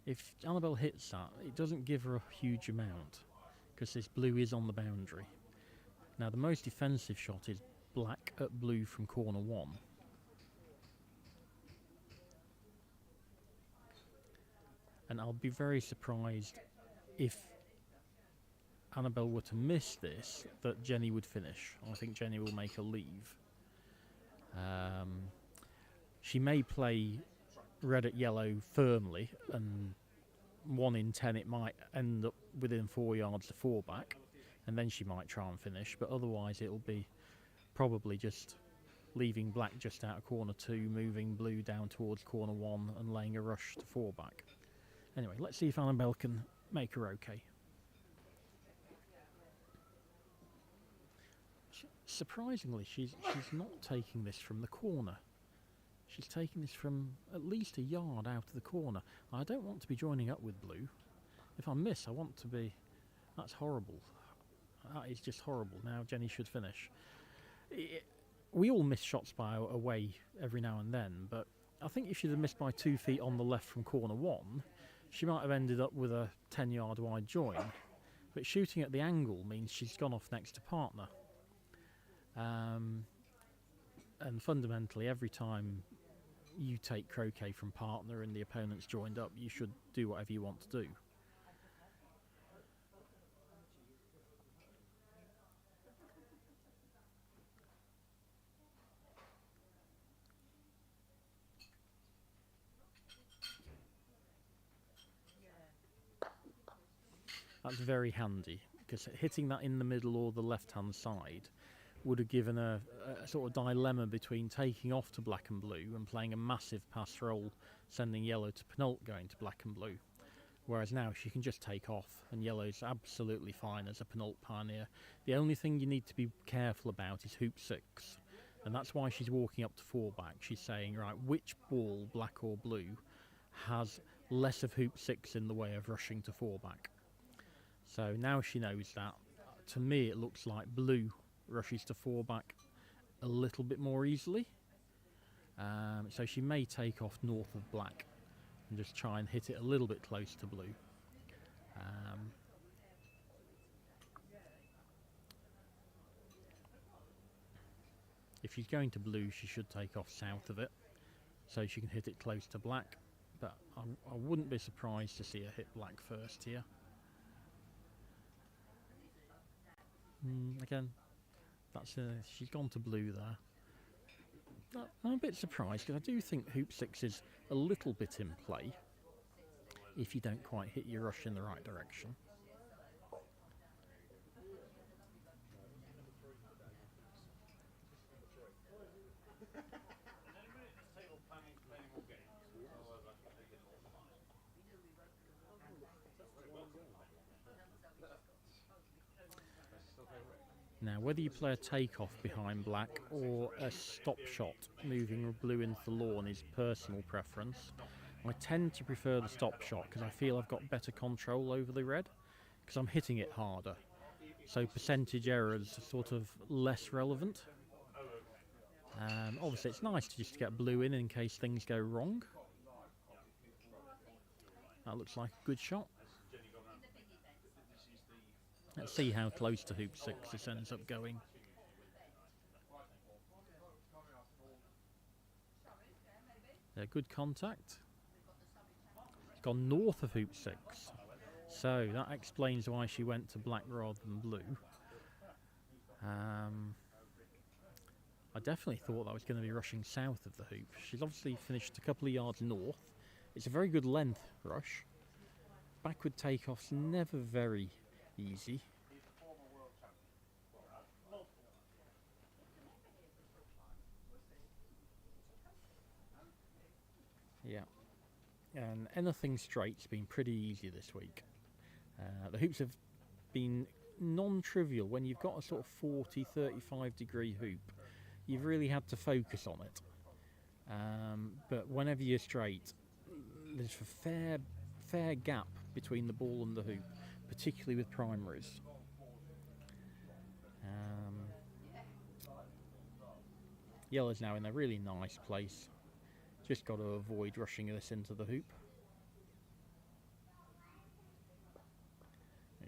If Annabelle hits that, it doesn't give her a huge amount, because this blue is on the boundary. Now the most defensive shot is black at blue from corner 1. And I'll be very surprised if Annabelle were to miss this, that Jenny would finish. I think Jenny will make a leave. She may play red at yellow firmly, and 1 in 10 it might end up within 4 yards to 4 back, and then she might try and finish, but otherwise it'll be probably just leaving black just out of corner 2, moving blue down towards corner 1 and laying a rush to 4 back. Anyway, let's see if Annabelle can make her okay. Surprisingly, she's not taking this from the corner. She's taking this from at least a yard out of the corner. I don't want to be joining up with blue. If I miss, I want to be... That's horrible. That is just horrible. Now Jenny should finish. We all miss shots by away every now and then, but I think if she'd have missed by 2 feet on the left from corner 1, she might have ended up with a 10-yard wide join. But shooting at the angle means she's gone off next to partner. And fundamentally, every time you take croquet from partner and the opponent's joined up, you should do whatever you want to do. That's very handy, because hitting that in the middle or the left-hand side would have given a sort of dilemma between taking off to black and blue and playing a massive pass roll, sending yellow to Penult going to black and blue. Whereas now she can just take off, and yellow's absolutely fine as a Penult pioneer. The only thing you need to be careful about is hoop 6, and that's why she's walking up to 4 back. She's saying, right, which ball, black or blue, has less of hoop 6 in the way of rushing to 4 back. So now she knows that. To me, it looks like blue rushes to 4 back a little bit more easily. So she may take off north of black and just try and hit it a little bit close to blue. If she's going to blue, she should take off south of it, so she can hit it close to black. But I wouldn't be surprised to see her hit black first here. Again, she's gone to blue there. I'm a bit surprised, because I do think hoop 6 is a little bit in play if you don't quite hit your rush in the right direction. Now, whether you play a takeoff behind black or a stop shot moving blue into the lawn is personal preference. I tend to prefer the stop shot because I feel I've got better control over the red, because I'm hitting it harder. So percentage errors are sort of less relevant. Obviously it's nice to just get blue in case things go wrong. That looks like a good shot. Let's see how close to hoop 6 this ends up going. Good contact. It's gone north of hoop 6. So that explains why she went to black rather than blue. I definitely thought that was going to be rushing south of the hoop. She's obviously finished a couple of yards north. It's a very good length rush. Backward takeoff's never very easy. Yeah, and anything straight's been pretty easy this week. The hoops have been non-trivial. When you've got a sort of 40-35 degree hoop, you've really had to focus on it. But whenever you're straight, there's a fair gap between the ball and the hoop, particularly with primaries. Yellow's now in a really nice place. Just got to avoid rushing this into the hoop.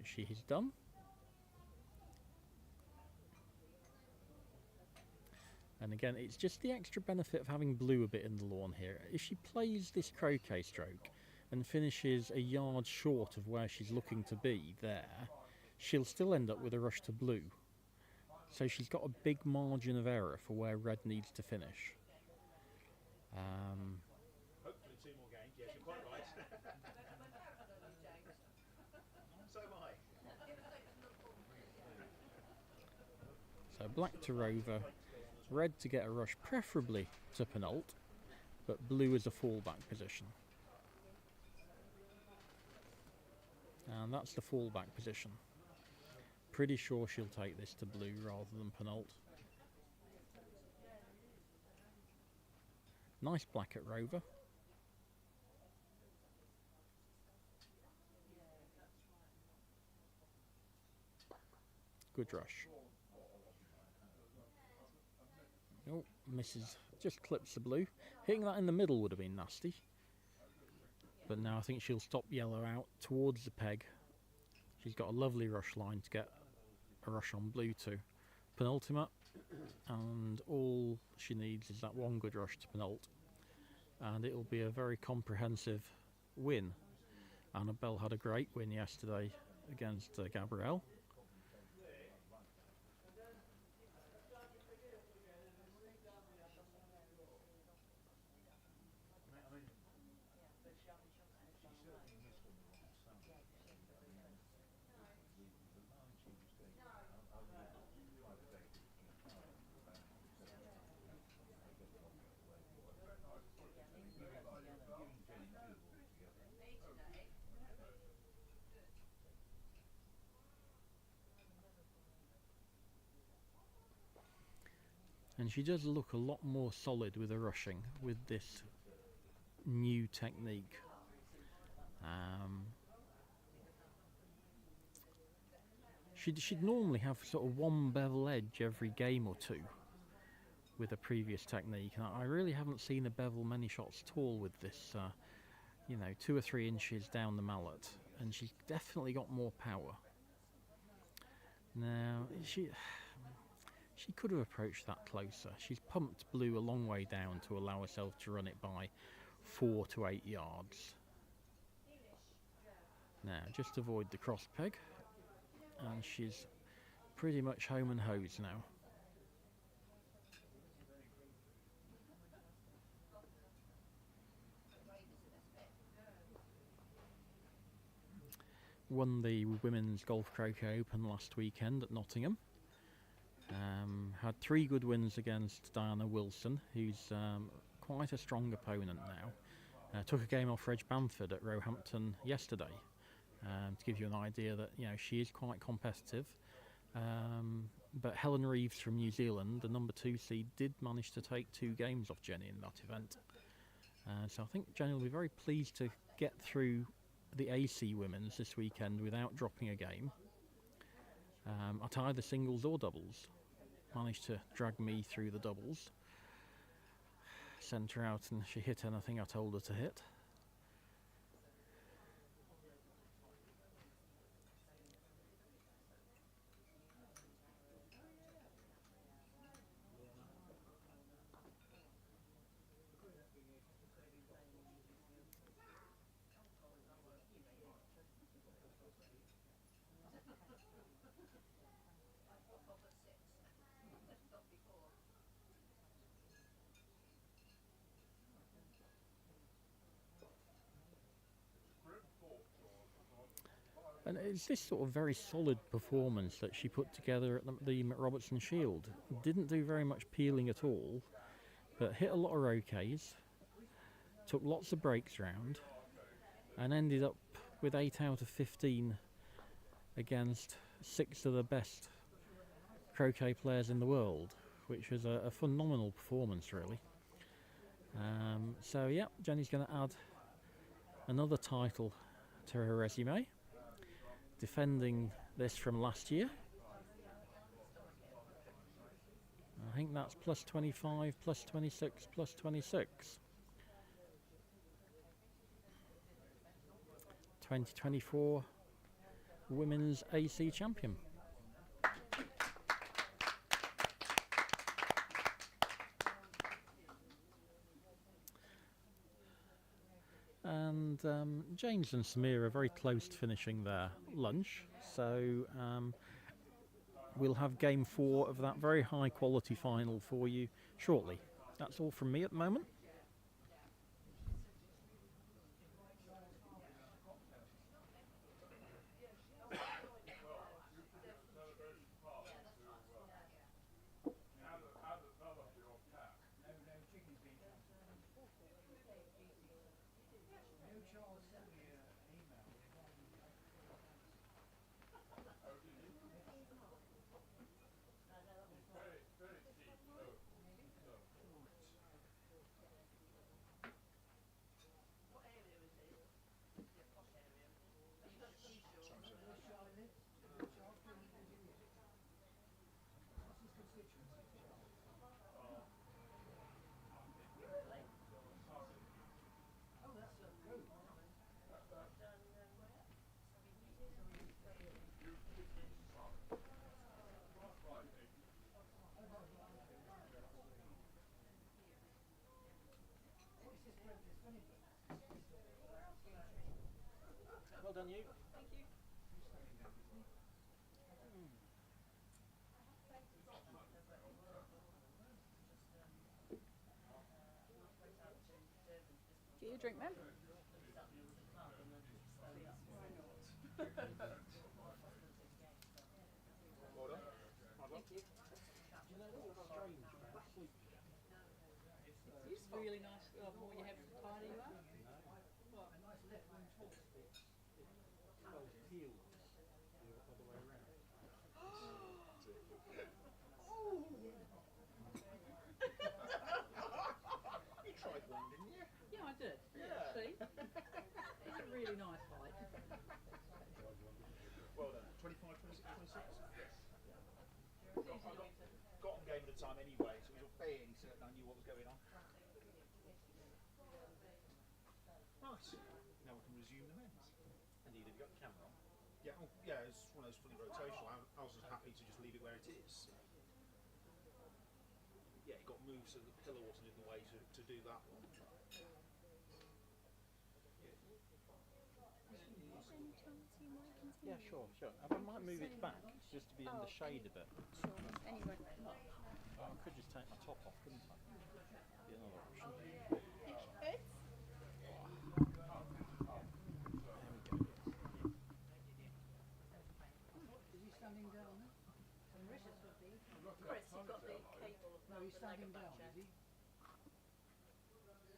She is done. And again, it's just the extra benefit of having blue a bit in the lawn here. If she plays this croquet stroke and finishes a yard short of where she's looking to be there, she'll still end up with a rush to blue. So she's got a big margin of error for where red needs to finish. Hopefully 2 more games. Yes, you're quite right. So am I. So black to rover, red to get a rush, preferably to Penult, but blue is a fallback position. And that's the fallback position. Pretty sure she'll take this to blue rather than Penult. Nice black at rover. Good rush. Oh, misses. Just clips the blue. Hitting that in the middle would have been nasty. But now I think she'll stop yellow out towards the peg. She's got a lovely rush line to get a rush on blue to penultimate. And all she needs is that one good rush to Penult. and it'll be a very comprehensive win. Annabelle had a great win yesterday against Gabrielle. And she does look a lot more solid with her rushing with this new technique. She'd normally have sort of one bevel edge every game or two with a previous technique, and I really haven't seen her bevel many shots at all with this, 2 or 3 inches down the mallet, and she's definitely got more power. Now, she could have approached that closer. She's pumped blue a long way down to allow herself to run it by 4 to 8 yards. Now, just avoid the cross peg, and she's pretty much home and hose now. Won the Women's Golf Croquet Open last weekend at Nottingham. Had 3 good wins against Diana Wilson, who's quite a strong opponent now. Took a game off Reg Bamford at Roehampton yesterday, to give you an idea that she is quite competitive. But Helen Reeves from New Zealand, the number 2 seed, did manage to take 2 games off Jenny in that event. So I think Jenny will be very pleased to get through the AC Women's this weekend without dropping a game. At either singles or doubles. Managed to drag me through the doubles. Sent her out and she hit anything I told her to hit. And it's this sort of very solid performance that she put together at the McRobertson Shield. Didn't do very much peeling at all, but hit a lot of roquets, took lots of breaks round, and ended up with 8 out of 15 against 6 of the best croquet players in the world, which was a phenomenal performance, really. So yeah, Jenny's going to add another title to her resume, defending this from last year. I think that's plus 25, plus 26, plus 26. 2024 Women's AC Champion. And James and Samir are very close to finishing their lunch, so we'll have game 4 of that very high quality final for you shortly. That's all from me at the moment. Well done, you. Get your drink, man. Well done. Thank you. You know what's strange about sleep? It's really nice. The more you have, the tighter you are. Spells heals the other way around. You tried one, didn't you? Yeah, I did. Yeah. See? It's a really nice fight. Well done. 25, 26, 26? Yes. Got on game at a time anyway, so it was fairly certain I knew what was going on. Nice. Now we can resume the men's. Indeed, have you got the camera on? Yeah, oh, yeah, it's one of those fully rotational. I was just happy to just leave it where it is. Yeah, it got moved so the pillar wasn't in the way to do that one. Yeah, sure. I might move it back just to be in the shade a bit. Sure. Anyway. I could just take my top off, couldn't I? Be another option. Is he standing down? Chris, you've got the cable of No, he's standing down, chair. is he?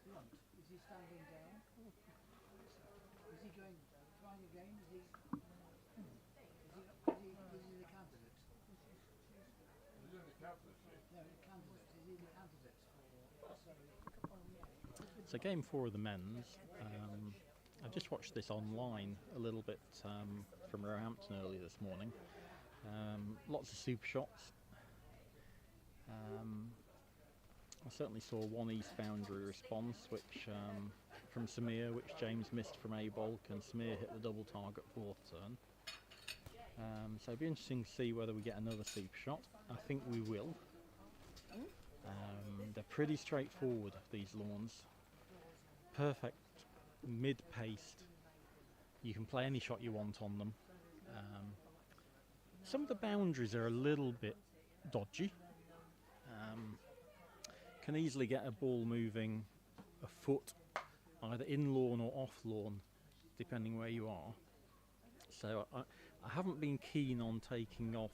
Blunt, is he standing down? Is he going, trying again? Is he the candidate? No, the candidate. Is he the candidate for So game 4 of the men's. I just watched this online a little bit from Roehampton earlier this morning. Lots of super shots. I certainly saw one east boundary response, which from Samir, which James missed from A-Bolk, and Samir hit the double target 4th turn. So it'll be interesting to see whether we get another super shot. I think we will. They're pretty straightforward, these lawns. Perfect mid-paced. You can play any shot you want on them. Some of the boundaries are a little bit dodgy. Can easily get a ball moving a foot either in lawn or off lawn, depending where you are. So I haven't been keen on taking off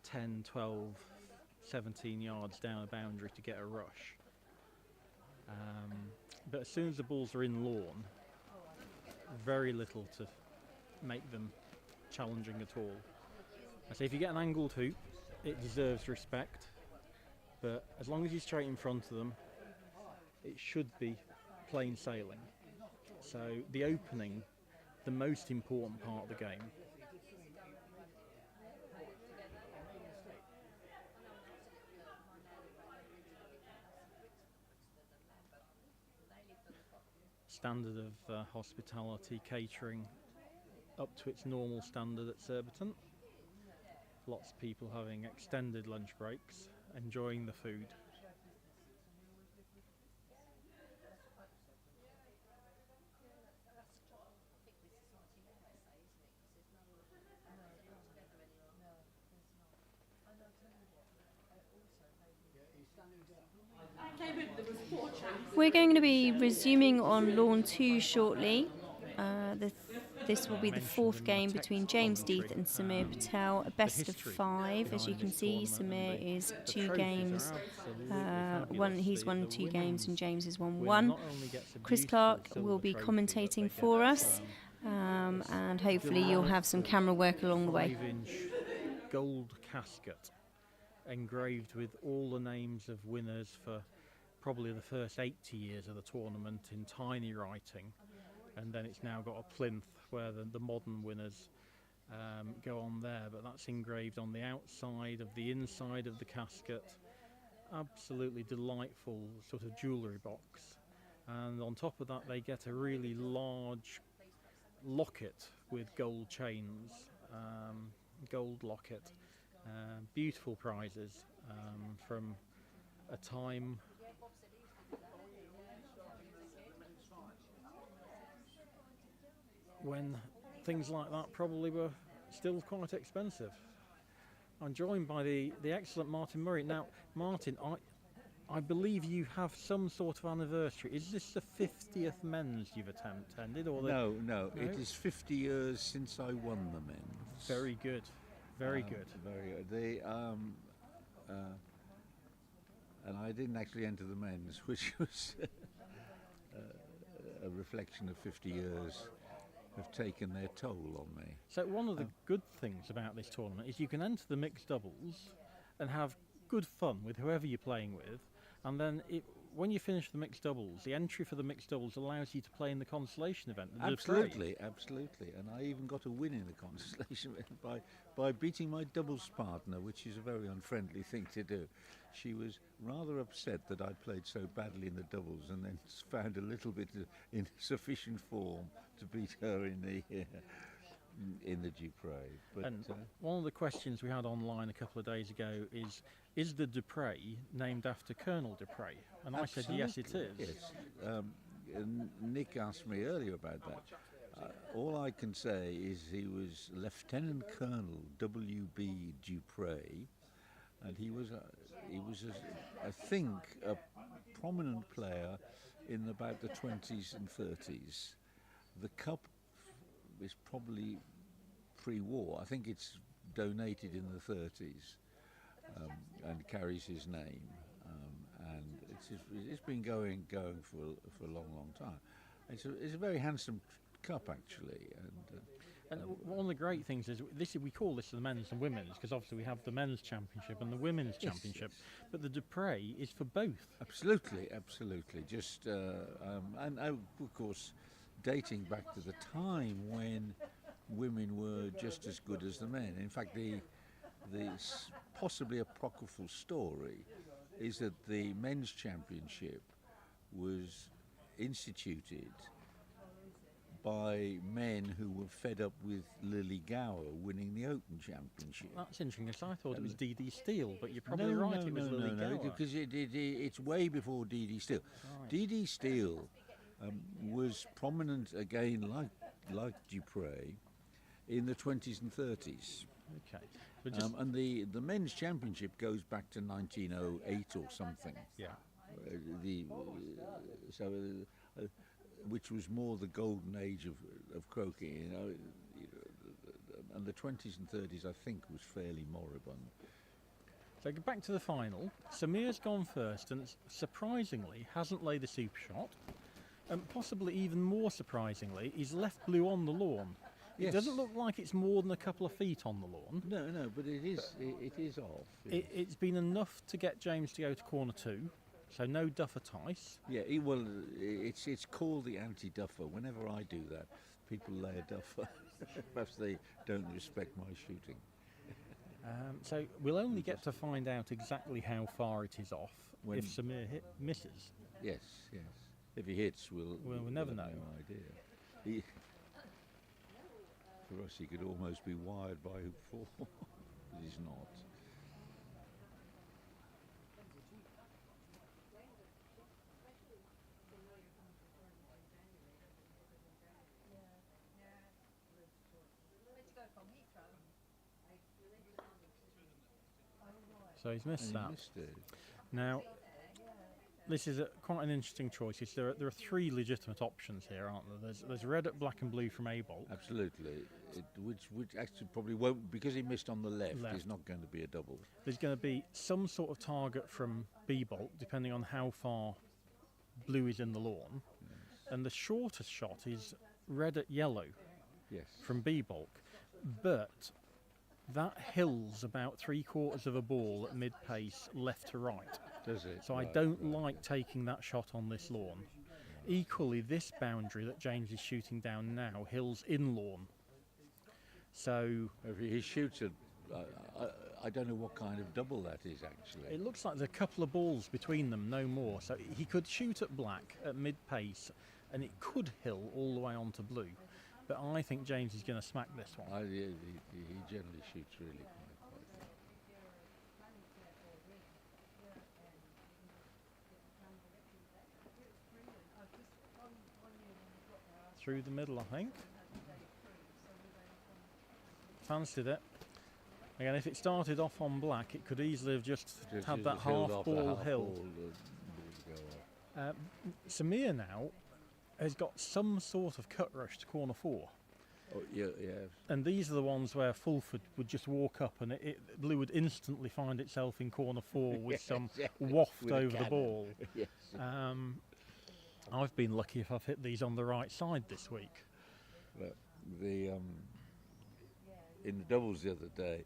10, 12, 17 yards down a boundary to get a rush. But as soon as the balls are in lawn, very little to make them challenging at all. I say if you get an angled hoop, it deserves respect, but as long as you're straight in front of them, it should be plain sailing. So the opening, the most important part of the game. Standard of hospitality, catering up to its normal standard at Surbiton. Lots of people having extended lunch breaks, enjoying the food. We're going to be resuming on Lawn 2 shortly. This will be the 4th game between James Death and Samir Patel, a best of 5. As you can see, Samir is 2 games. He's won 2 games and James has won 1. Chris Clark will be commentating for us, and hopefully you'll have some camera work along the way. 5-inch gold casket engraved with all the names of winners for probably the first 80 years of the tournament in tiny writing, and then it's now got a plinth where the modern winners go on there, but that's engraved on the outside of the inside of the casket. Absolutely delightful sort of jewellery box, and on top of that they get a really large locket with gold chains, gold locket, beautiful prizes from a time when things like that probably were still quite expensive. I'm joined by the excellent Martin Murray. Now, Martin, I believe you have some sort of anniversary. Is this the 50th men's you've attended? Or No, it is 50 years since I won the men's. Very good, very good. Very good. And I didn't actually enter the men's, which was a reflection of 50 years have taken their toll on me. So one of the good things about this tournament is you can enter the mixed doubles and have good fun with whoever you're playing with, and then when you finish the mixed doubles, the entry for the mixed doubles allows you to play in the consolation event. Absolutely. And I even got a win in the consolation event by beating my doubles partner, which is a very unfriendly thing to do. She was rather upset that I played so badly in the doubles, and then found a little bit in sufficient form to beat her in the Dupré. But one of the questions we had online a couple of days ago is the Dupré named after Colonel Dupré? And I said yes, it is. Yes. Nick asked me earlier about that. All I can say is he was Lieutenant Colonel W.B. Dupré, and he was I think a prominent player in about the 20s and 30s. The cup is probably pre-war. I think it's donated in the 30s and carries his name. And it's been going for a long time. It's a very handsome cup, actually. And one of the great things is we call this the men's and women's, because obviously we have the men's championship and the women's championship, but the Dupré is for both. Absolutely. Just and of course, dating back to the time when women were just as good as the men. In fact, the possibly apocryphal story is that the men's championship was instituted by men who were fed up with Lily Gower winning the Open Championship. That's interesting, because I thought it was D.D. Steele, but you're probably right, it was Lily Gower. Because it's way before D.D. Steele. Right. D.D. Steele was prominent again, like Dupré, in the 20s and 30s. Okay. And the men's championship goes back to 1908 or something. Yeah. Which was more the golden age of croquet, and the 20s and 30s I think was fairly moribund. So go back to the final. Samir's gone first and surprisingly hasn't laid a super shot, and possibly even more surprisingly he's left blue on the lawn. Yes. It doesn't look like it's more than a couple of feet on the lawn. No, but it is off. It's been enough to get James to go to corner 2. So no duffer Tice. Yeah, it's called the anti-duffer. Whenever I do that, people lay a duffer. Perhaps they don't respect my shooting. So we'll only get to find out exactly how far it is off if Samir misses. Yes. If he hits, we'll never know. No idea. For us, he could almost be wired by hoop 4, but he's not. So he's missed that. Missed it. Now, this is quite an interesting choice. There are 3 legitimate options here, aren't there? There's red at black and blue from A-Bolt. Absolutely. Which actually probably won't, because he missed on the left. Is not going to be a double. There's going to be some sort of target from B-Bolt, depending on how far blue is in the lawn. Yes. And the shortest shot is red at yellow from B-Bolt. But that hills about 3/4 of a ball at mid-pace left to right. Does it? So I don't like taking that shot on this lawn. Equally, this boundary that James is shooting down now hills in lawn. So if he shoots it, I don't know what kind of double that is actually. It looks like there's a couple of balls between them, no more. So he could shoot at black at mid-pace, and it could hill all the way onto blue. But I think James is going to smack this one. He generally shoots really quite through the middle, I think. fancied it. Again, if it started off on black, it could easily have just had that held half off the ball half held. ball, go off. Samir now has got some sort of cut rush to corner 4. Oh, yeah, yeah. And these are the ones where Fulford would just walk up and Blue would instantly find itself in corner 4 with some waft With a over the cannon. ball. Yes. I've been lucky if I've hit these on the right side this week. But the in the doubles the other day,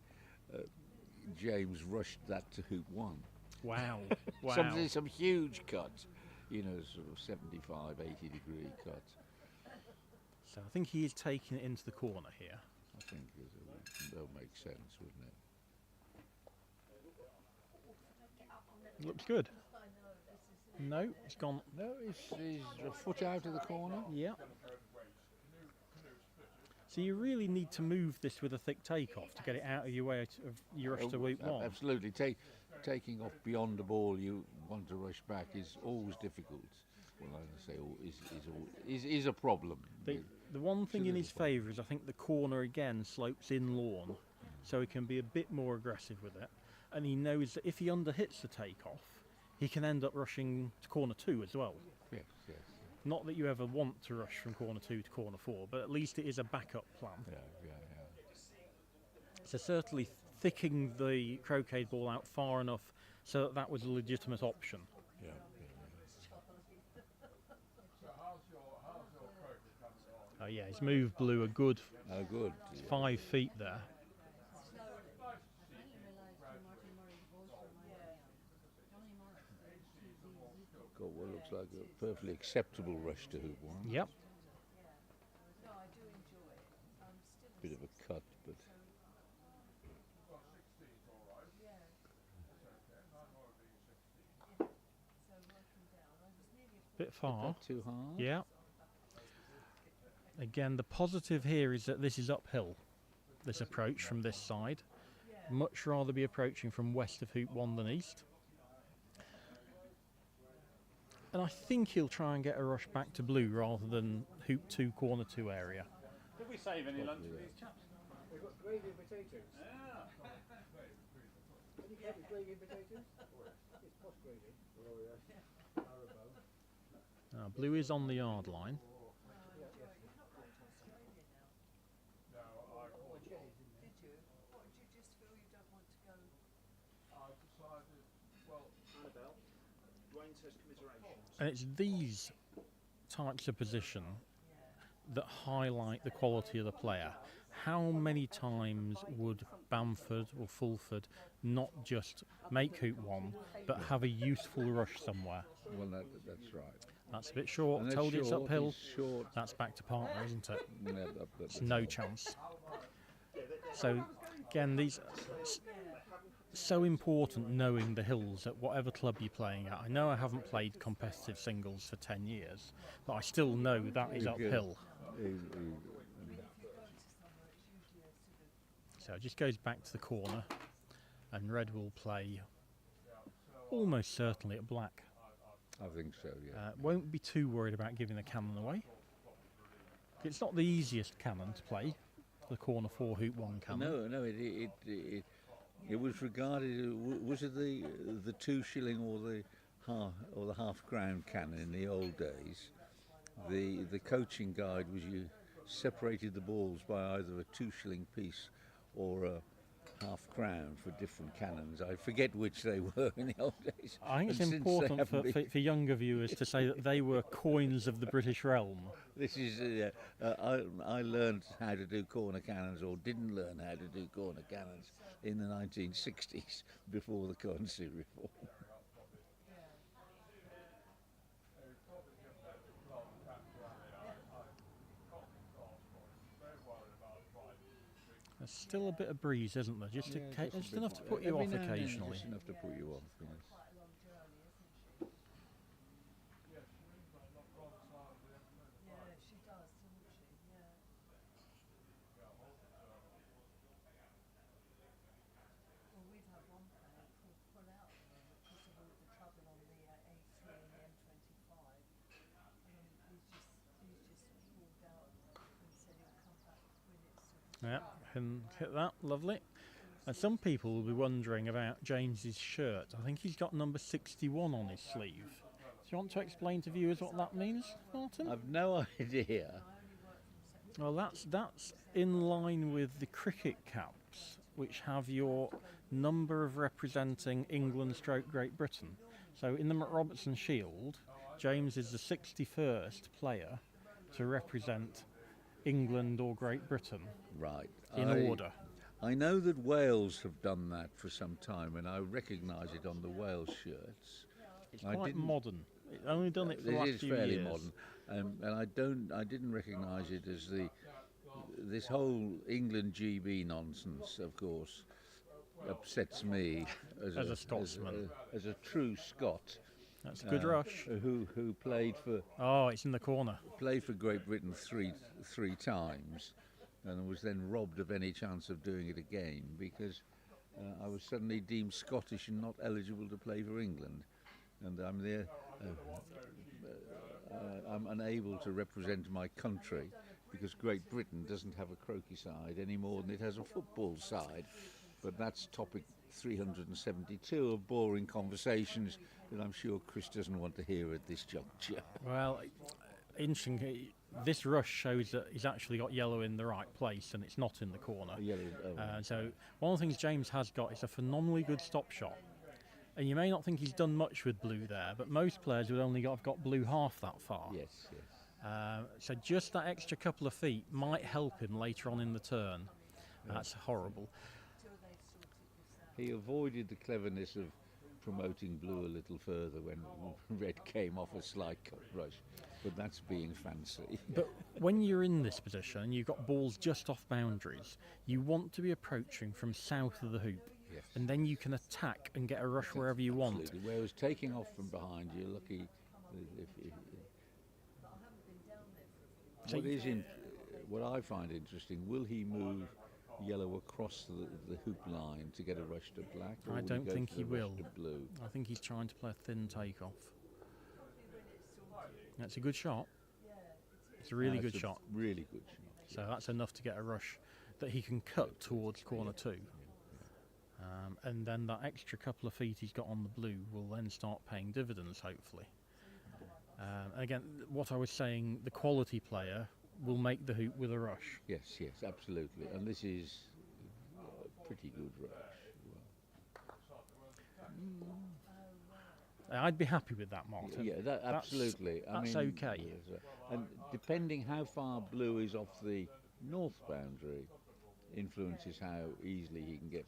James rushed that to hoop 1. Wow. Wow. Some huge cuts, you know, sort of 75, 80-degree cuts. So I think he is taking it into the corner here. I think that'll make sense, wouldn't it? Looks good. No, it's gone. No, he's a foot out of the corner. Yeah. So you really need to move this with a thick takeoff to get it out of your way of your rush to hoop 1. Absolutely. Taking off beyond the ball you want to rush back is always difficult. Well, I say is a problem. The one thing in his favour is I think the corner again slopes in lawn, so he can be a bit more aggressive with it. And he knows that if he underhits the takeoff, he can end up rushing to corner 2 as well. Yes, yes. Not that you ever want to rush from corner 2 to corner 4, but at least it is a backup plan. Yeah. So certainly thickening the croquet ball out far enough so that that was a legitimate option. Yeah. Oh yeah, he's moved Blue a good, Good. 5 feet there. Got what looks like a perfectly acceptable rush to hoop 1. Yep. Bit of a cut, but Bit far. not too hard. Yeah. Again, the positive here is that this is uphill, this approach from this side. Much rather be approaching from west of hoop 1 than east. And I think he'll try and get a rush back to Blue rather than hoop 2, corner 2 area. Did we save any lunch for these chaps? We've got gravy and potatoes. Yeah. Can you get me gravy and potatoes? It's posh gravy. Oh, yeah. Blue is on the yard line. No, I called. Did you? What did you just feel you don't want to go? I decided, well, Annabelle, Dwayne says commiserations. And it's these types of position that highlight the quality of the player. How many times would Bamford or Fulford not just make hoop 1 but have a useful rush somewhere? Well, that's right. That's a bit short. And Told you it's short, uphill. it's short. That's back to partner, isn't it? No, It's no chance. So again, these so important knowing the hills at whatever club you're playing at. I know I haven't played competitive singles for 10 years, but I still know that is uphill. So it just goes back to the corner, and red will play almost certainly at black. I think so, yeah. Won't be too worried about giving the cannon away. It's not the easiest cannon to play, the corner 4 hoop 1 cannon. No, it was regarded. Was it the 2 shilling or the half crown cannon in the old days? The coaching guide was you separated the balls by either a 2 shilling piece or a half crown for different cannons. I forget which they were in the old days. I think it's And since they important haven't been- for younger viewers to say that they were coins of the British realm. This is I learned how to do corner cannons, or didn't learn how to do corner cannons, in the 1960s before the currency reform. There's still a bit of breeze, isn't there? Just enough to put you Every off now and then, occasionally. Just enough to put you off. Yes. Yeah, she does, doesn't she? Yeah. Well, we've had one player pull out at the moment because of all the trouble on the A3 and the M25. He's just pulled out and said he'll come back when it's Yeah. and hit that, lovely. And some people will be wondering about James's shirt. I think he's got number 61 on his sleeve. Do you want to explain to viewers what that means, Martin? I've no idea. Well, that's in line with the cricket caps, which have your number of representing England / Great Britain. So in the McRobertson Shield, James is the 61st player to represent England or Great Britain. Right. In order. I know that Wales have done that for some time, and I recognise it on the Wales shirts. It's quite modern. It's only done it for the last few years. It is fairly modern, and I didn't recognise it as this whole England GB nonsense. Of course, upsets me as a Scotsman, as a true Scot. That's a good rush. Who played for? Oh, it's in the corner. Played for Great Britain three times, and was then robbed of any chance of doing it again because I was suddenly deemed Scottish and not eligible to play for England, and I'm there. I'm unable to represent my country because Great Britain doesn't have a croquet side any more than it has a football side. But that's topic 372 of boring conversations that I'm sure Chris doesn't want to hear at this juncture. Well, interesting. This rush shows that he's actually got yellow in the right place and it's not in the corner. So one of the things James has got is a phenomenally good stop shot. And you may not think he's done much with blue there, but most players would only have got blue half that far. Yes. So just that extra couple of feet might help him later on in the turn. That's horrible. He avoided the cleverness of promoting blue a little further when red came off a slight cut rush, but that's being fancy. But when you're in this position and you've got balls just off boundaries, you want to be approaching from south of the hoop. Yes. And then you can attack and get a rush wherever you want. Absolutely. Whereas taking off from behind, you're lucky. What I find interesting, will he move yellow across the hoop line to get a rush to black? Or I don't think he will. To blue? I think he's trying to play a thin takeoff. That's a good shot. It's a really good shot. Really good shot. So that's enough to get a rush that he can cut towards corner two. And then that extra couple of feet he's got on the blue will then start paying dividends, hopefully. Again, what I was saying, the quality player will make the hoop with a rush. Yes, absolutely. And this is a pretty good rush. I'd be happy with that, Martin. Yeah, absolutely. That's okay. And depending how far blue is off the north boundary, influences how easily he can get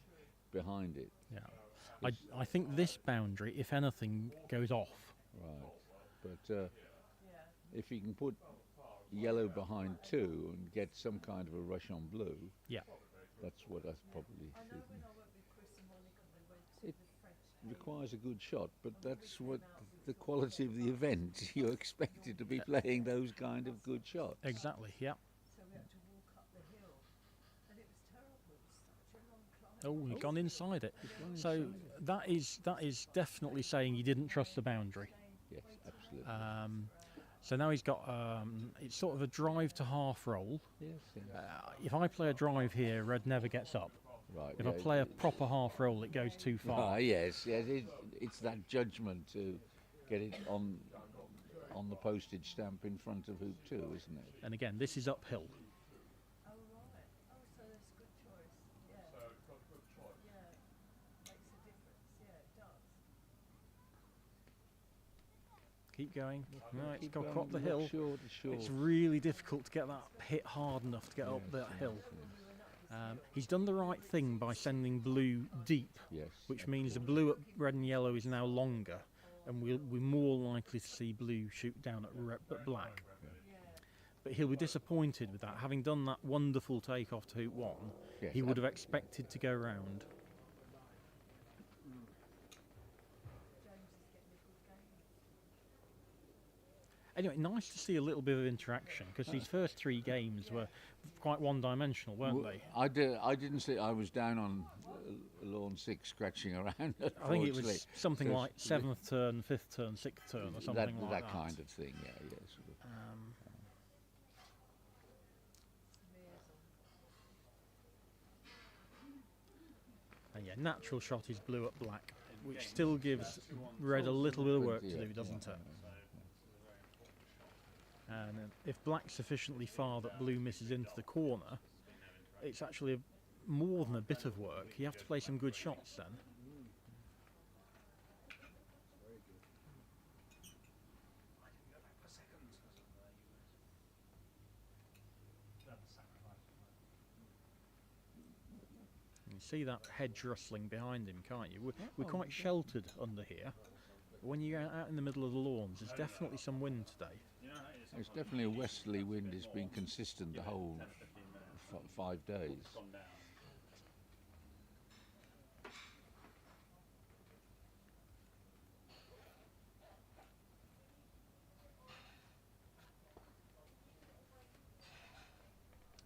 behind it. Yeah, I think this boundary, if anything, goes off. Right, but if he can put yellow behind two and get some kind of a rush on blue, that's what I probably think. It requires a good shot, but that's what the quality of the event. You're expected to be playing those kind of good shots. Exactly, yeah. Oh, he's gone inside it. So that is definitely saying he didn't trust the boundary. Yes, absolutely. So now he's got it's sort of a drive to half roll. Yes. If I play a drive here, red never gets up. Right. If I play a proper half roll, it goes too far. Yes. It's that judgment to get it on the postage stamp in front of hoop two, isn't it? And again, this is uphill. Keep going. Right, it's got up the hill. It's really difficult to get that hit hard enough to get up that hill. He's done the right thing by sending blue deep, which means the blue at red and yellow is now longer, and we're more likely to see blue shoot down at black. But he'll be disappointed with that. Having done that wonderful takeoff to hoop one, he would have expected to go round. Anyway, nice to see a little bit of interaction because these first three games were quite one-dimensional, weren't they? I didn't see. I was down on lawn 6, scratching around. I think it was something like 7th turn, 5th turn, 6th turn, or something like that. That kind of thing, yeah. Yeah, natural shot is blue at black, which still gives red a little bit of work to do, doesn't it? And if black's sufficiently far that blue misses into the corner, it's actually more than a bit of work. You have to play some good shots then. You see that hedge rustling behind him, can't you? We're quite sheltered under here. When you're out in the middle of the lawns, there's definitely some wind today. It's definitely a westerly wind. It's been consistent the whole 5 days.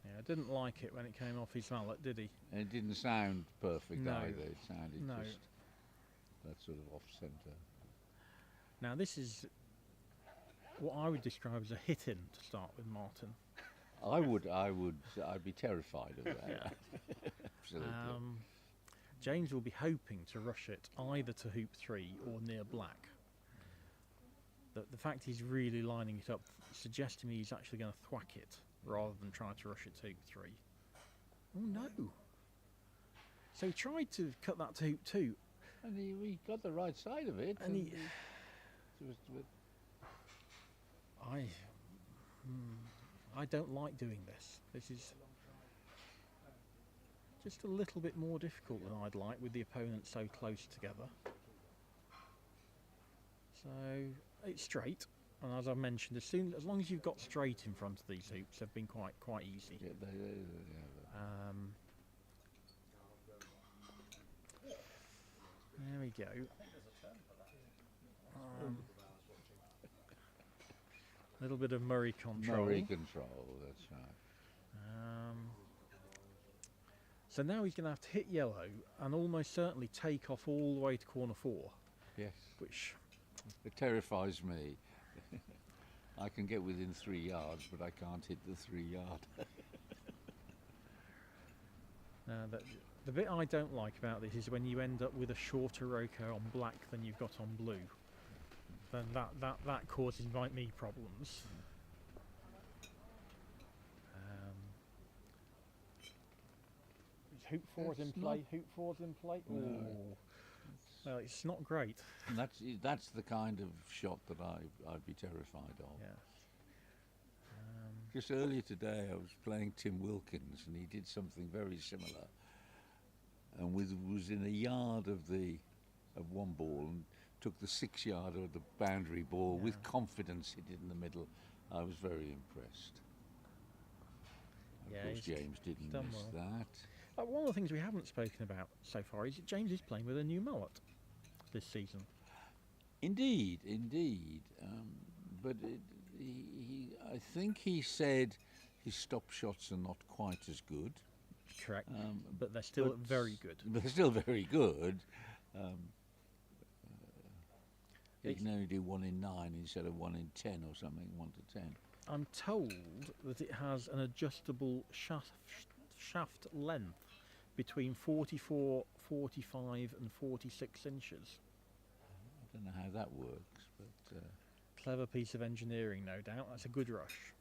Yeah, I didn't like it when it came off his mallet, did he? And it didn't sound perfect No. either. It sounded No. just that sort of off-centre. Now this is what I would describe as a hit-in to start with, Martin. I'd be terrified of that. Absolutely. James will be hoping to rush it either to hoop 3 or near black. The fact he's really lining it up suggests to me he's actually going to thwack it rather than try to rush it to hoop 3. Oh no! So he tried to cut that to hoop 2. And he got the right side of it. And I don't like doing this. This is just a little bit more difficult than I'd like with the opponent so close together. So it's straight, and as I mentioned, as long as you've got straight in front of these hoops, they've been quite easy. Yeah, there we go. A little bit of Murray control. Murray control, that's right. So now he's going to have to hit yellow and almost certainly take off all the way to corner 4. Yes. Which it terrifies me. I can get within 3 yards, but I can't hit the 3 yard. The bit I don't like about this is when you end up with a shorter Roko on black than you've got on blue. Then that causes me problems. Hoop 4's in play. Hoop 4's in play. No. Well, it's not great. And that's the kind of shot that I'd be terrified of. Yes. Just earlier today, I was playing Tim Wilkins, and he did something very similar, and was in a yard of one ball and took the 6 yard of the boundary ball with confidence. Hit it in the middle. I was very impressed. Of course, James didn't miss that. One of the things we haven't spoken about so far is that James is playing with a new mallet this season. Indeed. But I think he said his stop shots are not quite as good. Correct, but they're still very good. They're still very good. He can only do 1 in 9 instead of 1 in 10 or something, 1 to 10. I'm told that it has an adjustable shaft length between 44, 45 and 46 inches. I don't know how that works, but... Clever piece of engineering, no doubt. That's a good rush.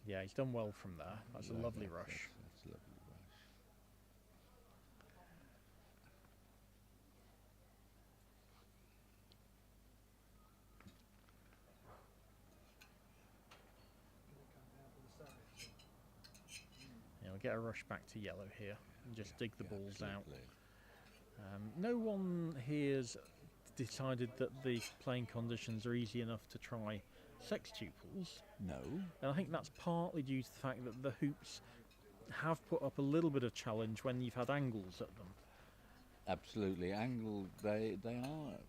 Yeah, he's done well from there. That's a lovely rush. That's a lovely rush. Yeah, we'll get a rush back to yellow here and just dig the balls out. No one here's decided that the playing conditions are easy enough to try sextuples. No. And I think that's partly due to the fact that the hoops have put up a little bit of challenge when you've had angles at them. Absolutely, angled. They are.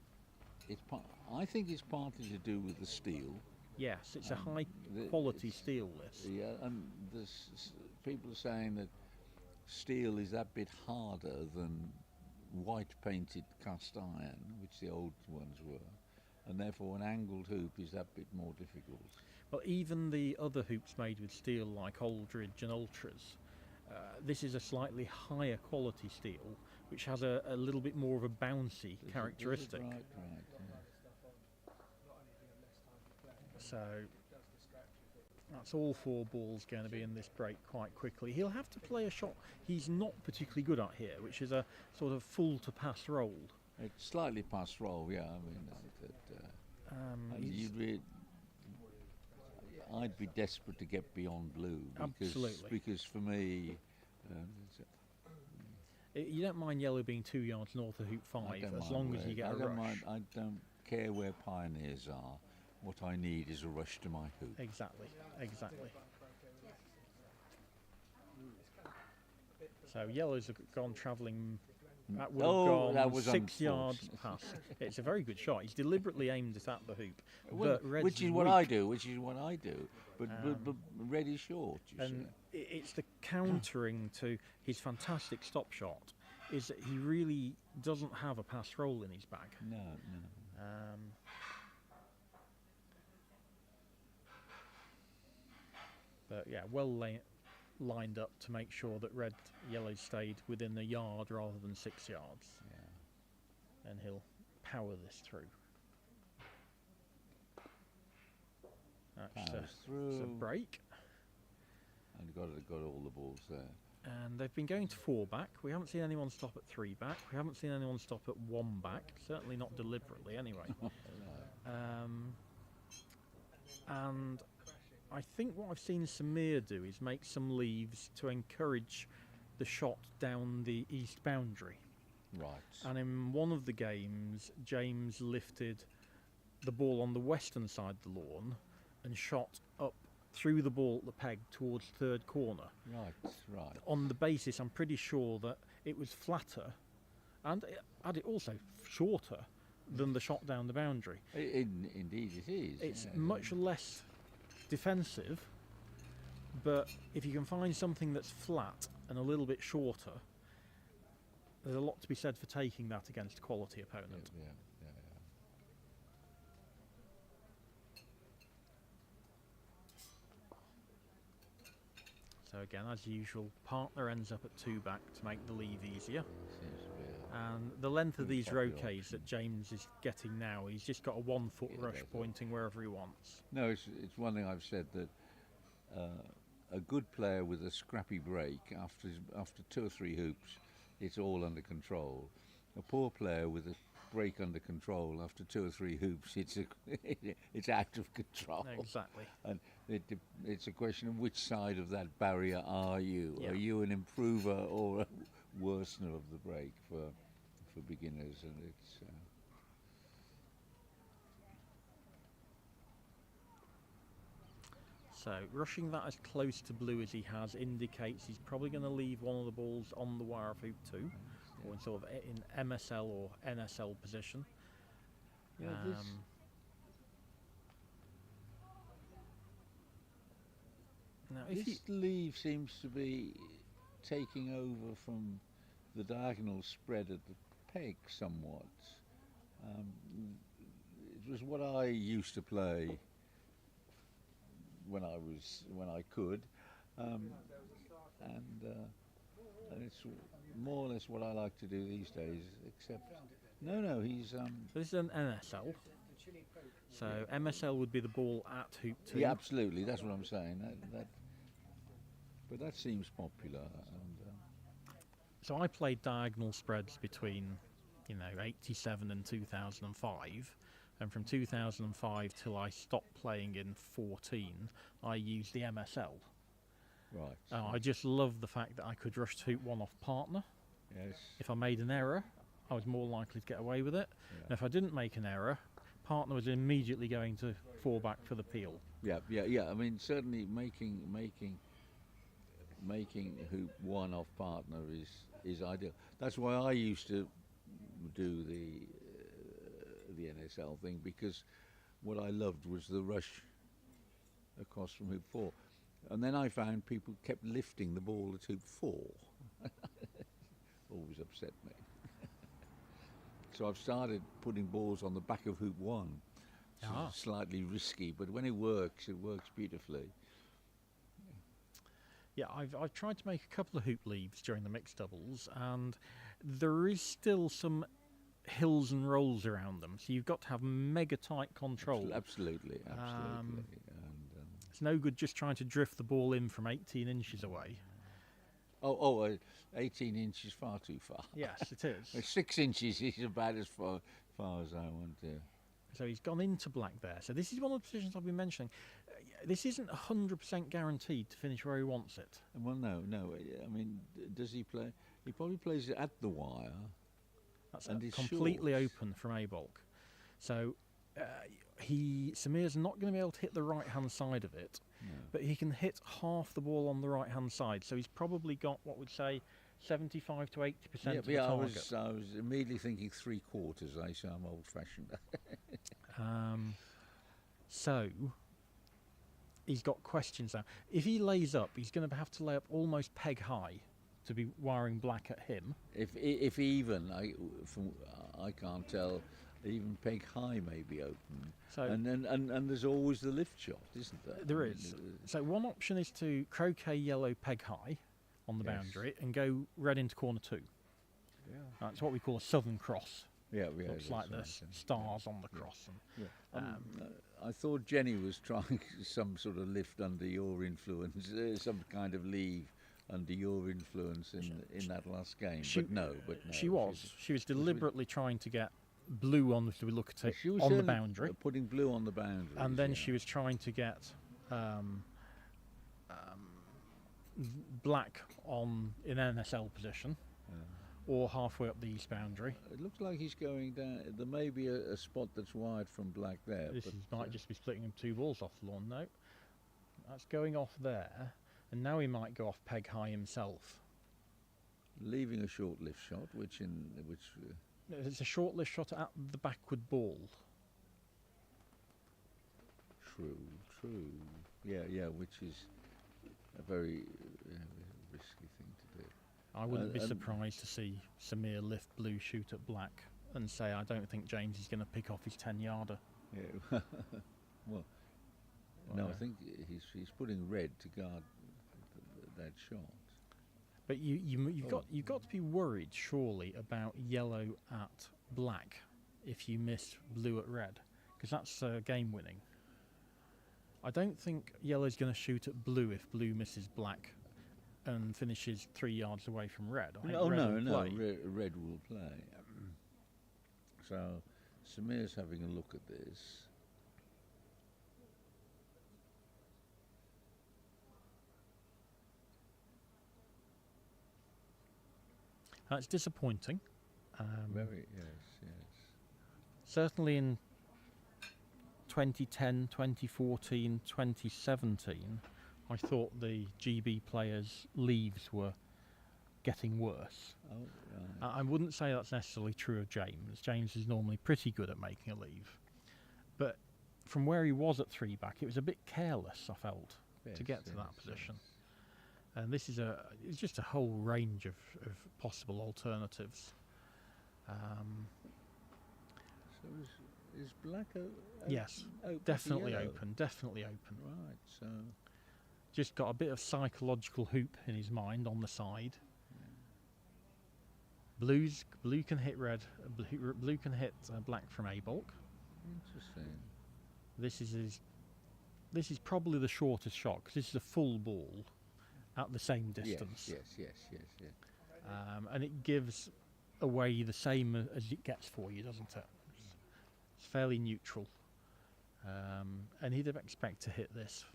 I think it's partly to do with the steel. Yes, it's a high quality steel. This. Yeah, and people are saying that steel is that bit harder than white painted cast iron, which the old ones were, and therefore an angled hoop is that bit more difficult. Well, even the other hoops made with steel, like Aldridge and Ultras, This is a slightly higher quality steel, which has a little bit more of a bouncy characteristic. Right. So that's all 4 balls going to be in this break quite quickly. He'll have to play a shot he's not particularly good at here, which is a sort of full to pass roll. It's slightly past roll, yeah. I mean, I'd be desperate to get beyond blue because for me, you don't mind yellow being 2 yards north of hoop 5 as long as you get a rush. I don't care where pioneers are. What I need is a rush to my hoop. Exactly. So yellows have gone travelling. That would have gone that was 6 yards past. It's a very good shot. He's deliberately aimed it at the hoop. Well, but which is what I do. But red is short. And it's the countering to his fantastic stop shot. Is that he really doesn't have a pass roll in his bag. No. But yeah, well lined up to make sure that yellow stayed within a yard rather than 6 yards. Yeah. And he'll power this through. That's a break. And got all the balls there. And they've been going to 4 back. We haven't seen anyone stop at 3 back. We haven't seen anyone stop at 1 back. Certainly not deliberately, anyway. And I think what I've seen Samir do is make some leaves to encourage the shot down the east boundary. Right. And in one of the games, James lifted the ball on the western side of the lawn and shot up through the ball at the peg towards third corner. Right. On the basis, I'm pretty sure that it was flatter and it also shorter than the shot down the boundary. Indeed it is. It's much less defensive, but if you can find something that's flat and a little bit shorter, there's a lot to be said for taking that against a quality opponent. Yeah. So again, as usual, partner ends up at 2 back to make the leave easier. And the length of these roquets that James is getting now, he's just got a 1 foot rush pointing wherever he wants. No, it's one thing I've said that a good player with a scrappy break after 2 or 3 hoops, it's all under control. A poor player with a break under control after 2 or 3 hoops, it's out of control. Exactly. And it's a question of which side of that barrier are you? Yeah. Are you an improver or a worsener of the break for beginners? And it's So rushing that as close to blue as he has indicates he's probably going to leave one of the balls on the wire of hoop 2, or in sort of in MSL or NSL position. Now, this leave seems to be taking over from the diagonal spread at the peg somewhat. It was what I used to play when I could, and it's more or less what I like to do these days. Except, no, he's. This is an NSL. So MSL would be the ball at hoop 2. Yeah, absolutely. That's what I'm saying. But that seems popular. And, so I played diagonal spreads between, 87 and 2005. And from 2005 till I stopped playing in 14, I used the MSL. Right. I just loved the fact that I could rush to hoop 1 off partner. Yes. If I made an error, I was more likely to get away with it. Yeah. And if I didn't make an error, partner was immediately going to fall back for the peel. Yeah. I mean, certainly making hoop 1 off partner is ideal. That's why I used to do the NSL thing, because what I loved was the rush across from hoop 4. And then I found people kept lifting the ball at hoop 4. Always upset me. So I've started putting balls on the back of hoop 1. Slightly risky, but when it works beautifully. Yeah, I've tried to make a couple of hoop leaves during the mixed doubles, and there is still some hills and rolls around them, so you've got to have mega tight control. Absolutely. And, It's no good just trying to drift the ball in from 18 inches away. 18 inches far too far. Yes, it is. 6 inches is about as far as I want to. So he's gone into black there. So this is one of the positions I've been mentioning. This isn't 100% guaranteed to finish where he wants it. Well, no. I mean, does he play? He probably plays it at the wire. That's and completely shorts. open from A-bulk. So Samir's not going to be able to hit the right-hand side of it, but he can hit half the ball on the right-hand side. So he's probably got, what would say, 75 to 80% of the target. I was immediately thinking 3/4. I say I'm old-fashioned. So he's got questions now. If he lays up, he's going to have to lay up almost peg high to be wiring black at him. If even, I can't tell. Even peg high may be open. So and there's always the lift shot, isn't there? There is. So one option is to croquet yellow peg high on the boundary and go red into corner 2. Yeah. That's what we call a southern cross. Yeah. Looks like there's stars on the cross. And, I thought Jenny was trying some sort of lift under your influence, some kind of leave under your influence in that last game. But no. She was deliberately trying to get blue on, if we look at it, on the boundary. Putting blue on the boundary. And then she was trying to get black in NSL position. Or halfway up the east boundary. It looks like he's going down. There may be a spot that's wired from black there. This might just be splitting him 2 balls off the lawn. No, that's going off there, and now he might go off peg high himself. Leaving a short lift shot, which. It's a short lift shot at the backward ball. True. Yeah, which is a very risky thing to do. I wouldn't be surprised to see Samir lift blue, shoot at black, and say, I don't think James is going to pick off his 10-yarder. Yeah. No, I think he's putting red to guard that shot. But you've got to be worried, surely, about yellow at black if you miss blue at red, because that's game winning. I don't think yellow's going to shoot at blue if blue misses black and finishes 3 yards away from red. No. Red will play. So Samir's having a look at this. It's disappointing. Very, yes. Certainly in 2010, 2014, 2017, I thought the GB players' leaves were getting worse. Oh, right. I wouldn't say that's necessarily true of James. James is normally pretty good at making a leave. But from where he was at 3-back, it was a bit careless, I felt, to get to that position. Yes. And this is it's just a whole range of possible alternatives. So is black yes, open definitely open. Right, so just got a bit of psychological hoop in his mind on the side. Blue can hit red. Blue can hit black from A-bulk. interesting. This is probably the shortest shot because this is a full ball at the same distance. Yes. And it gives away the same as it gets for you, doesn't it? It's fairly neutral. And he'd expect to hit this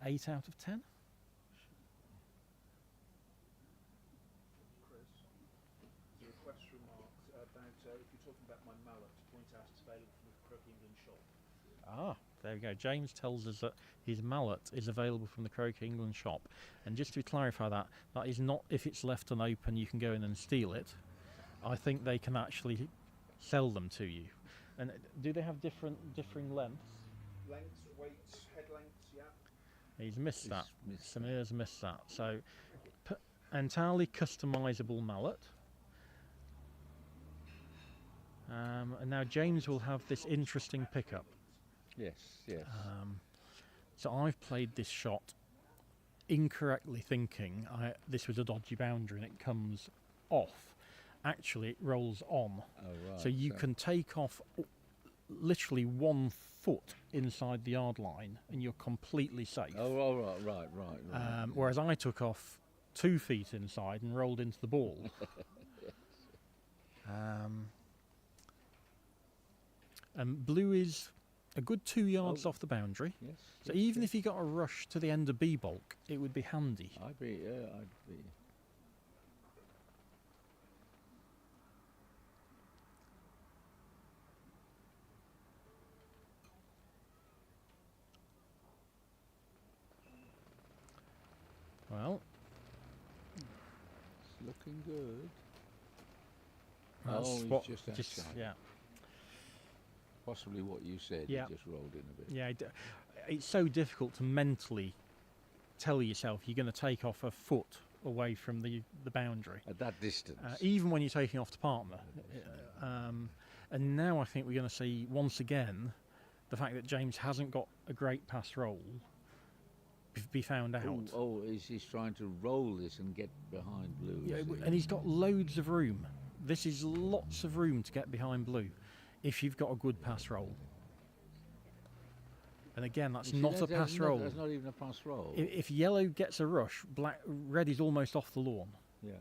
8 out of 10. Chris, there's a request from Mark about if you're talking about my mallet, to point out it's available from the Croquet England shop. Ah, there we go. James tells us that his mallet is available from the Croquet England shop. And just to clarify that is not if it's left unopened you can go in and steal it. I think they can actually sell them to you. And do they have differing lengths? Lengths, weights, head lengths, yeah. He's missed that. Samir's missed that. So, entirely customisable mallet. And now James will have this interesting pickup. Yes. So I've played this shot incorrectly thinking this was a dodgy boundary and it comes off. Actually, it rolls on. Oh, right. So you can take off literally 1 foot inside the yard line and you're completely safe. Oh, right. Whereas I took off 2 feet inside and rolled into the ball. And blue is a good 2 yards off the boundary. Yes. So even if you got a rush to the end of B bulk, it would be handy. I'd be. Well, It's looking good. that's he's what just outside. yeah. Possibly what you said. Yeah. He just rolled in a bit. Yeah, it's so difficult to mentally tell yourself you're going to take off a foot away from the boundary. At that distance. Even when you're taking off the partner. And now I think we're going to see, once again, the fact that James hasn't got a great pass roll be found out. He's trying to roll this and get behind blue. Yeah, is he? and he's got loads of room. This is lots of room to get behind blue if you've got a good pass roll. And again, that's You see, not a pass roll. That's not even a pass roll. If yellow gets a rush, red is almost off the lawn. Yeah.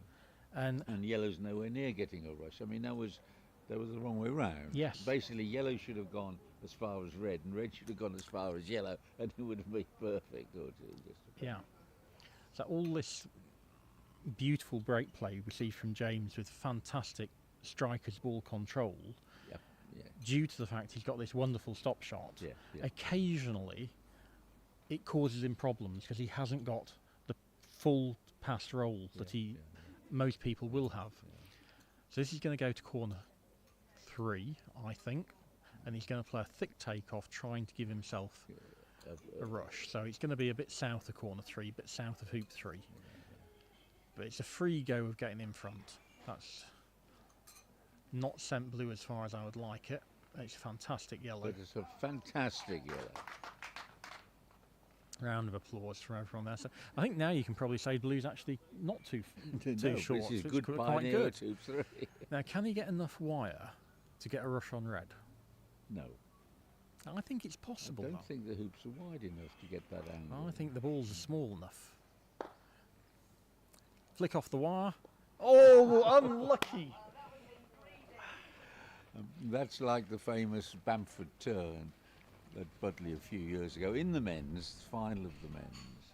And yellow's nowhere near getting a rush. I mean, that was the wrong way round. Yes. Basically, yellow should have gone as far as red, and red should have gone as far as yellow, and it would have been perfect. yeah. So all this beautiful break play we see from James with fantastic striker's ball control, Yeah. due to the fact he's got this wonderful stop shot. Yeah. Occasionally, it causes him problems because he hasn't got the full pass roll that most people will have. So this is going to go to corner 3, I think, and he's going to play a thick takeoff, trying to give himself a rush. So it's going to be a bit south of corner 3, a bit south of hoop 3. But it's a free go of getting in front. That's not sent blue as far as I would like it. It's fantastic yellow. But it's a fantastic yellow. Round of applause for everyone there. So I think now you can probably say blue's actually not too short. This is It's good quite pioneer good. 2-3. Now, can he get enough wire to get a rush on red? No. I think it's possible. I don't think the hoops are wide enough to get that angle. I think the balls are small enough. Flick off the wire. Oh, unlucky. That's like the famous Bamford turn at Budley a few years ago in the men's, final of the men's,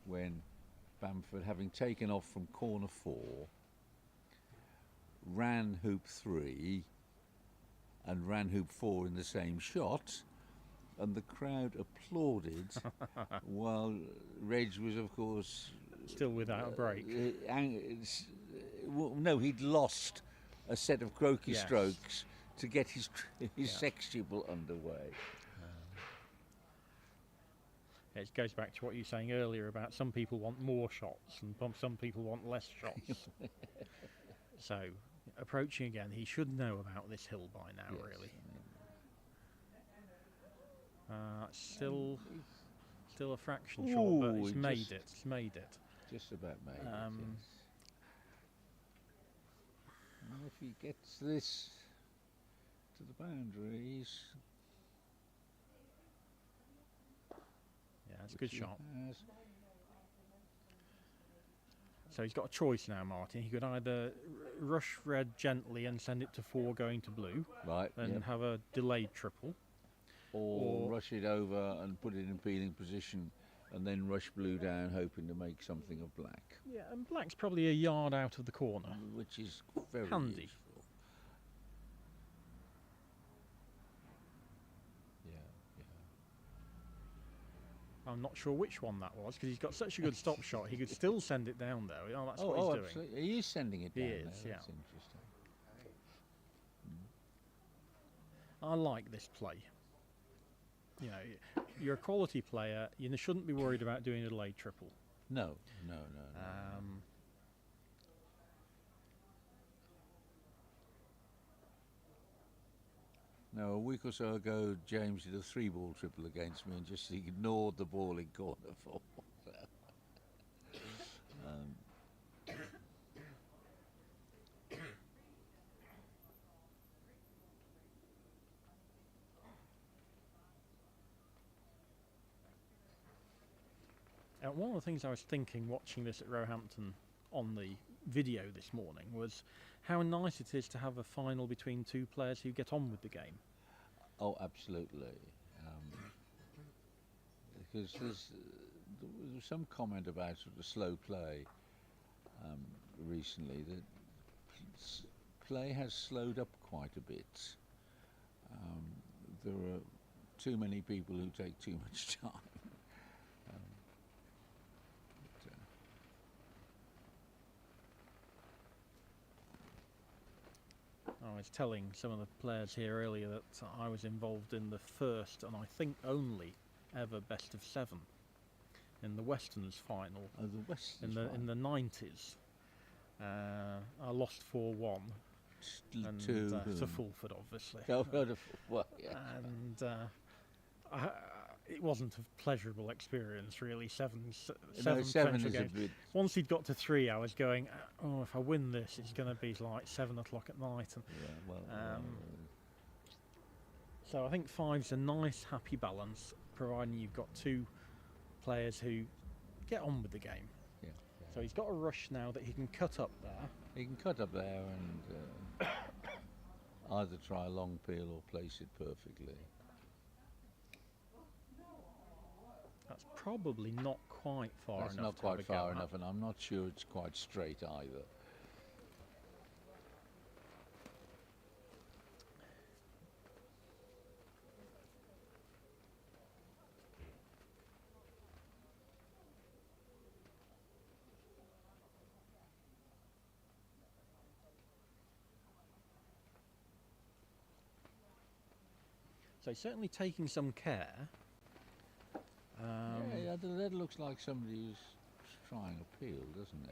when Bamford, having taken off from corner 4, ran hoop 3 and ran hoop 4 in the same shot, and the crowd applauded while Reg was, of course, still without a break. No, he'd lost a set of croquet Yes. strokes to get his sextuple underway. It goes back to what you were saying earlier about some people want more shots and some people want less shots. So, approaching again, he should know about this hill by now, Yes. really. Still a fraction short, but he's made it. He's made it. Just about made it, Um, yes. And if he gets this to the boundaries, Yeah, it's a good which he shot. has, So he's got a choice now, Martin. He could either rush red gently and send it to 4 going to blue, right, and yep. have a delayed triple. or rush it over and put it in peeling position, and then rush blue down, hoping to make something of black, Yeah, and black's probably a yard out of the corner. which is very Handy. useful. Yeah. I'm not sure which one that was because he's got such a good stop shot. He could still send it down though. Oh, that's what he's doing. Absolutely. He is sending it He down is, there. yeah. That's interesting. I like this play. You know, you're a quality player. You shouldn't be worried about doing a delayed triple. No. Now, a week or so ago, James did a 3-ball triple against me and just ignored the ball in corner 4. one of the things I was thinking watching this at Roehampton on the video this morning was how nice it is to have a final between two players who get on with the game. Oh, absolutely. Because there was some comment about sort of slow play recently, that play has slowed up quite a bit. There are too many people who take too much time. I was telling some of the players here earlier that I was involved in the first and I think only ever best of 7 in the Westerns final. Oh, the Westerns in the 90s. I lost 4-1 and to Fulford, obviously. Well, yeah. And it wasn't a pleasurable experience, really. Seven seven is games. a bit. Once he'd got to 3, I was going, oh, if I win this, it's going to be like 7 o'clock at night. And, Yeah, well, so I think 5's a nice, happy balance, providing you've got two players who get on with the game. Yeah. So he's got a rush now that he can cut up there. He can cut up there and either try a long peel or place it perfectly. That's probably not quite far enough. That's not to quite have a go far at. enough, and I'm not sure it's quite straight either. So he's certainly taking some care. Yeah, that looks like somebody who's trying a peel, doesn't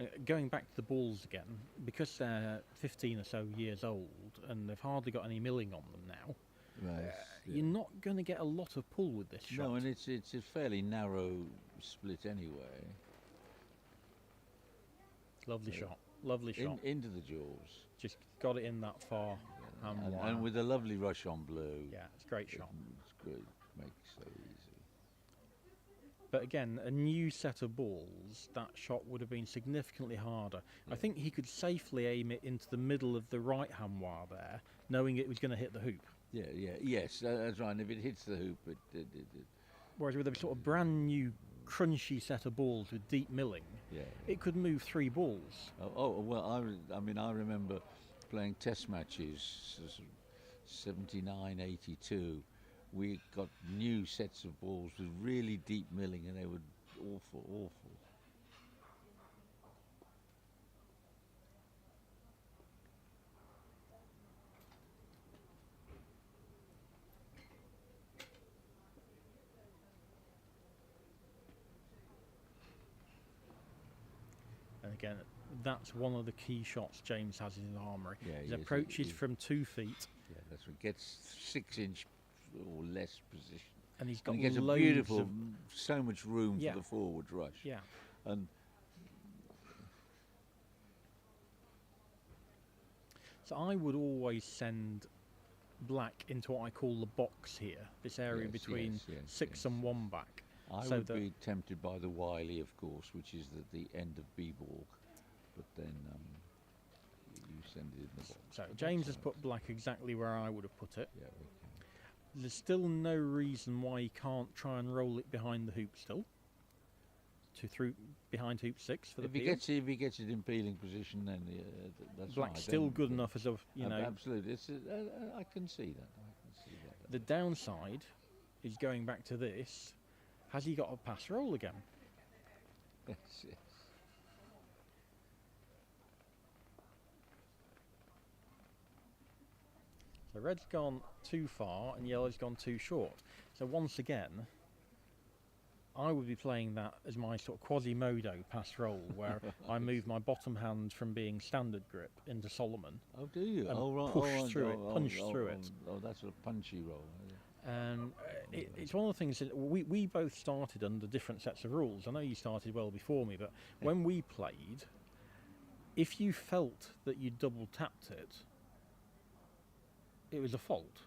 it? Going back to the balls again, because they're 15 or so years old and they've hardly got any milling on them now, Right. you're not going to get a lot of pull with this shot. No, and it's a fairly narrow split anyway. Lovely shot, lovely shot. Into the jaws. Just got it in that far. And with a lovely rush on blue. Yeah, it's a great shot. It's good. Makes so easy. But again, a new set of balls, that shot would have been significantly harder. Yeah. I think he could safely aim it into the middle of the right-hand wire there, knowing it was going to hit the hoop. Yes, that's right. And if it hits the hoop, it Whereas with a sort of brand new, crunchy set of balls with deep milling, it could move 3 balls. Well, I remember playing test matches, 79, 82. We got new sets of balls with really deep milling, and they were awful. And again, that's one of the key shots James has in his armoury. Yeah, his yes, approach is he- from 2 feet, Yeah, that's what gets 6-inch or less position. and he's got And he gets a loads beautiful, of... so much room Yeah. for the forward rush. Yeah. And So I would always send black into what I call the box here, this area Yes, between yes, 6 yes. and 1 back. I So would that- be tempted by the Wiley, of course, which is at the end of B-ball, but then you send it in the box. So But James that's has put black exactly where I would have put it. Yeah, okay. There's still no reason why he can't try and roll it behind the hoop still. Through behind hoop 6 for the If he gets it in peeling position, then that's Black's right. still then- good enough as a, you know. Absolutely. I can see that. The downside is going back to this. Has he got a pass roll again? Yes. So red's gone too far and yellow's gone too short. So once again, I would be playing that as my sort of Quasimodo pass roll, where I move my bottom hand from being standard grip into Solomon. Oh, do you? And push through it, punch through it. Oh, that's a punchy roll. And it's one of the things that we both started under different sets of rules. I know you started well before me, but when we played, if you felt that you double tapped it, it was a fault.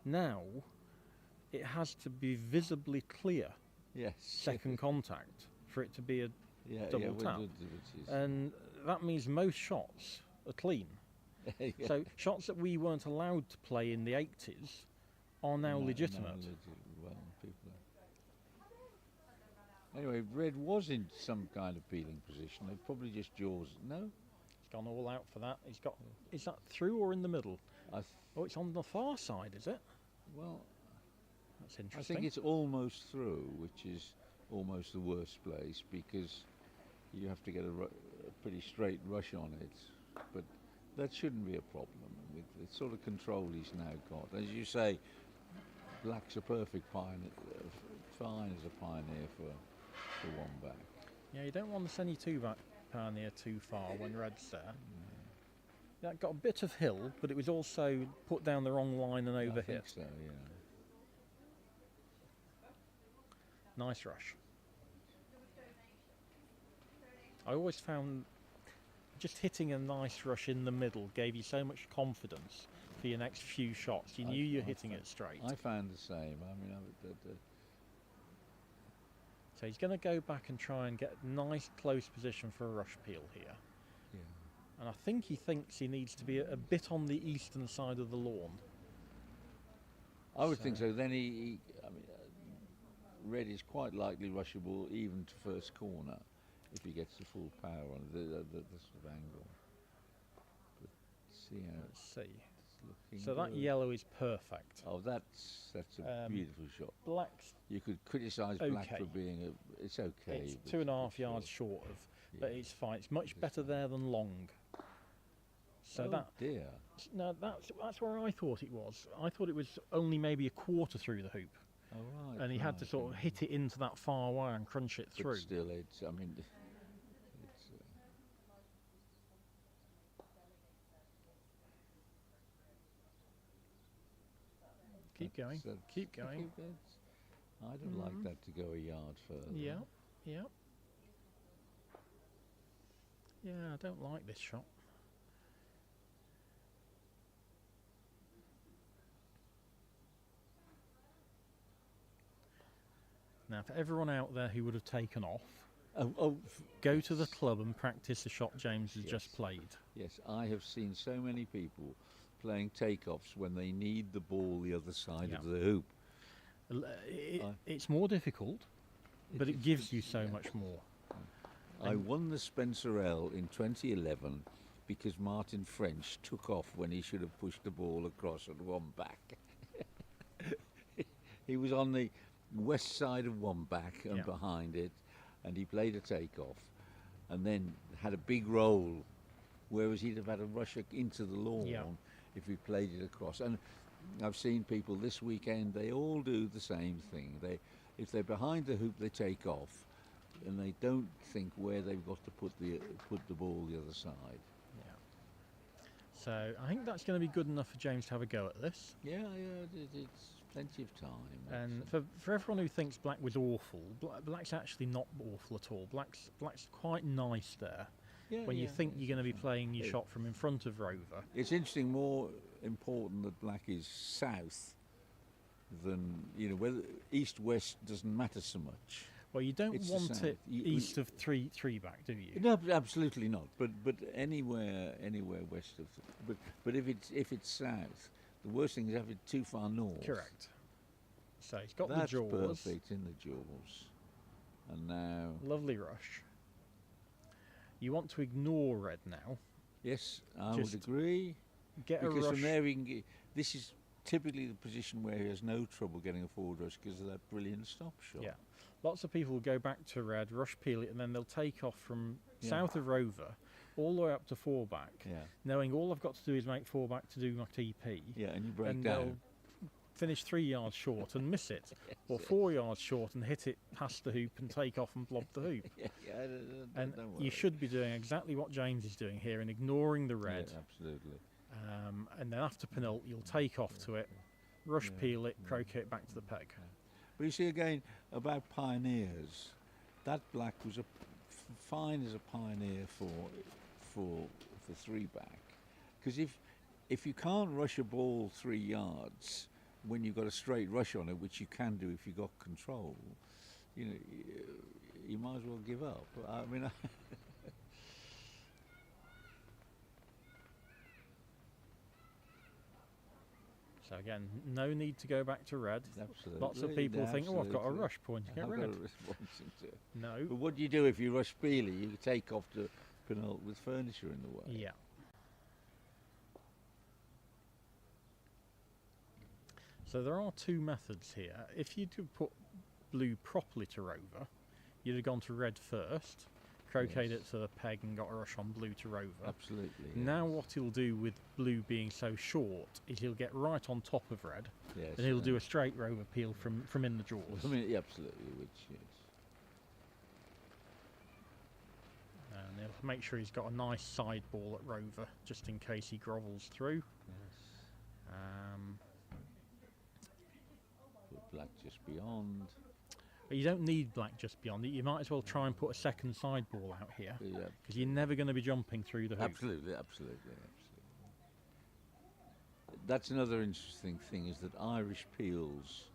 Now, it has to be visibly clear Yes. second contact for it to be a yeah, double yeah, tap. which is, And that means most shots are clean. yeah. So shots that we weren't allowed to play in the 80s are now legitimate. Well, people anyway, red was in some kind of peeling position. They probably just jaws. No, He's gone all out for that. He's got. Is that through or in the middle? Oh, it's on the far side, is it? well, That's I interesting. think it's almost through, which is almost the worst place because you have to get a pretty straight rush on it. But that shouldn't be a problem with the sort of control he's now got. As you say, black's a perfect pioneer, fine as a pioneer for one back. Yeah, you don't want to send your two back pioneer too far when red's there. That got a bit of hill, but it was also put down the wrong line and I overhit. think so, yeah. Nice rush. I always found just hitting a nice rush in the middle gave you so much confidence for your next few shots. You knew you're hitting it straight. I found the same. I mean, So he's going to go back and try and get a nice close position for a rush peel here. yeah. And I think he thinks he needs to be a bit on the eastern side of the lawn. I would think so. Then I mean, red is quite likely rushable even to first corner if he gets the full power on the sort of angle. But see how Let's see. it's looking. So that good. yellow is perfect. Oh, that's a beautiful shot. Black's You could criticise black okay. for being it's okay. it's but 2.5 it's yards short of, but yeah. it's fine. It's much better there than long. So oh that dear. no, that's where I thought it was. I thought it was only maybe a quarter through the hoop, Oh right. and he had to right, sort of hit it into that far wire and crunch it but through. still, it's. I mean, it's. Keep going. Keep going. I'd have liked that to go a yard further. Yeah, yeah. Yeah, I don't like this shot. Now, for everyone out there who would have taken off, go to the club and practice the shot James has just played. Yes, I have seen so many people playing takeoffs when they need the ball the other side of the hoop. It's more difficult, but it gives you so much more. I won the Spencer L in 2011 because Martin French took off when he should have pushed the ball across at one back. He was on the west side of one back and behind it, and he played a takeoff and then had a big roll, whereas he'd have had a rush into the lawn if he played it across. And I've seen people this weekend, they all do the same thing. If they're behind the hoop, they take off, and they don't think where they've got to put the ball the other side. Yeah. So I think that's going to be good enough for James to have a go at this. Yeah, it's plenty of time. And for everyone who thinks black was awful, black's actually not awful at all. Black's quite nice there. Yeah, when you think you're going to be playing your shot from in front of Rover. It's interesting, more important that black is south than, whether east-west doesn't matter so much. Well, you don't It's want the it south. east of three back, do you? No, absolutely not. But anywhere west of. But if it's south, the worst thing is have it too far north. Correct. So he's got That's the jaws. perfect in the jaws. And now. Lovely rush. You want to ignore red now. Yes, I Just would agree. Get because a rush. from there he can get, this is typically the position where he has no trouble getting a forward rush because of that brilliant stop shot. Yeah. Lots of people will go back to red, rush peel it, and then they'll take off from south of Rover all the way up to 4 back, knowing all I've got to do is make 4 back to do my TP. Yeah, and you break and down. They'll finish 3 yards short and miss it, or 4 yards short and hit it past the hoop and take off and blob the hoop. And you should be doing exactly what James is doing here and ignoring the red. Yeah, absolutely. And then after Penult, you'll take off to it, rush peel it, croquet it back to the peg. But you see again about pioneers, that black was fine as a pioneer for 3 back, because if you can't rush a ball 3 yards, when you've got a straight rush on it, which you can do if you've got control, you know, you might as well give up. I mean, So again, no need to go back to red. absolutely. Lots of people think, oh, I've got a absolutely. rush pointing at I've red. got a rush pointing to- No. But what do you do if you rush Peely? You take off the penult with furniture in the way. Yeah. So there are two methods here. If you'd have put blue properly to rover, you'd have gone to red first, croqueted Yes. it to the peg and got a rush on blue to rover. Absolutely. Now what he'll do with blue being so short is he'll get right on top of red, Yes, and he'll do a straight rover peel from in the jaws. I mean, yeah, absolutely, which is. And he'll make sure he's got a nice side ball at rover, just in case he grovels through. Yes. Put black just beyond. But you don't need black just beyond it. You might as well try and put a second side ball out here, Yeah. because you're never going to be jumping through the hoop. Absolutely, absolutely, absolutely. That's another interesting thing, is that Irish peels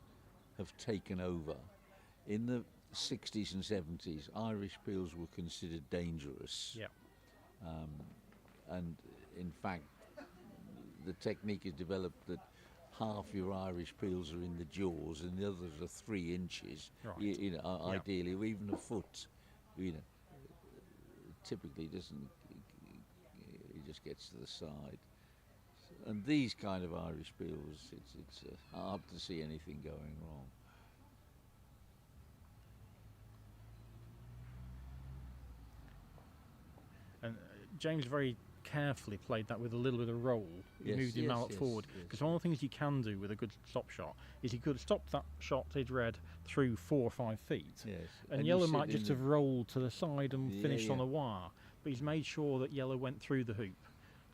have taken over. In the 60s and 70s, Irish peels were considered dangerous. Yeah. And in fact, the technique is developed that half your Irish peels are in the jaws and the others are 3 inches, Right. you know, Yeah. ideally, or even a foot, you know. Typically doesn't, he just gets to the side. And these kind of Irish peels, it's hard to see anything going wrong. And James very carefully played that with a little bit of roll. He Yes, moved his yes, mallet yes, forward. yes. Because one of the things you can do with a good stop shot is he could have stopped that shot he'd read through 4 or 5 feet. Yes. And you yellow sit might in just the- have rolled to the side and Yeah, finished on yeah. a wire. But he's made sure that yellow went through the hoop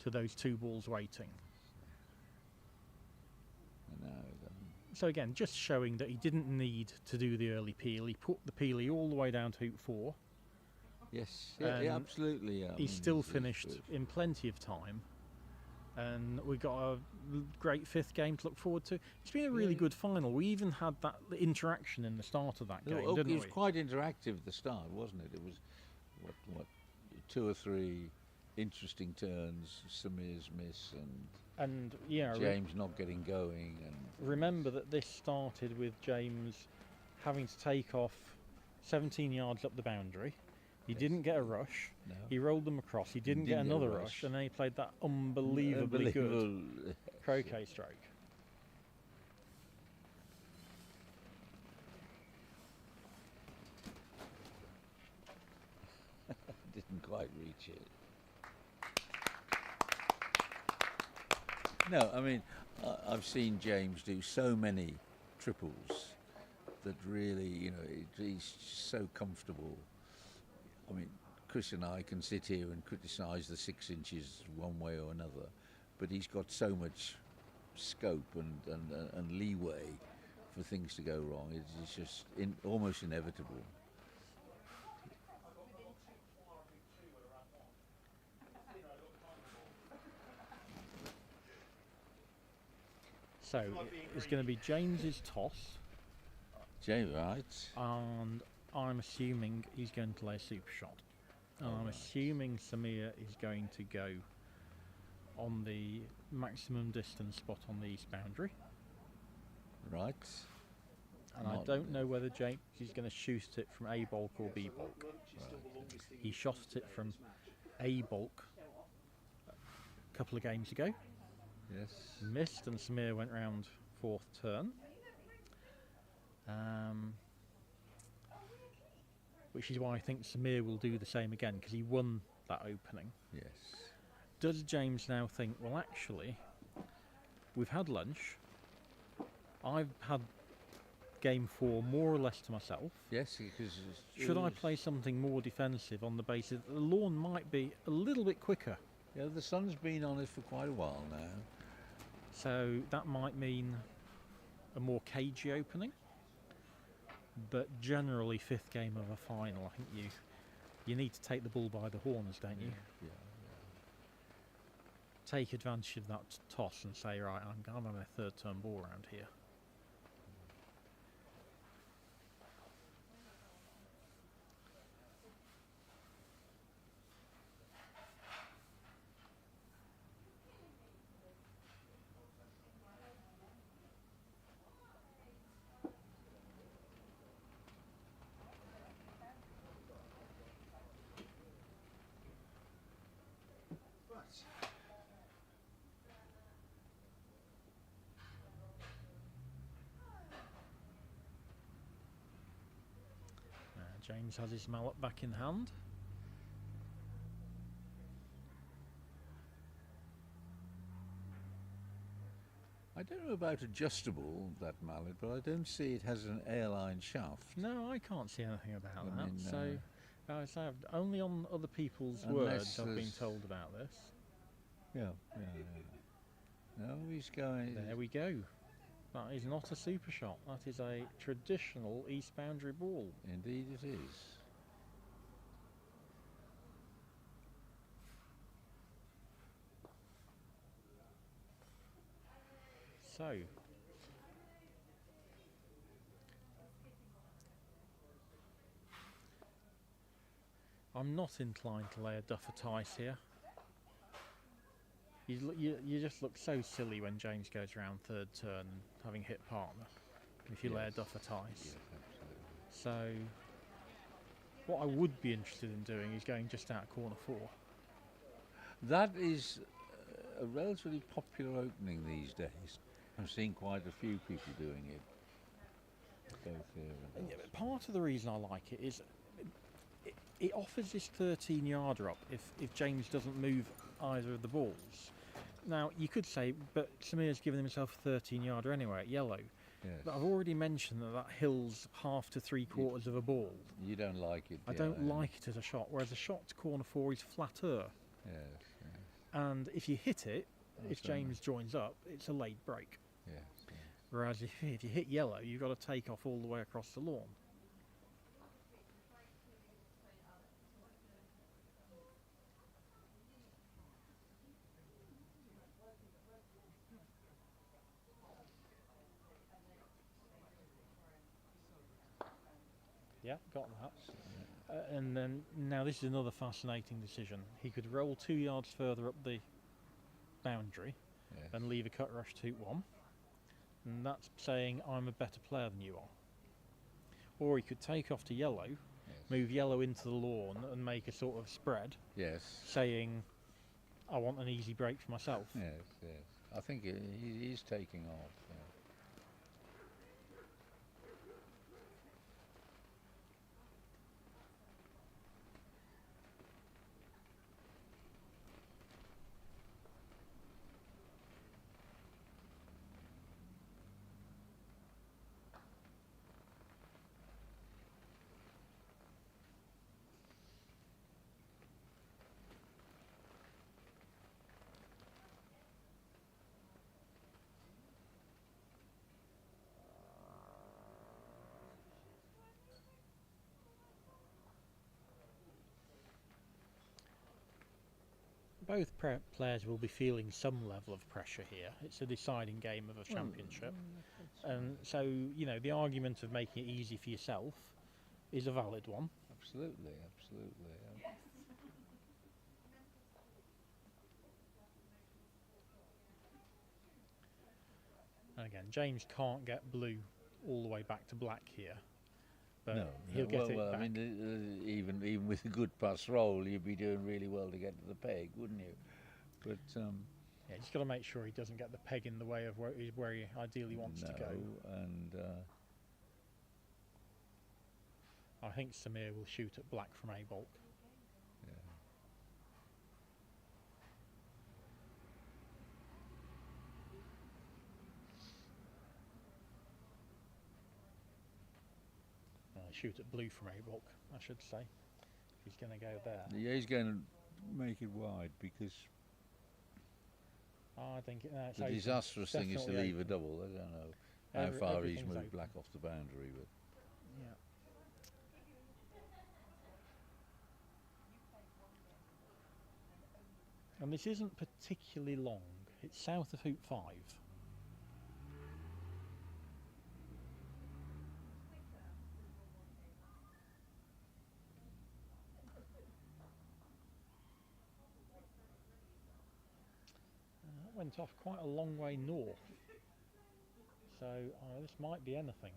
to those 2 balls waiting. I know, So again, just showing that he didn't need to do the early peel. He put the peely all the way down to hoop 4. yes, yeah, And absolutely. Yeah. I He's mean, still it's finished good. in plenty of time. And we've got a great 5th game to look forward to. It's been a really Yeah. good final. We even had that interaction in the start of that game, Oh, didn't it was we? quite interactive at the start, wasn't it? It was what 2 or 3 interesting turns, Samir's miss And yeah, and James not getting going, and remember that this started with James having to take off 17 yards up the boundary. He Yes. didn't get a rush. no. He rolled them across. He didn't get didn't get a another rush. rush, and then he played that unbelievably good Unbelievable. croquet stroke. Didn't quite reach it. No, I mean, I've seen James do so many triples that really, you know, he's so comfortable. I mean, Chris and I can sit here and criticise the 6 inches one way or another, but he's got so much scope and leeway for things to go wrong. It's just almost inevitable. So it's going to be James's toss, James, right? and I'm assuming he's going to lay a super shot. And I'm assuming Samir is going to go on the maximum distance spot on the east boundary. Right. And I Not- don't know whether James is going to shoot it from A bulk or B bulk. He shot it from A bulk a couple of games ago. Yes. Missed, and Samir went round 4th turn. Which is why I think Samir will do the same again, because he won that opening. Yes. Does James now think, well, actually, we've had lunch. I've had game 4 more or less to myself. Yes, because Should I play something more defensive on the basis that the lawn might be a little bit quicker? Yeah, the sun's been on it for quite a while now. So that might mean a more cagey opening. But generally, 5th game of a final, I think you need to take the bull by the horns, don't you? Yeah. Take advantage of that toss and say, right, I'm going to have a 3rd turn ball around here. James has his mallet back in hand. I don't know about adjustable, that mallet, but I don't see it has an airline shaft. No, I can't see anything about I that. mean, So, as I have only on other people's unless words I've been there's- told about this. Yeah. No, he's going. There we go. That is not a super shot. That is a traditional east boundary ball. Indeed, it is. So, I'm not inclined to lay a duff at ice here. You just look so silly when James goes around third turn having hit partner if you lay a Yes. duff at ice. Yes, absolutely. So, what I would be interested in doing is going just out corner 4. That is a relatively popular opening these days. I've seen quite a few people doing it. Both here and Yeah, but part of the reason I like it is it offers this 13-yarder up if James doesn't move either of the balls. Now, you could say, but Samir's given himself a 13-yarder anyway at yellow. yes. But I've already mentioned that hill's half to 3/4 of a ball. You don't like it. I don't like it as a shot, whereas a shot to corner 4 is flatter. Yes, And if you hit it, if That's right. James joins up, it's a late break. yes. Whereas if you hit yellow, you've got to take off all the way across the lawn. Yeah, got that. And then now this is another fascinating decision. He could roll 2 yards further up the boundary Yes. and leave a cut rush 2-1. And that's saying I'm a better player than you are. Or he could take off to yellow, Yes. move yellow into the lawn and make a sort of spread, Yes. saying I want an easy break for myself. Yes. Yes. I think he is taking off. Yeah. Both players will be feeling some level of pressure here. It's a deciding game of a championship. And so, you know, the argument of making it easy for yourself is a valid one. Absolutely. Absolutely. Yeah. And again, James can't get blue all the way back to black here. But No, he'll get it well, back. I mean, even with a good pass roll, you'd be doing really well to get to the peg, wouldn't you? But Yeah, he's got to make sure he doesn't get the peg in the way of where he ideally wants to go. and I think Samir will shoot at black from a bulk. yeah. Shoot at blue from a bulk, I should say. If he's going to go there. Yeah, he's going to make it wide because I think it's the open. disastrous thing is to Definitely leave a open. double. I don't know how far he's Everything's moved open. black off the boundary, but Yeah. And this isn't particularly long. It's south of hoop 5. That went off quite a long way north. So this might be anything.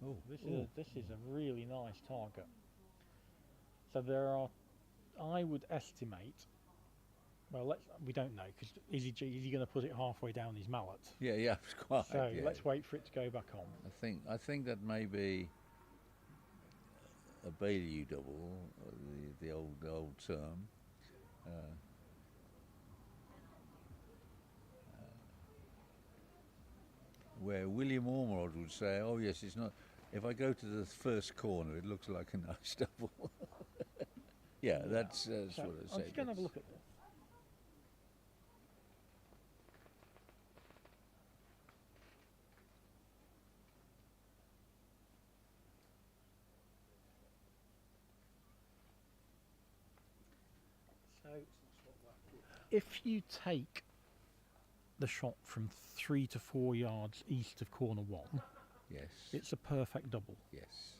oh, This is a really nice target. So there are, I would estimate. Well, we don't know because is he going to put it halfway down his mallet? yeah, quite. So yeah. let's wait for it to go back on. I think that may be a Bailey double, the old term. Where William Ormerod would say, "Oh yes, it's not. If I go to the first corner, it looks like a nice double." Yeah, that's So what I say. I'm just going to have a look at this. So, if you take the shot from 3 to 4 yards east of corner 1, Yes. it's a perfect double. Yes.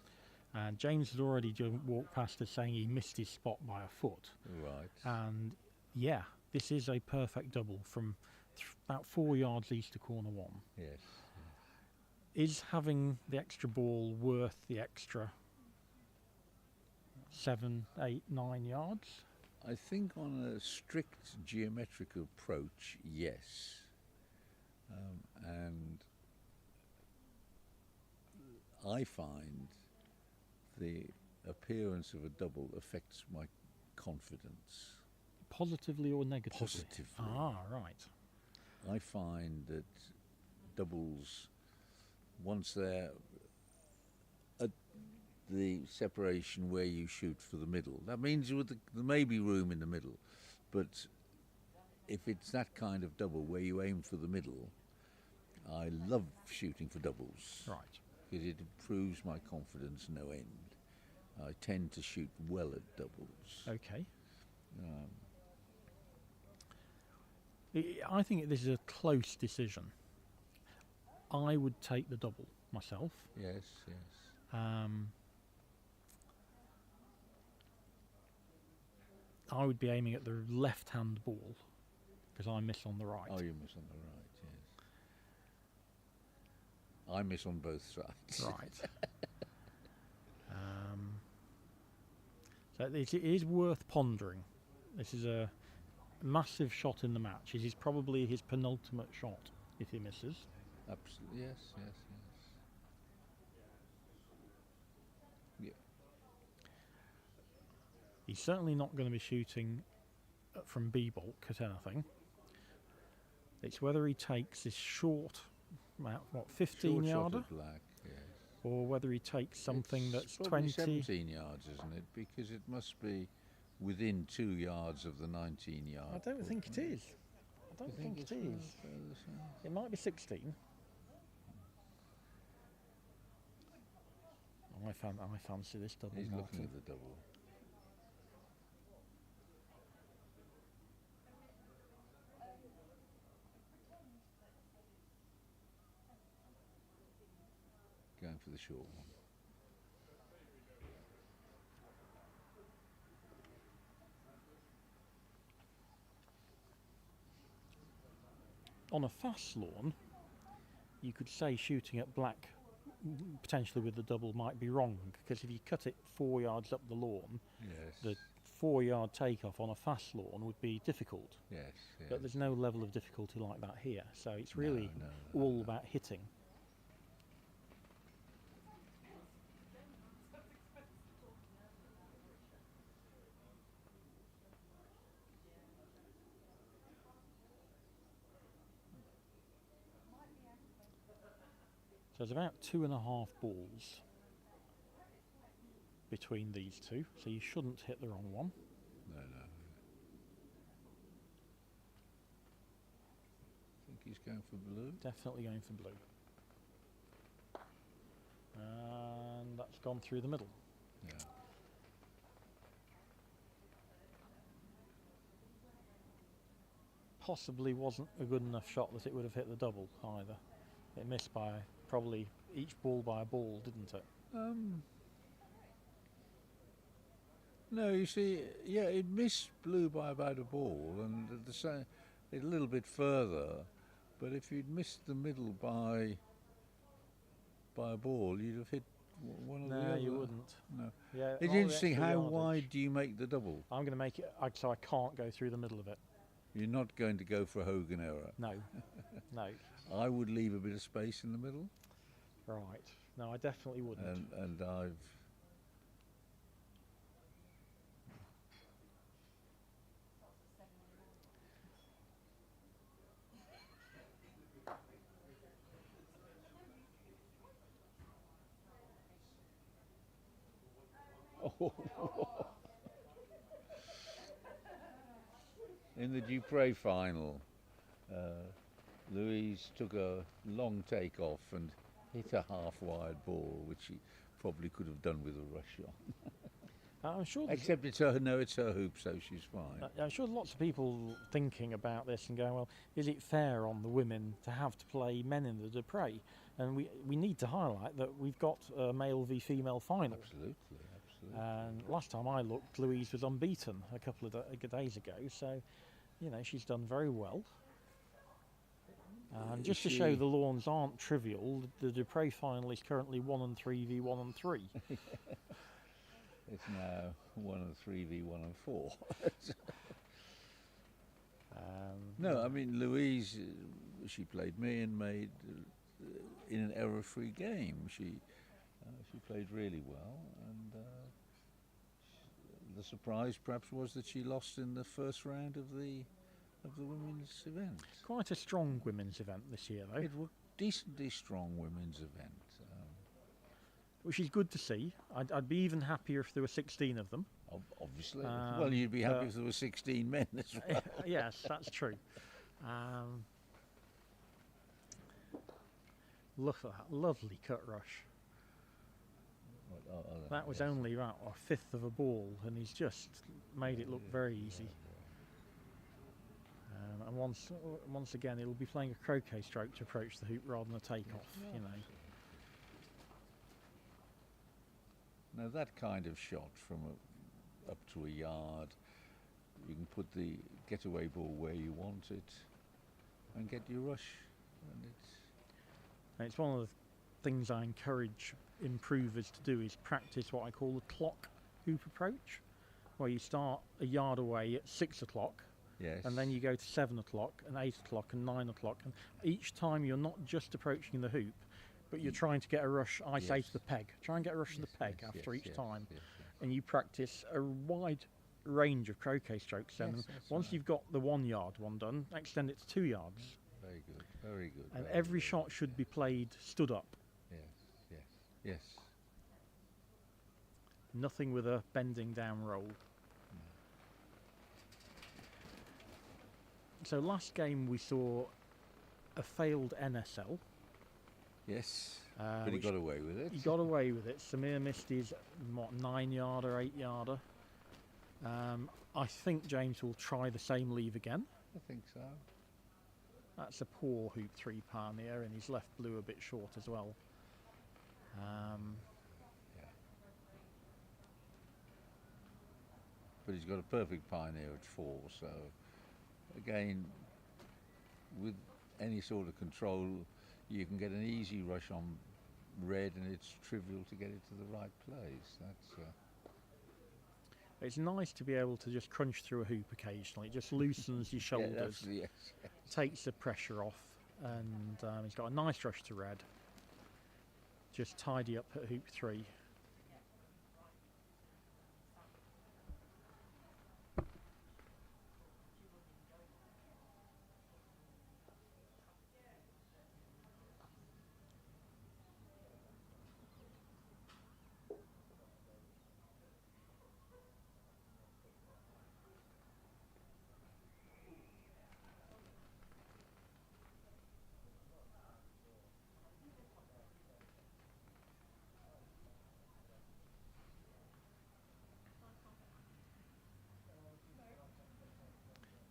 And James had already walked past us saying he missed his spot by a foot. Right. And yeah, this is a perfect double from about 4 yards east of corner 1. Yes. Is having the extra ball worth the extra 7, 8, 9 yards? I think on a strict geometric approach, yes. And I find the appearance of a double affects my confidence. Positively or negatively? Positively. Ah, right. I find that doubles, once they're at the separation where you shoot for the middle, that means there may be room in the middle, but if it's that kind of double where you aim for the middle, I love shooting for doubles. Right. Because it improves my confidence no end. I tend to shoot well at doubles. Okay. I think this is a close decision. I would take the double myself. Yes, yes. I would be aiming at the left-hand ball because I miss on the right. Oh, you miss on the right, yes. I miss on both sides. Right. So it is worth pondering. This is a massive shot in the match. It is probably his penultimate shot if he misses. Absolutely, yes, yes, yes. Yeah. He's certainly not going to be shooting from B-bulk at anything. It's whether he takes this short, about, what, 15 yarder? Black, yes. Or whether he takes something It's that's probably 20. 17 yards, isn't it? Because it must be within 2 yards of the 19 yard. I don't think it is. I don't think it is. It might be 16. I fancy this double. He's Martin. looking at the double. Going for the short one. On a fast lawn, you could say shooting at black, potentially with the double, might be wrong, because if you cut it 4 yards up the lawn, Yes. the 4 yard takeoff on a fast lawn would be difficult. Yes, yes. But there's no level of difficulty like that here, so it's really no, all about hitting. So there's about 2.5 balls between these two, so you shouldn't hit the wrong one. No, no. I think he's going for blue. Definitely going for blue. And that's gone through the middle. Yeah. Possibly wasn't a good enough shot that it would have hit the double either. It missed by probably each ball by a ball, didn't it? No, you see, yeah, it missed blue by about a ball, and a little bit further. But if you'd missed the middle by a ball, you'd have hit one of the other. No, you wouldn't. No. Yeah, It's all the interesting. extra How yardage. wide do you make the double? I'm going to make it so I can't go through the middle of it. You're not going to go for a Hogan error. No, no. I would leave a bit of space in the middle, Right. No, I definitely wouldn't. and I've In the Dupre final, Louise took a long take off and hit a half-wired ball, which she probably could have done with a rush on. I'm sure. Except it's her hoop, so she's fine. I'm sure lots of people thinking about this and going, well, is it fair on the women to have to play men in the Dupre? And we need to highlight that we've got a male v female final. Absolutely. And last time I looked, Louise was unbeaten a couple of days ago, so she's done very well. And just to show the lawns aren't trivial, the Dupre final is currently 1 and 3 v 1 and 3. It's now 1 and 3 v 1 and 4. No, I mean Louise, she played me and made in an error-free game. She played really well, and the surprise perhaps was that she lost in the first round of the women's event. Quite a strong women's event this year, though. It was a decently strong women's event. Which is good to see. I'd be even happier if there were 16 of them. Obviously. Well, you'd be happy if there were 16 men as well. Yes, that's true. Look at that lovely cut rush. That was only about a fifth of a ball, and he's just made it look very easy. And once again, he'll be playing a croquet stroke to approach the hoop rather than a takeoff. Now that kind of shot from up to a yard, you can put the getaway ball where you want it and get your rush. And it's one of the things I encourage improvers to do is practice what I call the clock hoop approach, where you start a yard away at 6 o'clock. Yes. And then you go to 7 o'clock and 8 o'clock and 9 o'clock. And each time you're not just approaching the hoop, but you're trying to get a rush, I say to the peg. Try and get a rush to the peg after each time. And you practice a wide range of croquet strokes. And once you've got the 1 yard one done, extend it to 2 yards. Very good, very good. And every shot should be played stood up. Yes. Nothing with a bending down roll. So last game we saw a failed NSL. Yes, but he got away with it. He got away with it. Samir missed his 9-yarder, 8-yarder. I think James will try the same leave again. I think so. That's a poor hoop 3 pioneer, and he's left blue a bit short as well. But he's got a perfect pioneer at 4, so again, with any sort of control, you can get an easy rush on red, and it's trivial to get it to the right place. It's nice to be able to just crunch through a hoop occasionally. It just loosens your shoulders, takes the pressure off, and he's got a nice rush to red. Just tidy up at hoop 3.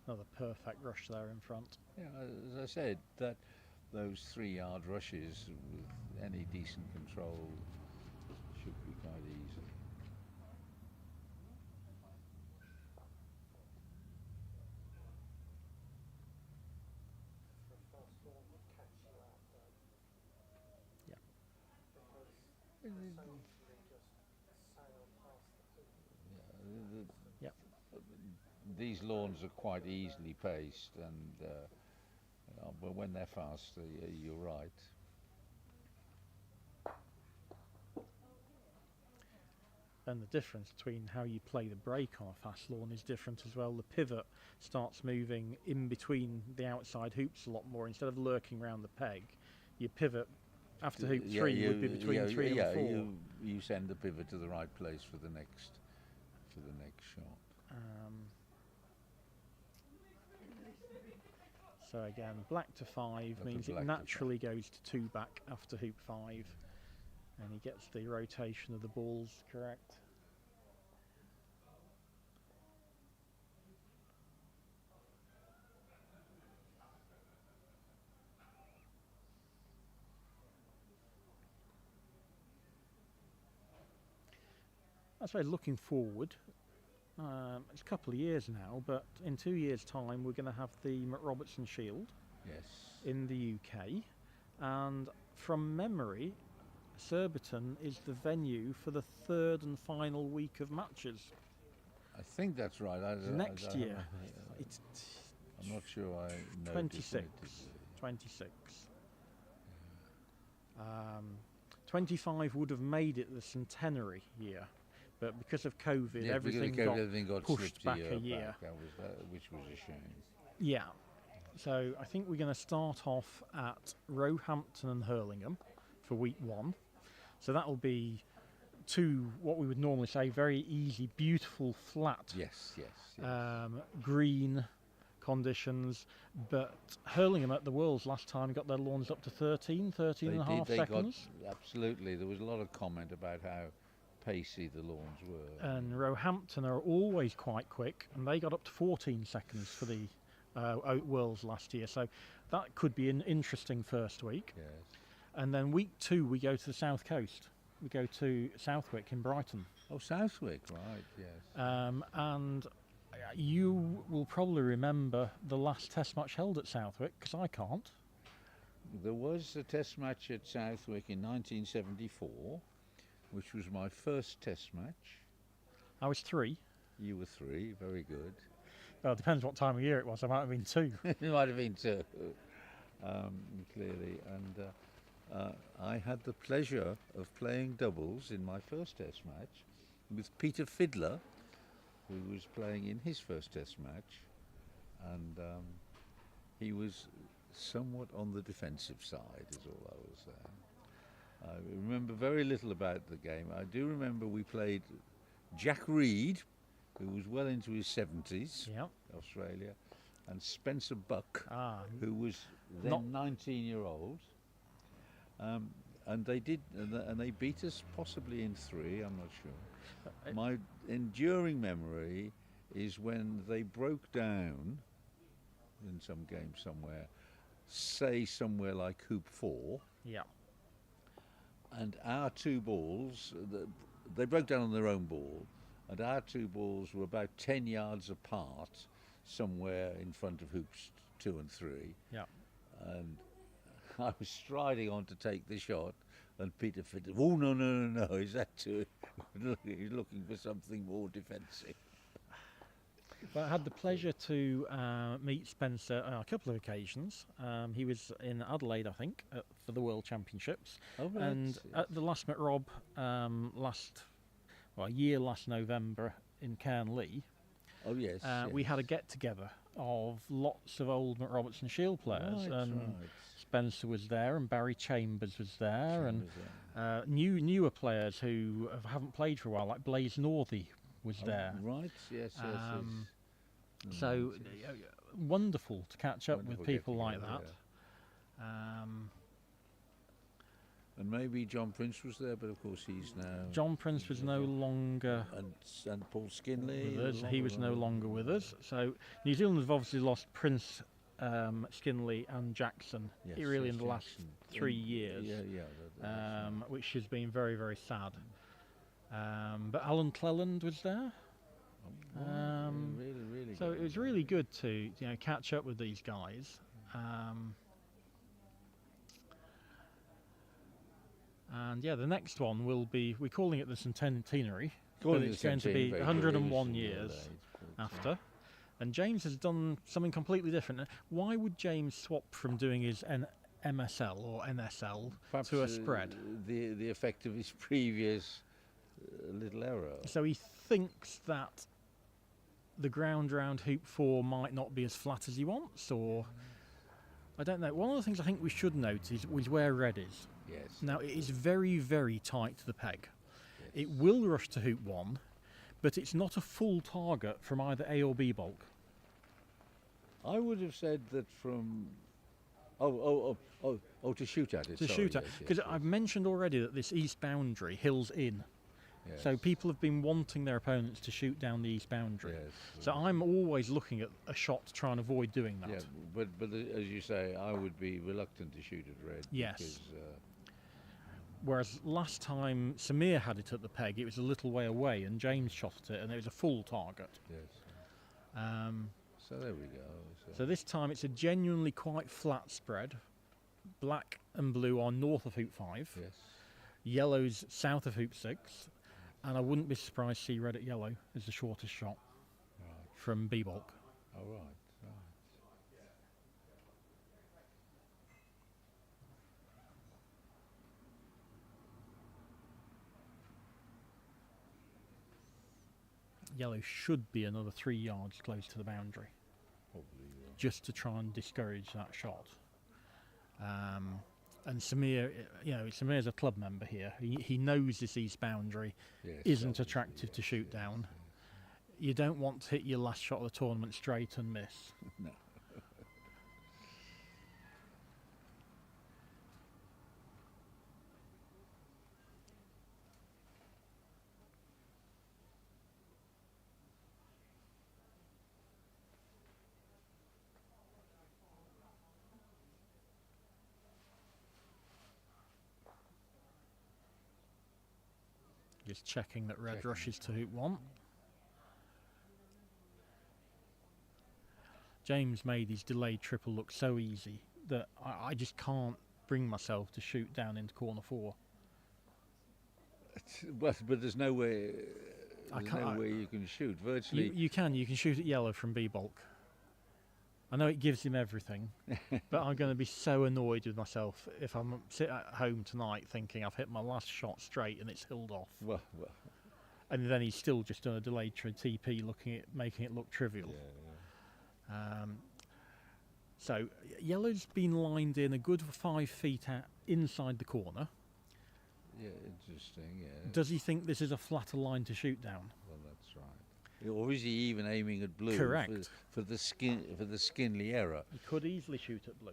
Another perfect rush there in front. Yeah, as I said, those 3-yard rushes with any decent control should be quite easy. These lawns are quite easily paced, and but when they're fast, you're right. And the difference between how you play the break on a fast lawn is different as well. The pivot starts moving in between the outside hoops a lot more. Instead of lurking around the peg, you pivot after hoop 3 would be between 3 and 4. You send the pivot to the right place for the next shot. So again, black to 5 That's means a it black to naturally goes to 2 back after hoop 5, and he gets the rotation of the balls correct. I suppose looking forward, it's a couple of years now, but in 2 years' time we're going to have the McRobertson Shield Yes. in the UK, and from memory, Surbiton is the venue for the 3rd and final week of matches I think that's right. next year. It's I'm not sure I know. 26. 26. 25 would have made it the centenary year, but because of COVID, Yeah, everything because got everything got pushed slipped back a year. back. Which was a shame. Yeah. So I think we're going to start off at Roehampton and Hurlingham for week 1. So that'll be 2, what we would normally say, very easy, beautiful, flat, Yes. green conditions. But Hurlingham at the Worlds last time got their lawns up to 13 and a half seconds. Absolutely. There was a lot of comment about how pacey the lawns were. And Roehampton are always quite quick, and they got up to 14 seconds for the Worlds last year. So that could be an interesting first week. Yes. And then week 2 we go to the south coast. We go to Southwick in Brighton. Oh, Southwick, right? Yes. And you will probably remember the last test match held at Southwick, because I can't. There was a test match at Southwick in 1974, which was my first test match. I was 3. You were 3, very good. Well, it depends what time of year it was. I might have been 2. It might have been 2, clearly. And I had the pleasure of playing doubles in my first test match with Peter Fiddler, who was playing in his first test match. And he was somewhat on the defensive side, is all I will say. I remember very little about the game. I do remember we played Jack Reed, who was well into his 70s, Yep. Australia, and Spencer Buck, Ah, who was then Not- 19-year-old. And they did, and they beat us possibly in 3, I'm not sure. My enduring memory is when they broke down in some game somewhere, say somewhere like hoop 4, yeah. and our 2 balls, they broke down on their own ball, and our 2 balls were about 10 yards apart, somewhere in front of hoops 2 and 3. Yeah. And I was striding on to take the shot, and Peter Fiddler, oh, no, is that too? He's looking for something more defensive. Well, I had the pleasure to meet Spencer on a couple of occasions. He was in Adelaide, I think, for the World Championships. Oh, right. And at the last McRob, last November in Cairnlea, Oh, yes. we had a get-together of lots of old McRobertson Shield players. Right, and right. Spencer was there, and Barry Chambers was there, Chambers, and newer players who haven't played for a while, like Blaze Northey was there. Right, yes. So wonderful to catch up Wonderful with people like get-together, that. And maybe John Prince was there, but of course he's now... John Prince was no longer And Paul Skinley. with us. He was no longer with us. So New Zealand have obviously lost Prince, Skinley and Jackson Yes, really yes, in the last Jackson. 3 years, Yeah. which has been very, very sad. But Alan Cleland was there. Really So good. it was really good to catch up with these guys. And yeah, the next one will be, we're calling it the centenary, but it's going to be 101 years after. And James has done something completely different. Why would James swap from doing his MSL or NSL Perhaps, to a spread? The effect of his previous little error. So he thinks that the ground round hoop 4 might not be as flat as he wants, or I don't know. One of the things I think we should note is where red is. Yes. Now it is very, very tight to the peg. It will rush to hoop 1, but it's not a full target from either A or B bulk. I would have said that from. To shoot at it. To sorry, shoot at, yes, because yes, I've mentioned already that this east boundary hills in. yes. So people have been wanting their opponents to shoot down the east boundary. Yes. So I'm always looking at a shot to try and avoid doing that. Yeah, but as you say, I would be reluctant to shoot at red. Yes. Because, Whereas last time Samir had it at the peg, it was a little way away, and James shot at it, and it was a full target. yes. So there we go. So this time it's a genuinely quite flat spread. Black and blue are north of hoop 5. Yes. Yellow's south of hoop 6. And I wouldn't be surprised to see red at yellow as the shortest shot from B bulk. Oh, right. Yellow should be another 3 yards close to the boundary, Probably. just to try and discourage that shot. And Samir, Samir's a club member here. He knows this east boundary Yes, isn't obviously, attractive to yes, shoot yes, down. yes. You don't want to hit your last shot of the tournament straight and miss. No. Just checking that red Checking. rushes to hoop 1. James made his delayed triple look so easy that I just can't bring myself to shoot down into corner 4. But there's no way. I There's can't- no way you can shoot. Virtually. You can shoot at yellow from B bulk. I know it gives him everything, but I'm going to be so annoyed with myself if I'm sit at home tonight thinking I've hit my last shot straight and it's hilled off, Well. and then he's still just done a delayed TP, making it look trivial. Yeah. So yellow's been lined in a good 5 feet out inside the corner. Yeah. Interesting. Yeah. Does he think this is a flatter line to shoot down? Well, that's right. Or is he even aiming at blue? Correct. For the Skinley error. He could easily shoot at blue.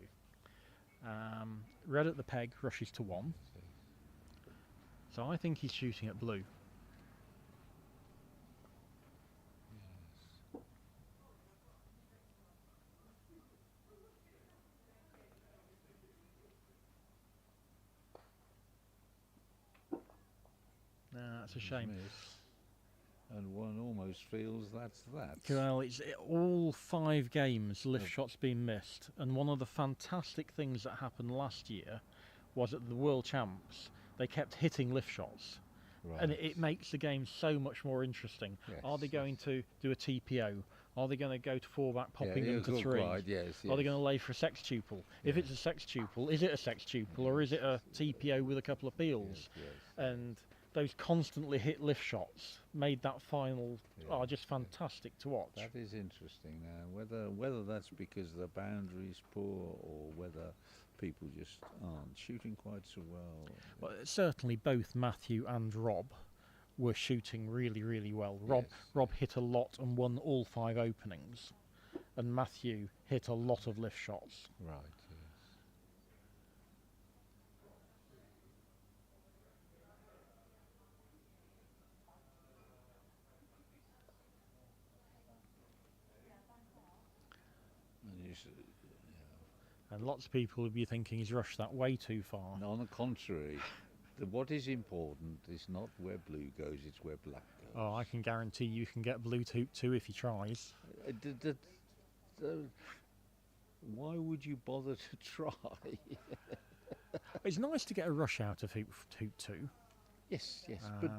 Red at the peg rushes to 1. So I think he's shooting at blue. That's a shame. Miss. And one almost feels that's that. Well, all 5 games lift shots been missed, and one of the fantastic things that happened last year was at the World Champs they kept hitting lift shots, Right. and it makes the game so much more interesting. Yes, Are they going to do a TPO? Are they going to go to 4-back, popping yeah, them to good 3? glide, yes, Are they yes. going to lay for a sextuple? If Yeah. it's a sextuple, is it a sextuple or is it a TPO with a couple of peels? Yes, And those constantly hit lift shots made that final just fantastic to watch. That is interesting. Now, whether that's because the boundary's poor or whether people just aren't shooting quite so well. Well, certainly both Matthew and Rob were shooting really, really well. Rob hit a lot and won all 5 openings, and Matthew hit a lot of lift shots. Right. Yes. And you s- And lots of people would be thinking he's rushed that way too far. and on the contrary, what is important is not where blue goes; it's where black goes. Oh, I can guarantee you can get blue to hoop 2 if he tries. Why would you bother to try? It's nice to get a rush out of hoop 2. Yes, but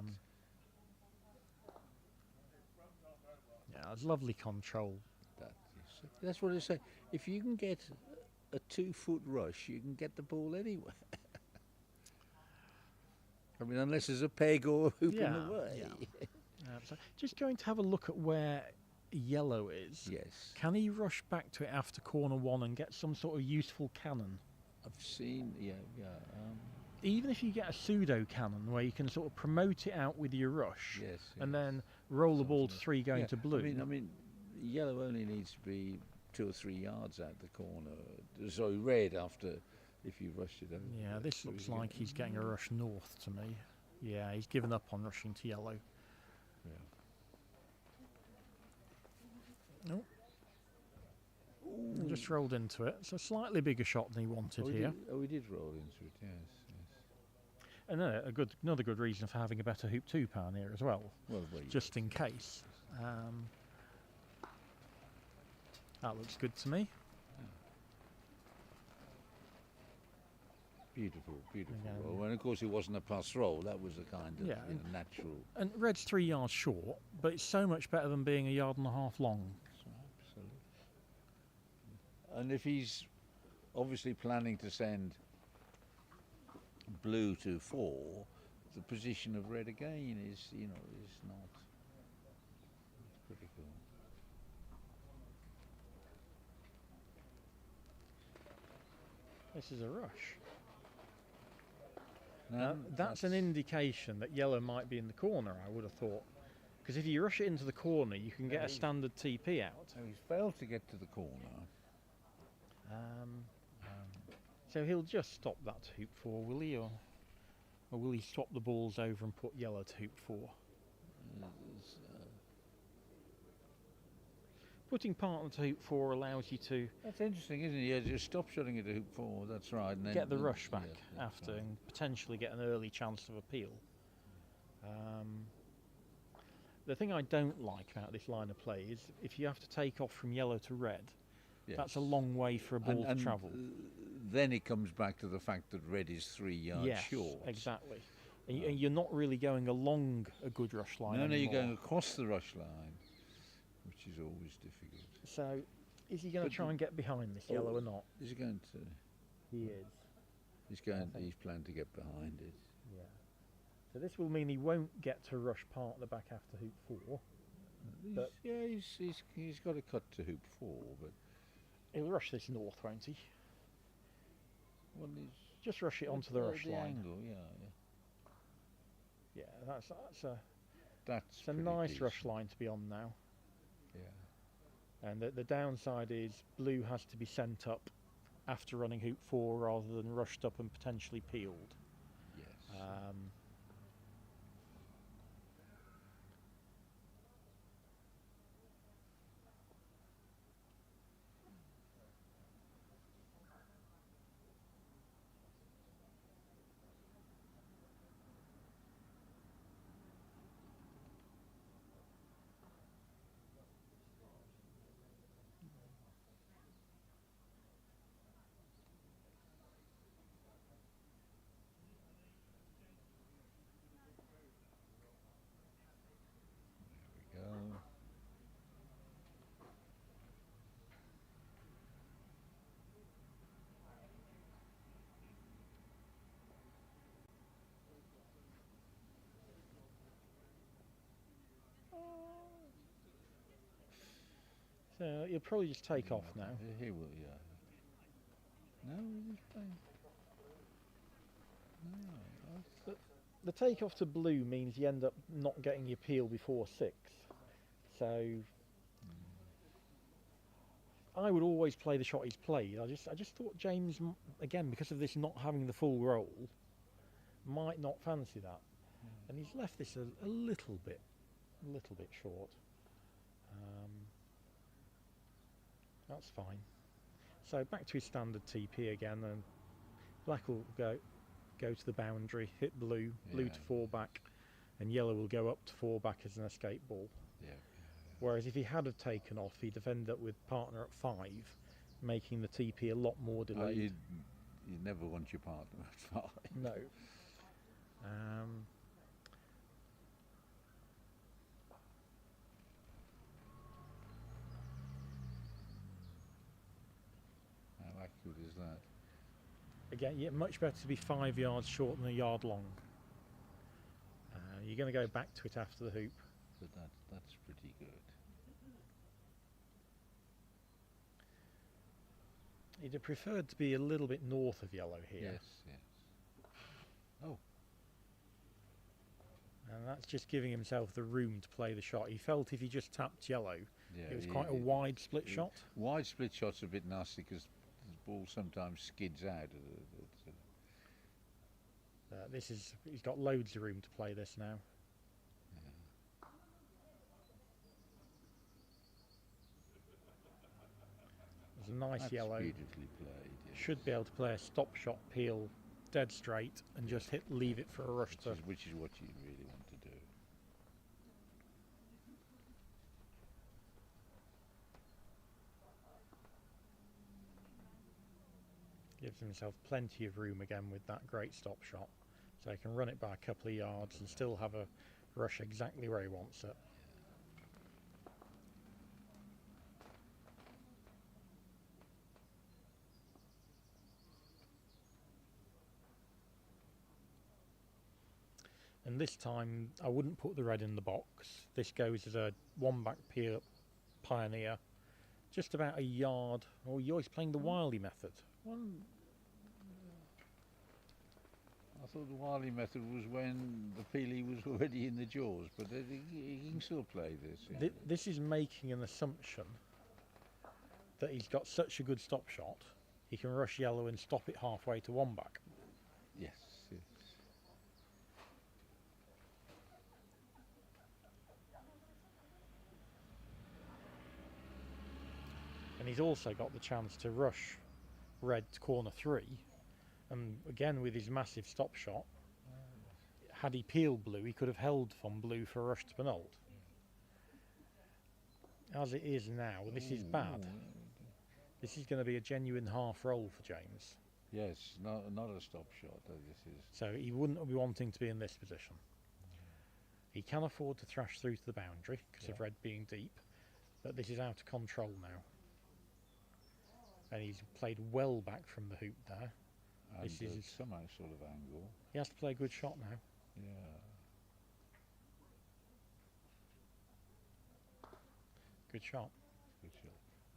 Yeah, it's lovely control. that's what I say. If you can get a 2-foot rush, you can get the ball anywhere. I mean, unless there's a peg or a hoop in the way. So just going to have a look at where yellow is. Yes, Can he rush back to it after corner 1 and get some sort of useful cannon? I've seen. even if you get a pseudo cannon where you can sort of promote it out with your rush, Yes. and yes. then roll the ball to Something- 3 going yeah, to blue. I mean, yellow only needs to be 2 or 3 yards out the corner. Sorry, red after if you rushed it over. Yeah, this So looks you get- like he's getting a rush north to me. Yeah, he's given up on rushing to yellow. Yeah. Nope. And just rolled into it. It's a slightly bigger shot than he wanted here. We did roll into it. Yes. And another good reason for having a better hoop 2 pan here as well, Well, just in case. That looks good to me. Beautiful Again. roll. And of course, it wasn't a pass roll. That was a kind of Yeah, natural. And red's 3 yards short, but it's so much better than being 1.5 yards long. Absolutely. And if he's obviously planning to send blue to 4, the position of red again is not critical. This is a rush. No, That's an indication that yellow might be in the corner, I would have thought. Because if you rush it into the corner, you can get a standard TP out. So he's failed to get to the corner. So he'll just stop that to hoop 4, will he? Or will he swap the balls over and put yellow to hoop 4? Putting partner to hoop 4 allows you to That's interesting, isn't it? Yeah, just stop shutting it at hoop 4. That's right. And then get the rush back yeah, after right. and potentially get an early chance of appeal. The thing I don't like about this line of play is if you have to take off from yellow to red, Yes. that's a long way for a ball And to travel. Then it comes back to the fact that red is 3 yards Yes, short. exactly. And you're not really going along a good rush line No, anymore. you're going across the rush line, which is always difficult. So, is he going to But try and get behind this yellow or not? Is he going to? He is. He's going. think. He's planning to get behind it. Yeah. So this will mean he won't get to rush partner back after hoop 4. But- He's got a cut to hoop 4, but He'll rush this north, won't he? well, Just rush it onto the rush line. angle. Yeah. Yeah, that's That's it's a pretty nice decent. rush line to be on now. Yeah. And the downside is blue has to be sent up after running hoop 4 rather than rushed up and potentially peeled. Yes. There we go. So you'll probably just take off now. He will. Yeah. No, he's playing. No, The takeoff to blue means you end up not getting your peel before 6. So I would always play the shot he's played. I just thought James, again, because of this not having the full roll, might not fancy that. And he's left this a little bit short. That's fine. So back to his standard TP again, and black will go to the boundary, hit blue, blue Yeah. to 4 back, and yellow will go up to 4 back as an escape ball. yeah. Whereas if he had have taken off, he'd have ended up with partner at 5, making the TP a lot more delayed. You never want your partner at 5. No. How accurate is that? Again, yeah, much better to be 5 yards short than 1 yard long. You're going to go back to it after the hoop. But that's pretty good. He'd have preferred to be a little bit north of yellow here. Yes. Oh. And that's just giving himself the room to play the shot. He felt if he just tapped yellow, Yeah, it was quite a wide split shot. Wide split shots are a bit nasty because the ball sometimes skids out. He's got loads of room to play this now. There's a nice That's yellow. beautifully played. Yes. Should be able to play a stop shot peel dead straight and just leave it for a rush to. Which is what you really want to do. Gives himself plenty of room again with that great stop shot, so he can run it by a couple of yards and still have a rush exactly where he wants it. And this time I wouldn't put the red in the box. This goes as a one back peel pioneer, just about a yard. Oh, you're always playing the Wiley method. Well, I thought the Wiley method was when the peelie was already in the jaws, but he can still play this. Yeah. This is making an assumption that he's got such a good stop shot, he can rush yellow and stop it halfway to one back. Yes, yes. And he's also got the chance to rush red to corner 3, and again with his massive stop shot, had he peeled blue he could have held from blue for a rush to Penalt. As it is now, this is bad. This is going to be a genuine half roll for James. Yes, not a stop shot. This is. So he wouldn't be wanting to be in this position. He can afford to thrash through to the boundary because of red being deep, but this is out of control now. And he's played well back from the hoop there. And This is some sort of angle. He has to play a good shot now. Yeah. Good shot. Good shot.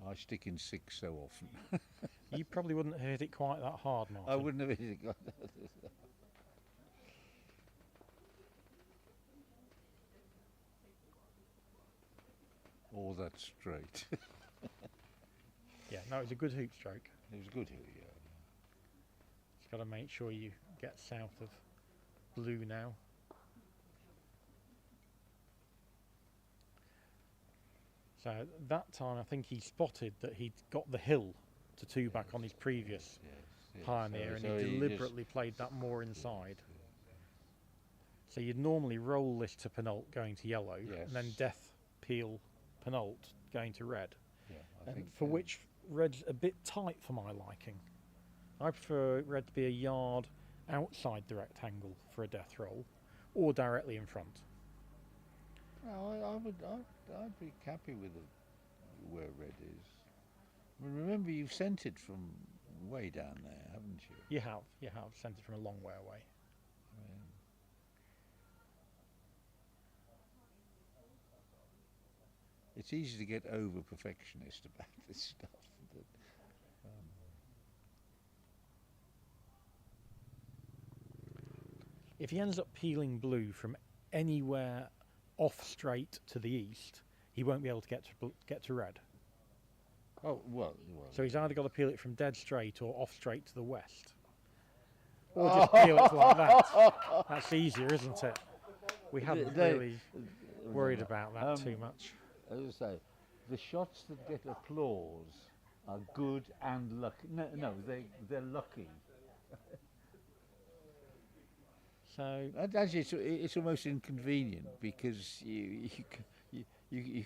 I stick in 6 so often. You probably wouldn't have hit it quite that hard, Martin. I wouldn't have hit it. All that straight. Yeah, no, it was a good hoop stroke. It was good here, yeah. Just got to make sure you get south of blue now. So that time I think he spotted that he'd got the hill to 2 back on his previous pioneer, So and he he deliberately played that more inside. So you'd normally roll this to Penalt going to yellow, and then death peel Penalt going to red. Yeah, I think For which red's a bit tight for my liking. I prefer red to be a yard outside the rectangle for a death roll, or directly in front. No, I'd be happy with where red is. I mean, remember, you've sent it from way down there, haven't you? You have sent it from a long way away. It's easy to get over perfectionist about this stuff. But, If he ends up peeling blue from anywhere off straight to the east, he won't be able to get to red. oh well. So he's either got to peel it from dead straight or off straight to the west, or just peel it like that. That's easier, isn't it? We hadn't really worried about that too much. As I say, the shots that get applause are good and lucky. No, they're lucky. So Actually, it's almost inconvenient because you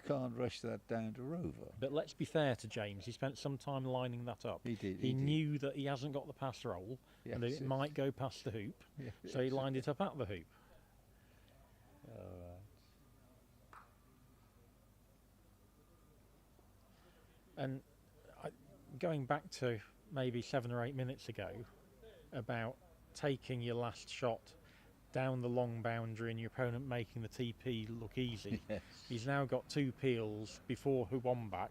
can't rush that down to Rover. But let's be fair to James, he spent some time lining that up. He did. He knew that he hasn't got the pass roll and that Yes, it might go past the hoop, so he lined it up at the hoop. All right. And going back to maybe 7 or 8 minutes ago about taking your last shot down the long boundary and your opponent making the TP look easy, Yes. he's now got 2 peels before one back,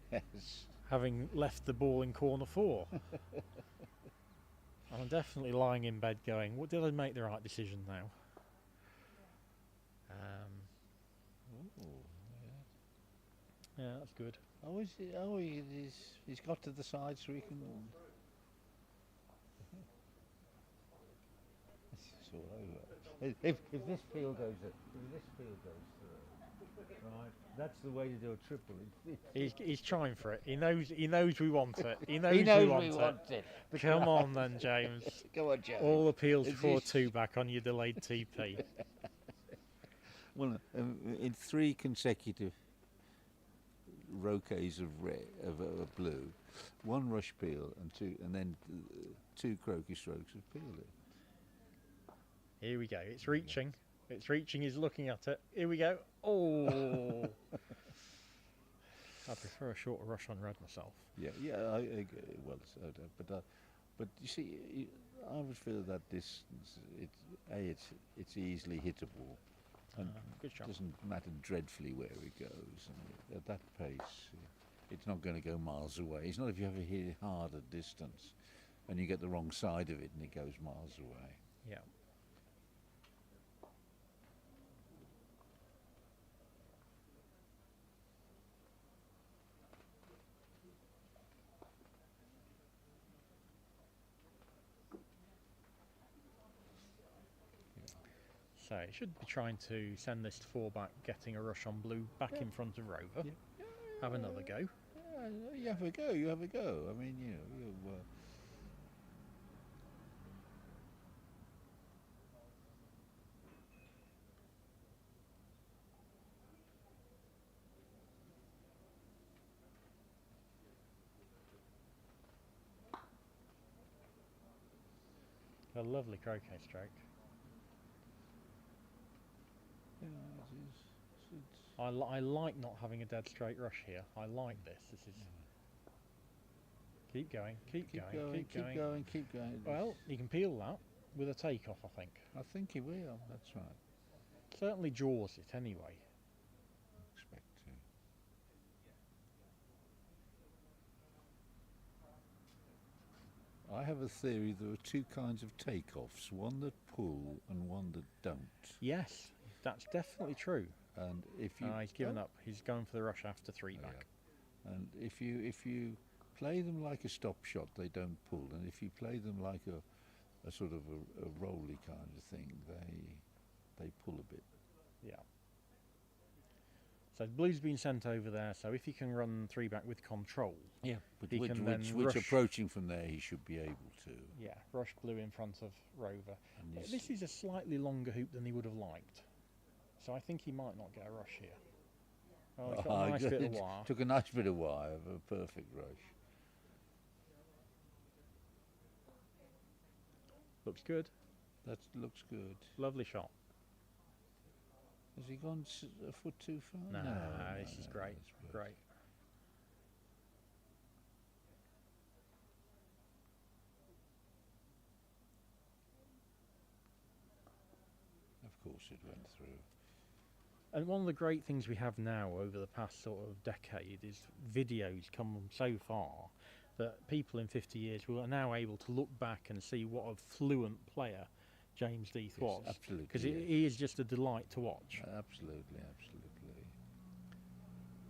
Yes. having left the ball in corner 4. I'm definitely lying in bed going, what did I make the right decision now? Ooh, Yeah, that's good. Oh, is it? Oh, he's got to the side so he can. It's all over. If this field goes, through, right? That's the way to do a triple. He's trying for it. He knows we want it. He knows, He knows we want it. it. Come on then, James. Go on, James. All appeals It's for this- 2 back on your delayed TP. Well, in 3 consecutive roquets of red, of blue, 1 rush peel and then 2 croquet strokes of peeling. Here we go. It's reaching. It's reaching. He's looking at it. Here we go. Oh. I prefer a shorter rush on red myself. Yeah, well, but you see, I would feel that distance, it's easily hittable, and Good shot. it doesn't matter dreadfully where it goes. And at that pace, it's not going to go miles away. It's not if you have a hit hard at distance, and you get the wrong side of it, and it goes miles away. Yeah. So it should be trying to send this to 4 back, getting a rush on blue back in front of Rover. Yeah. Have another go. You have a go. You have a go. I mean, you know, A lovely croquet stroke. I like not having a dead straight rush here. I like this. This is. Keep going. Keep going. Keep going. Well, you can peel that with a takeoff, I think. I think he will. That's right. Certainly jaws it anyway. Expect to. I have a theory there are 2 kinds of takeoffs, one that pull and one that don't. Yes, that's definitely true. And if you He's given up. He's going for the rush after 3 back. Yeah. And if you play them like a stop shot, they don't pull. And if you play them like a sort of a rolly kind of thing, they pull a bit. Yeah. So blue's been sent over there. So if he can run 3 back with control, Yeah, but he can then which rush. approaching from there he should be able to. Yeah, rush blue in front of Rover. And he's- This is a slightly longer hoop than he would have liked. So I think he might not get a rush here. Oh, he's got a nice bit of wire. Took a nice bit of wire, a perfect rush. Looks good. That looks good. Lovely shot. Has he gone a foot too far? No, No, this is no, great. that's good. Great. Of course it went through. And one of the great things we have now over the past sort of decade is videos come so far that people in 50 years are now able to look back and see what a fluent player James Death Yes, was. absolutely, Because yes. he is just a delight to watch. Absolutely.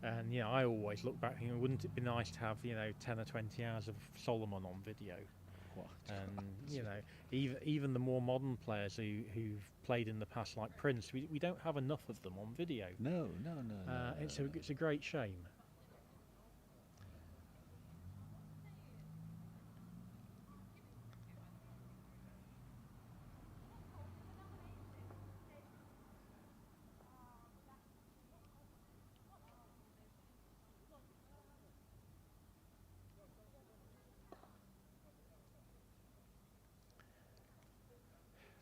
And yeah, I always look back thinking, wouldn't it be nice to have 10 or 20 hours of Solomon on video? What? And even the more modern players who've played in the past, like Prince, we don't have enough of them on video. No. It's a great shame.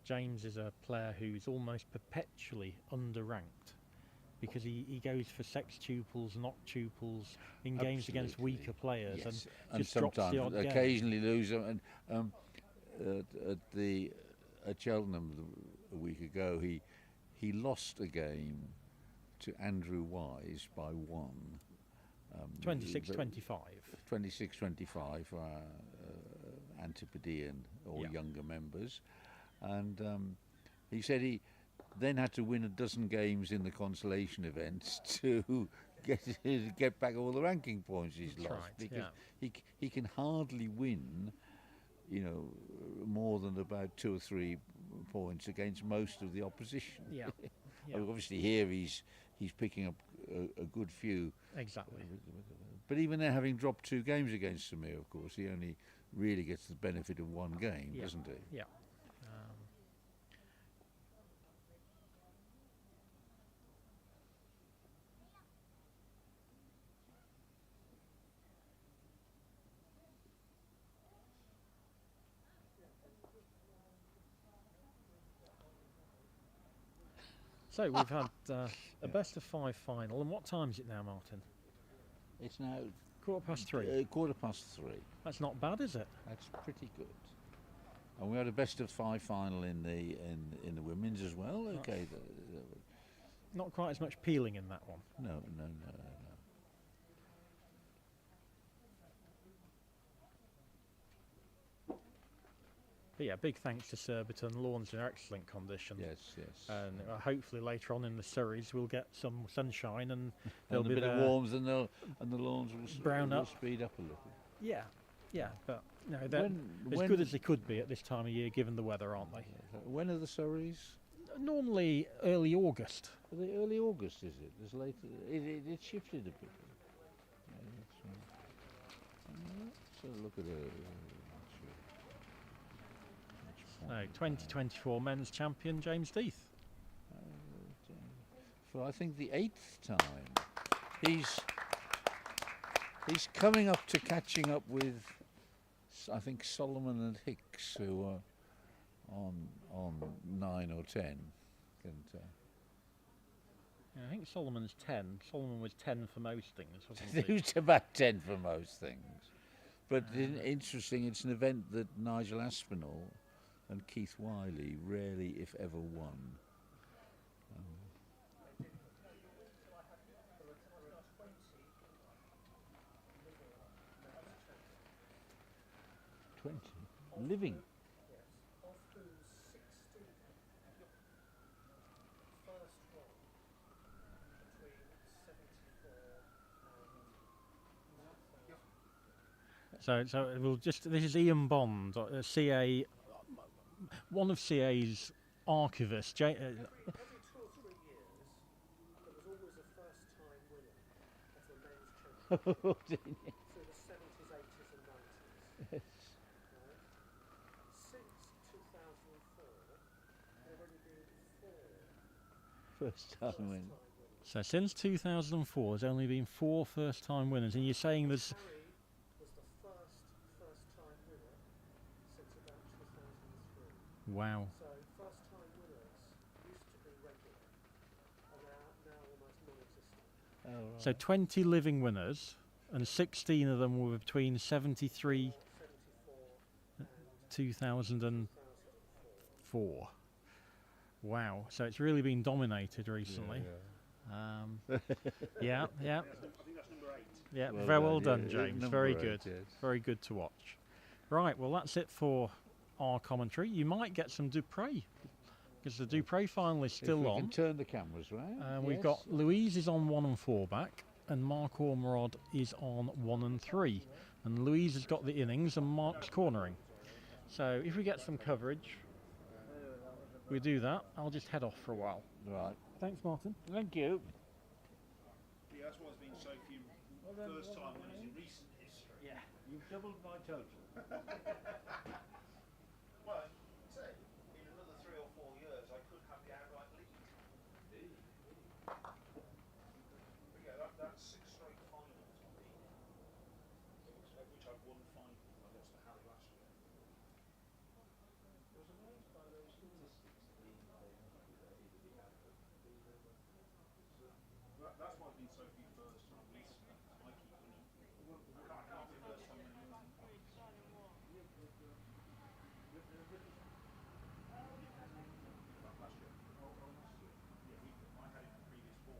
James is a player who's almost perpetually underranked because he goes for sextuples, noctuples in games against Absolutely. weaker players, Yes. and just drops sometimes the odd game. occasionally lose them. And at Cheltenham a week ago, he lost a game to Andrew Wise by 1. 26-25. 26-25. Antipodean or Yeah. younger members, and he said he then had to win a dozen games in the consolation events to get back all the ranking points he's That's lost, right, because yeah. he can hardly win, more than about 2 or 3 points against most of the opposition. Yeah. Yeah. Obviously here he's picking up a good few. Exactly. But even then, having dropped 2 games against Samir, of course, he only really gets the benefit of 1 game, Yeah. doesn't he? Yeah. So we've had a best of 5 final, and what time is it now, Martin? It's now 3:15. 3:15. That's not bad, is it? That's pretty good. And we had a best of 5 final in the women's as well. Okay. Not quite as much peeling in that one. No. But yeah, big thanks to Surbiton. Lawns in excellent condition. Yes. And hopefully later on in the series we'll get some sunshine and there'll And be a bit of warmth, and the lawns brown will up. speed up a little. Yeah, but they're as when- good as they could be at this time of year given the weather, aren't they? When are the Surreys? Normally early August. Are they early August, is it? There's late. It shifted a bit. Yeah, that's right. So look at it. No, 2024 men's champion James Death. For I think the 8th time, he's coming up to catching up with, I think, Solomon and Hicks, who are on 9 or 10. And, Yeah, I think Solomon's 10. Solomon was 10 for most things, wasn't he he? was about 10 for most things. But interesting, it's an event that Nigel Aspinall and Keith Wiley rarely, if ever, won. 20 living. So we'll just. This is Ian Bond, CA, one of CA's archivists. Every 2 or 3 years, there was always a first-time winner of the men's championship through the 70s, 80s, and 90s. Yes. Right? Since 2004, there have only been 4 First-time win. first-time winners. So since 2004, there's only been 4 first-time winners, and you're saying there's. Harry was the first-time winner since about 2003. Wow. So first-time winners used to be regular, and now almost non-existent. Oh, right. So 20 living winners, and 16 of them were between 73 74 2004. Wow. So it's really been dominated recently. Yeah. I think that's number 8. Yeah, Well very done, well done, yeah. James. Number Very 8, good. yes. Very good to watch. Right, well, that's it for our commentary. You might get some Dupre, because the Dupre final is If still we on. can turn the cameras round. We've yes. got Louise is on 1 and 4 back, and Mark Ormerod is on 1 and 3. And Louise has got the innings, and Mark's cornering. So if we get some coverage, we do that. I'll just head off for a while. Right. Thanks, Martin. Thank you. Yeah, that's why there's been so few first-time winners in recent history. Yeah, you've doubled my total. Well, say, in another 3 or 4 years, I could have the outright lead. But yeah, that's 6 straight finals I mean, of which I've won 5 of them. I lost to Harry last year. I was amazed by those statistics. That's why there's been so few first-time winners. I keep winning. I can't be first-time winner. Last year. Last year. Yeah, I had it in the previous 4.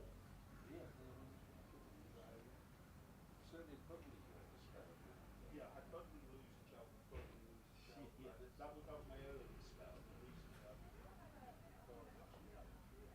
Certainly public. Yeah, I had Buckley lose to Cheltenham, Buckley lose to That was my early spell, but recently I've gone actually had it every week.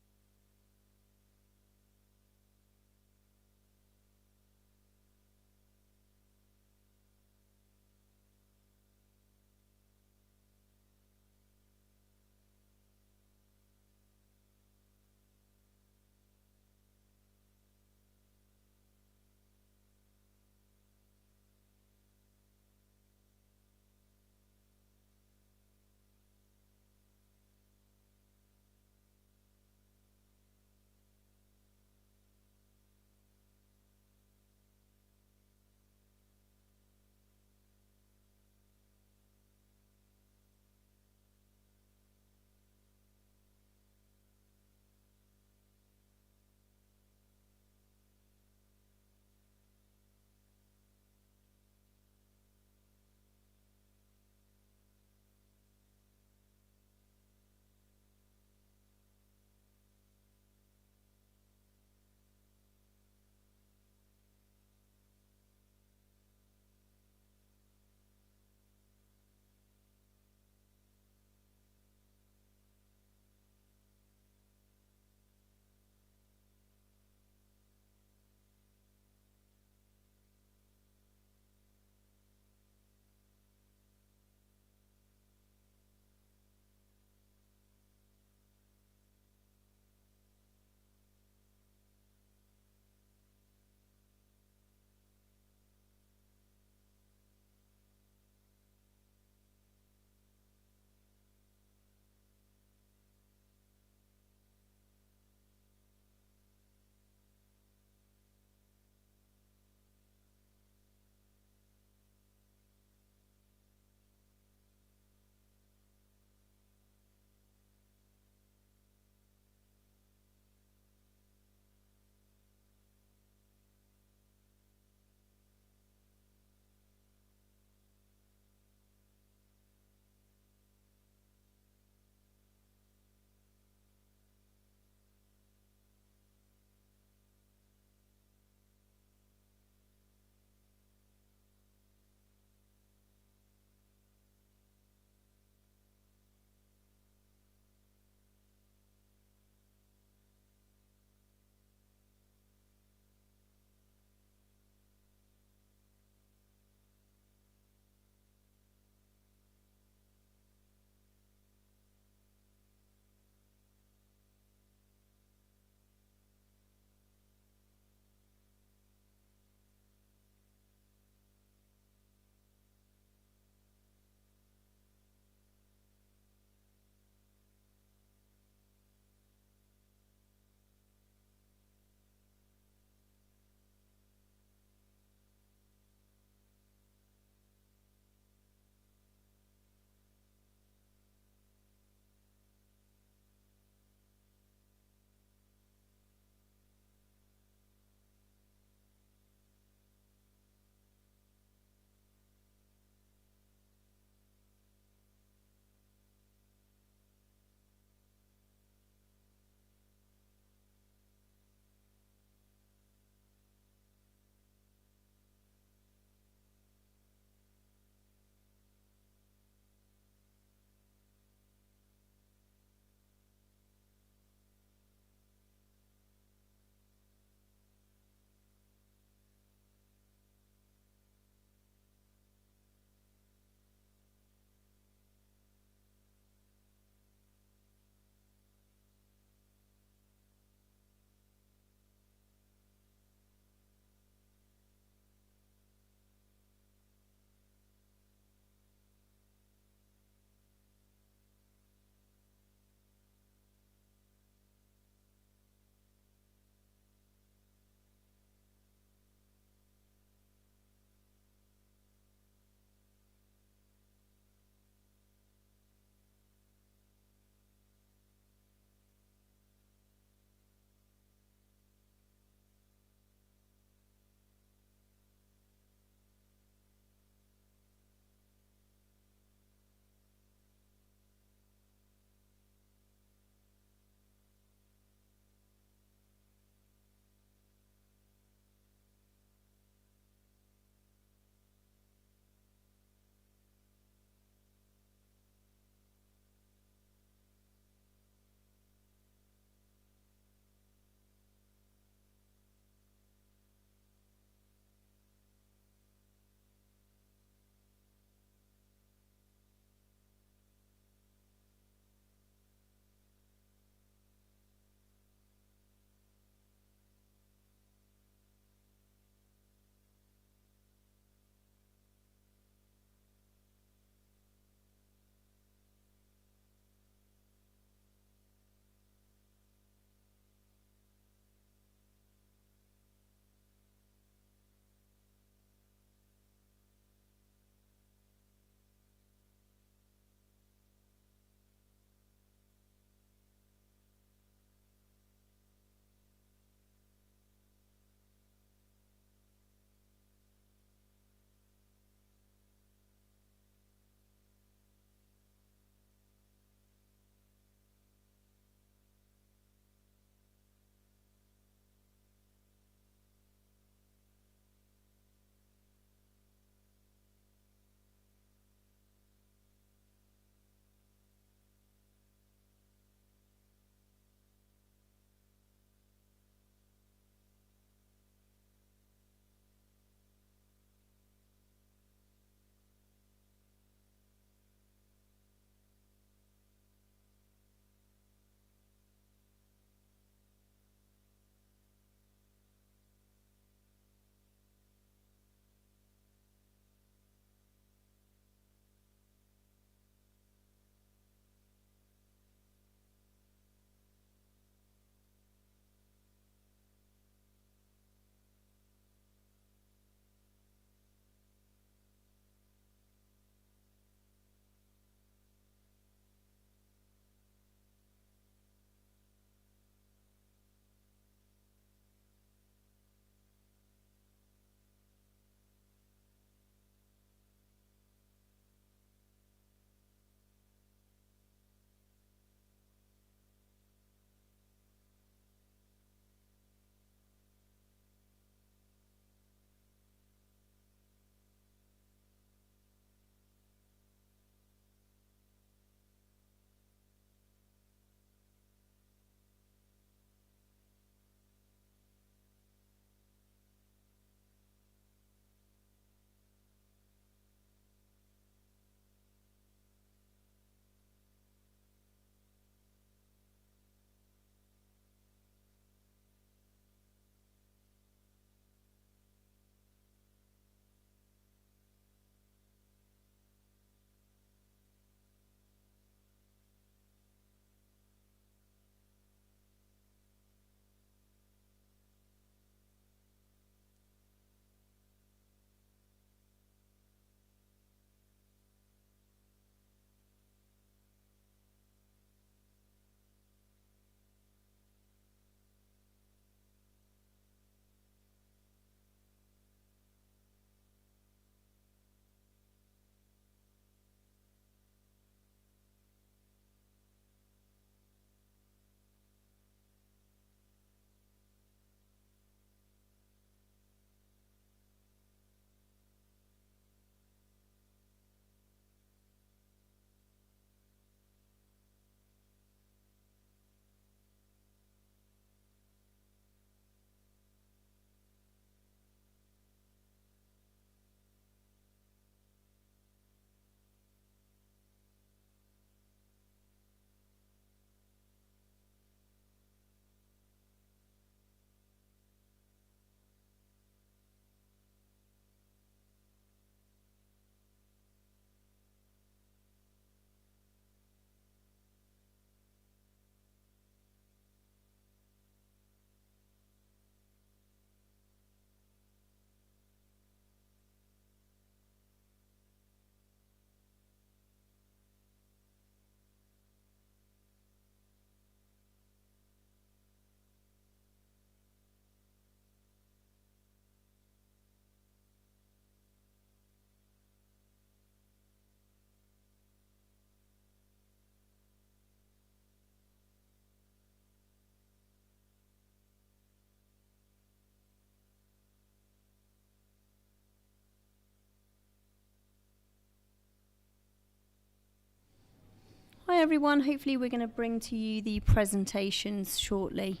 everyone. Hopefully we're going to bring to you the presentations shortly.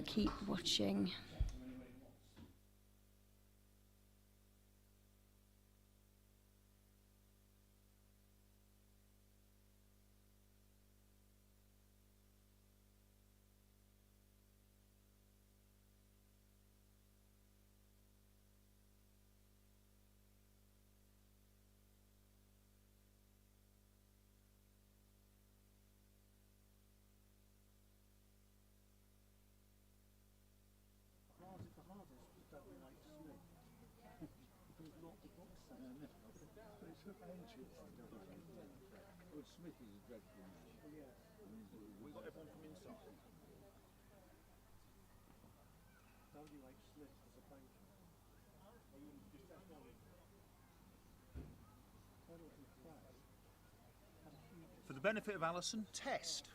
Keep watching. Well, Smith is a dreadful name. We got everyone from inside. W.H. Smith was a banker. For the benefit of Alison, test.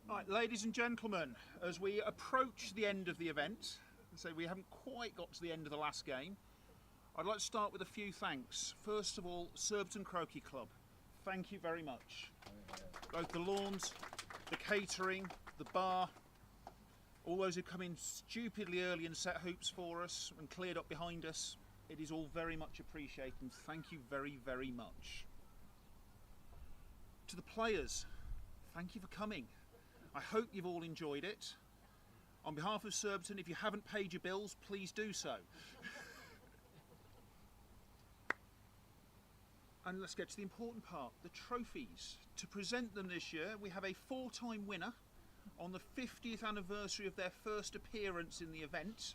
Right, ladies and gentlemen, as we approach the end of the event, so we haven't quite got to the end of the last game, I'd like to start with a few thanks. First of all, Surbiton Croquet Club, thank you very much. Both the lawns, the catering, the bar, all those who come in stupidly early and set hoops for us and cleared up behind us, it is all very much appreciated and thank you very, very much. To the players, thank you for coming. I hope you've all enjoyed it. On behalf of Surbiton, if you haven't paid your bills, please do so. And let's get to the important part, the trophies. To present them this year, we have a 4-time winner on the 50th anniversary of their first appearance in the event,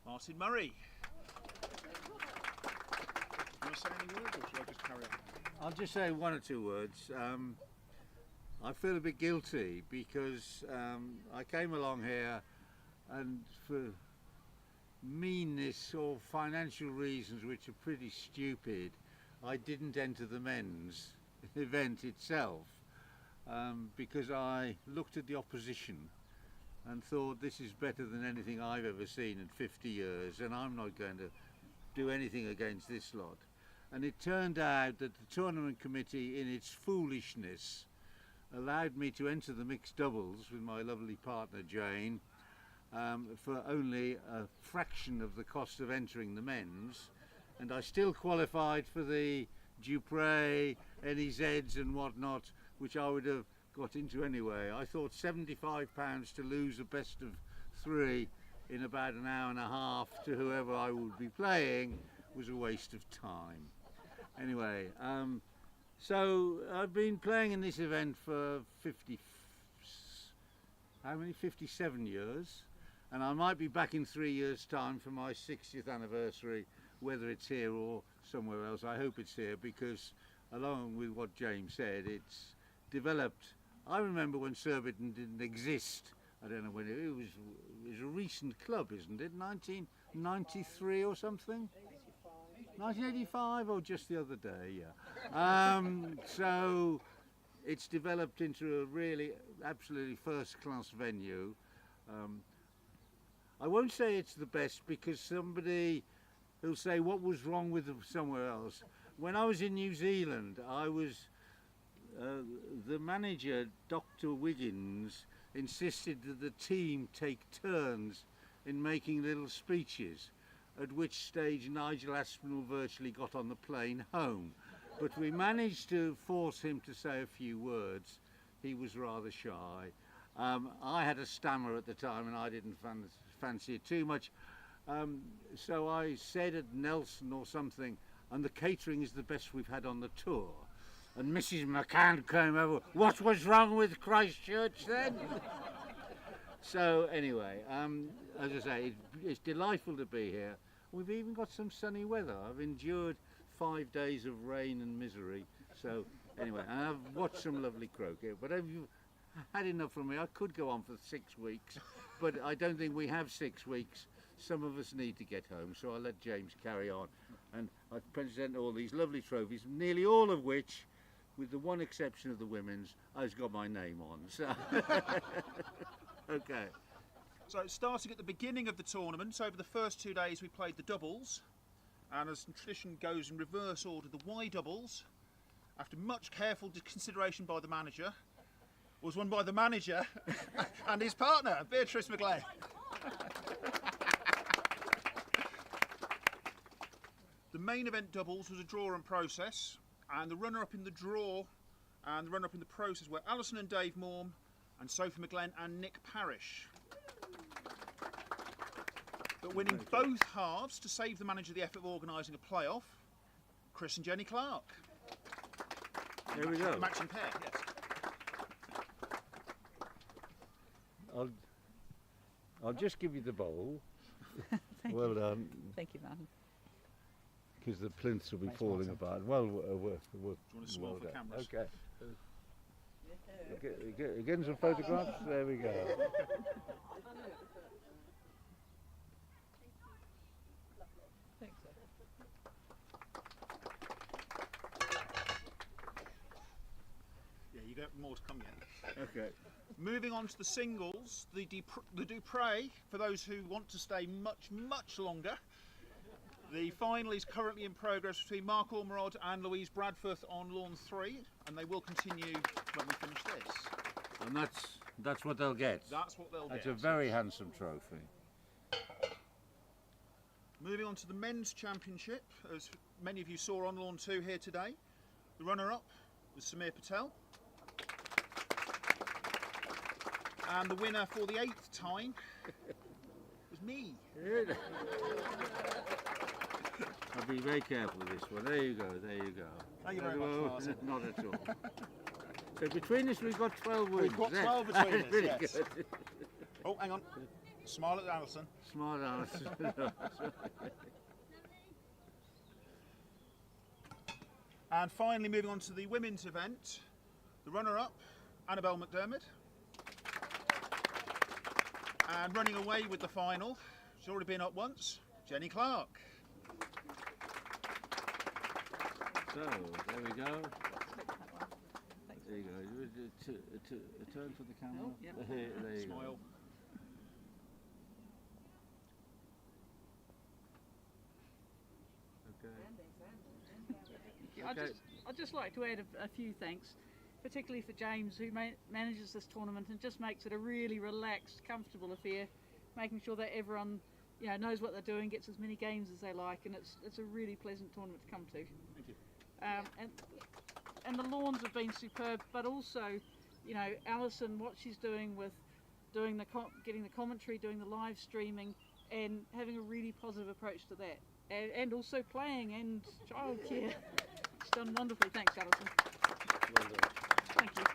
Martin Murray. You want to say any words, or should I just carry on? I'll just say one or two words. I feel a bit guilty because I came along here and for meanness or financial reasons which are pretty stupid, I didn't enter the men's event itself because I looked at the opposition and thought this is better than anything I've ever seen in 50 years and I'm not going to do anything against this lot. And it turned out that the tournament committee, in its foolishness, allowed me to enter the mixed doubles with my lovely partner Jane for only a fraction of the cost of entering the men's, and I still qualified for the Dupre, NEZs and whatnot, which I would have got into anyway. I thought £75 to lose a best of 3 in about an hour and a half to whoever I would be playing was a waste of time. Anyway, so I've been playing in this event for 57 years, and I might be back in 3 years' time for my 60th anniversary, whether it's here or somewhere else. I hope it's here because, along with what James said, it's developed. I remember when Surbiton didn't exist. I don't know when it was a recent club, isn't it? 1993 or something? 1985 or just the other day, yeah. So it's developed into a really absolutely first-class venue. I won't say it's the best because somebody will say what was wrong with somewhere else. When I was in New Zealand, I was the manager, Dr. Wiggins, insisted that the team take turns in making little speeches, at which stage Nigel Aspinall virtually got on the plane home. But we managed to force him to say a few words. He was rather shy. I had a stammer at the time and I didn't fancy it too much. So I said at Nelson or something, and the catering is the best we've had on the tour. And Mrs. McCann came over, what was wrong with Christchurch then? So anyway, as I say, it's delightful to be here. We've even got some sunny weather. I've endured 5 days of rain and misery. So anyway, and I've watched some lovely croquet. But if you've had enough from me, I could go on for 6 weeks, but I don't think we have 6 weeks. Some of us need to get home, so I'll let James carry on. And I present all these lovely trophies, nearly all of which, with the one exception of the women's, I've got my name on. So, okay. So starting at the beginning of the tournament, over the first 2 days we played the doubles, and as tradition goes in reverse order, the Y doubles, after much careful consideration by the manager, was won by the manager and his partner, Beatrice McGlade. The main event doubles was a draw and process, and the runner-up in the draw and the runner-up in the process were Alison and Dave Morm and Sophie McGlenn and Nick Parrish. But winning both halves to save the manager the effort of organising a playoff, Chris and Jenny Clark. There we go. Matching pair, yes. I'll just give you the bowl. Well done. Thank you, Martin. Because the plinths will be Thanks, falling Martin. apart. Well, Do you want to smile for done. cameras? Okay. Getting some photographs. There we go. Thanks, sir. Yeah, you got more to come yet. Okay. Moving on to the singles, the Dupre, for those who want to stay much, much longer. The final is currently in progress between Mark Ormerod and Louise Bradforth on lawn 3, and they will continue when we finish this. And that's what they'll get. That's what they'll That's get. a very handsome trophy. Moving on to the men's championship, as many of you saw on lawn 2 here today. The runner-up was Samir Patel. And the winner for the 8th time was me. I'll be very careful with this one. There you go, there you go. Thank you very much, Martin. Not at all. So between us we've got 12 wins. We've got eh? 12 between us, Really yes. good. Oh, hang on. Smile at Alison. Smart ass. And finally, moving on to the women's event, the runner-up, Annabelle McDermott. And running away with the final, she's already been up once, Jenny Clark. So, there we go. There you go. A turn for the camera. Oh, yep. There you Smile. go. Okay. I'd just like to add a few thanks, particularly for James, who manages this tournament and just makes it a really relaxed, comfortable affair, making sure that everyone, you know, knows what they're doing, gets as many games as they like, and it's a really pleasant tournament to come to. Thank you. And the lawns have been superb, but also, you know, Alison, what she's doing with doing getting the commentary, doing the live streaming, and having a really positive approach to that, and also playing and childcare. It's done wonderfully. Thanks, Alison. Well done. Thank you.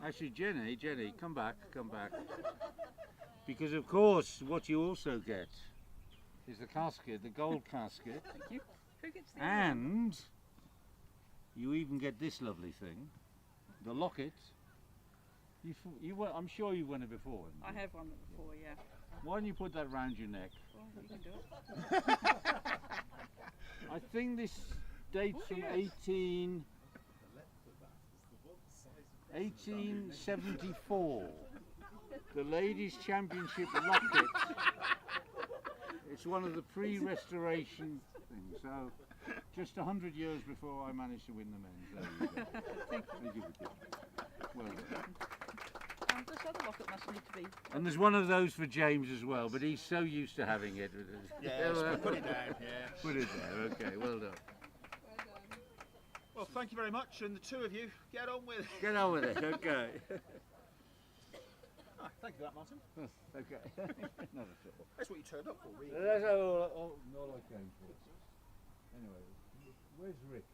Actually, Jenny, come back. Because of course, what you also get is the casket, the gold casket, Thank you. Who gets the and you even get this lovely thing, the locket. I'm sure you've won it before. I have won it before, yeah. Why don't you put that round your neck? Well, you can do it. I think this dates from 1874. The Ladies' Championship locket. It's one of the pre-restoration things. So, just 100 years before I managed to win the men's. There you go. Thank you. Well done. This other locket must need to be. And there's one of those for James as well, but he's so used to having it. Yeah, put it down, yeah. Put it there, okay, well done. Well, thank you very much, and the two of you, get on with it. Get on with it, okay. Ah, thank you for that, Martin. Okay. Not at all. That's what you turned up for, really. That's all I came for. Anyway, where's Rick?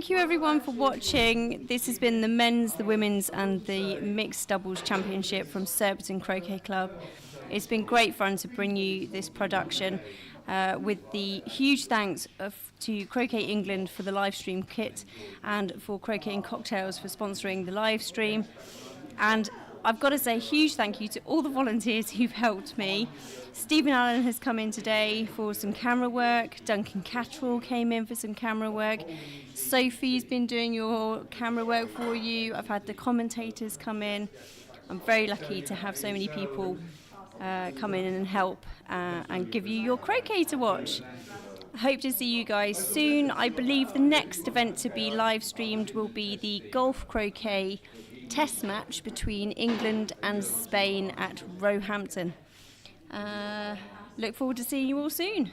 thank you everyone for watching. This has been the men's, the women's and the mixed doubles championship from Surbiton Croquet Club. It's been great fun to bring you this production with the huge thanks to Croquet England for the live stream kit and for Croquet and Cocktails for sponsoring the live stream. And I've got to say a huge thank you to all the volunteers who've helped me. Stephen Allen has come in today for some camera work. Duncan Catterall came in for some camera work. Sophie's been doing your camera work for you. I've had the commentators come in. I'm very lucky to have so many people come in and help and give you your croquet to watch. I hope to see you guys soon. I believe the next event to be live streamed will be the golf croquet test match between England and Spain at Roehampton. Look forward to seeing you all soon.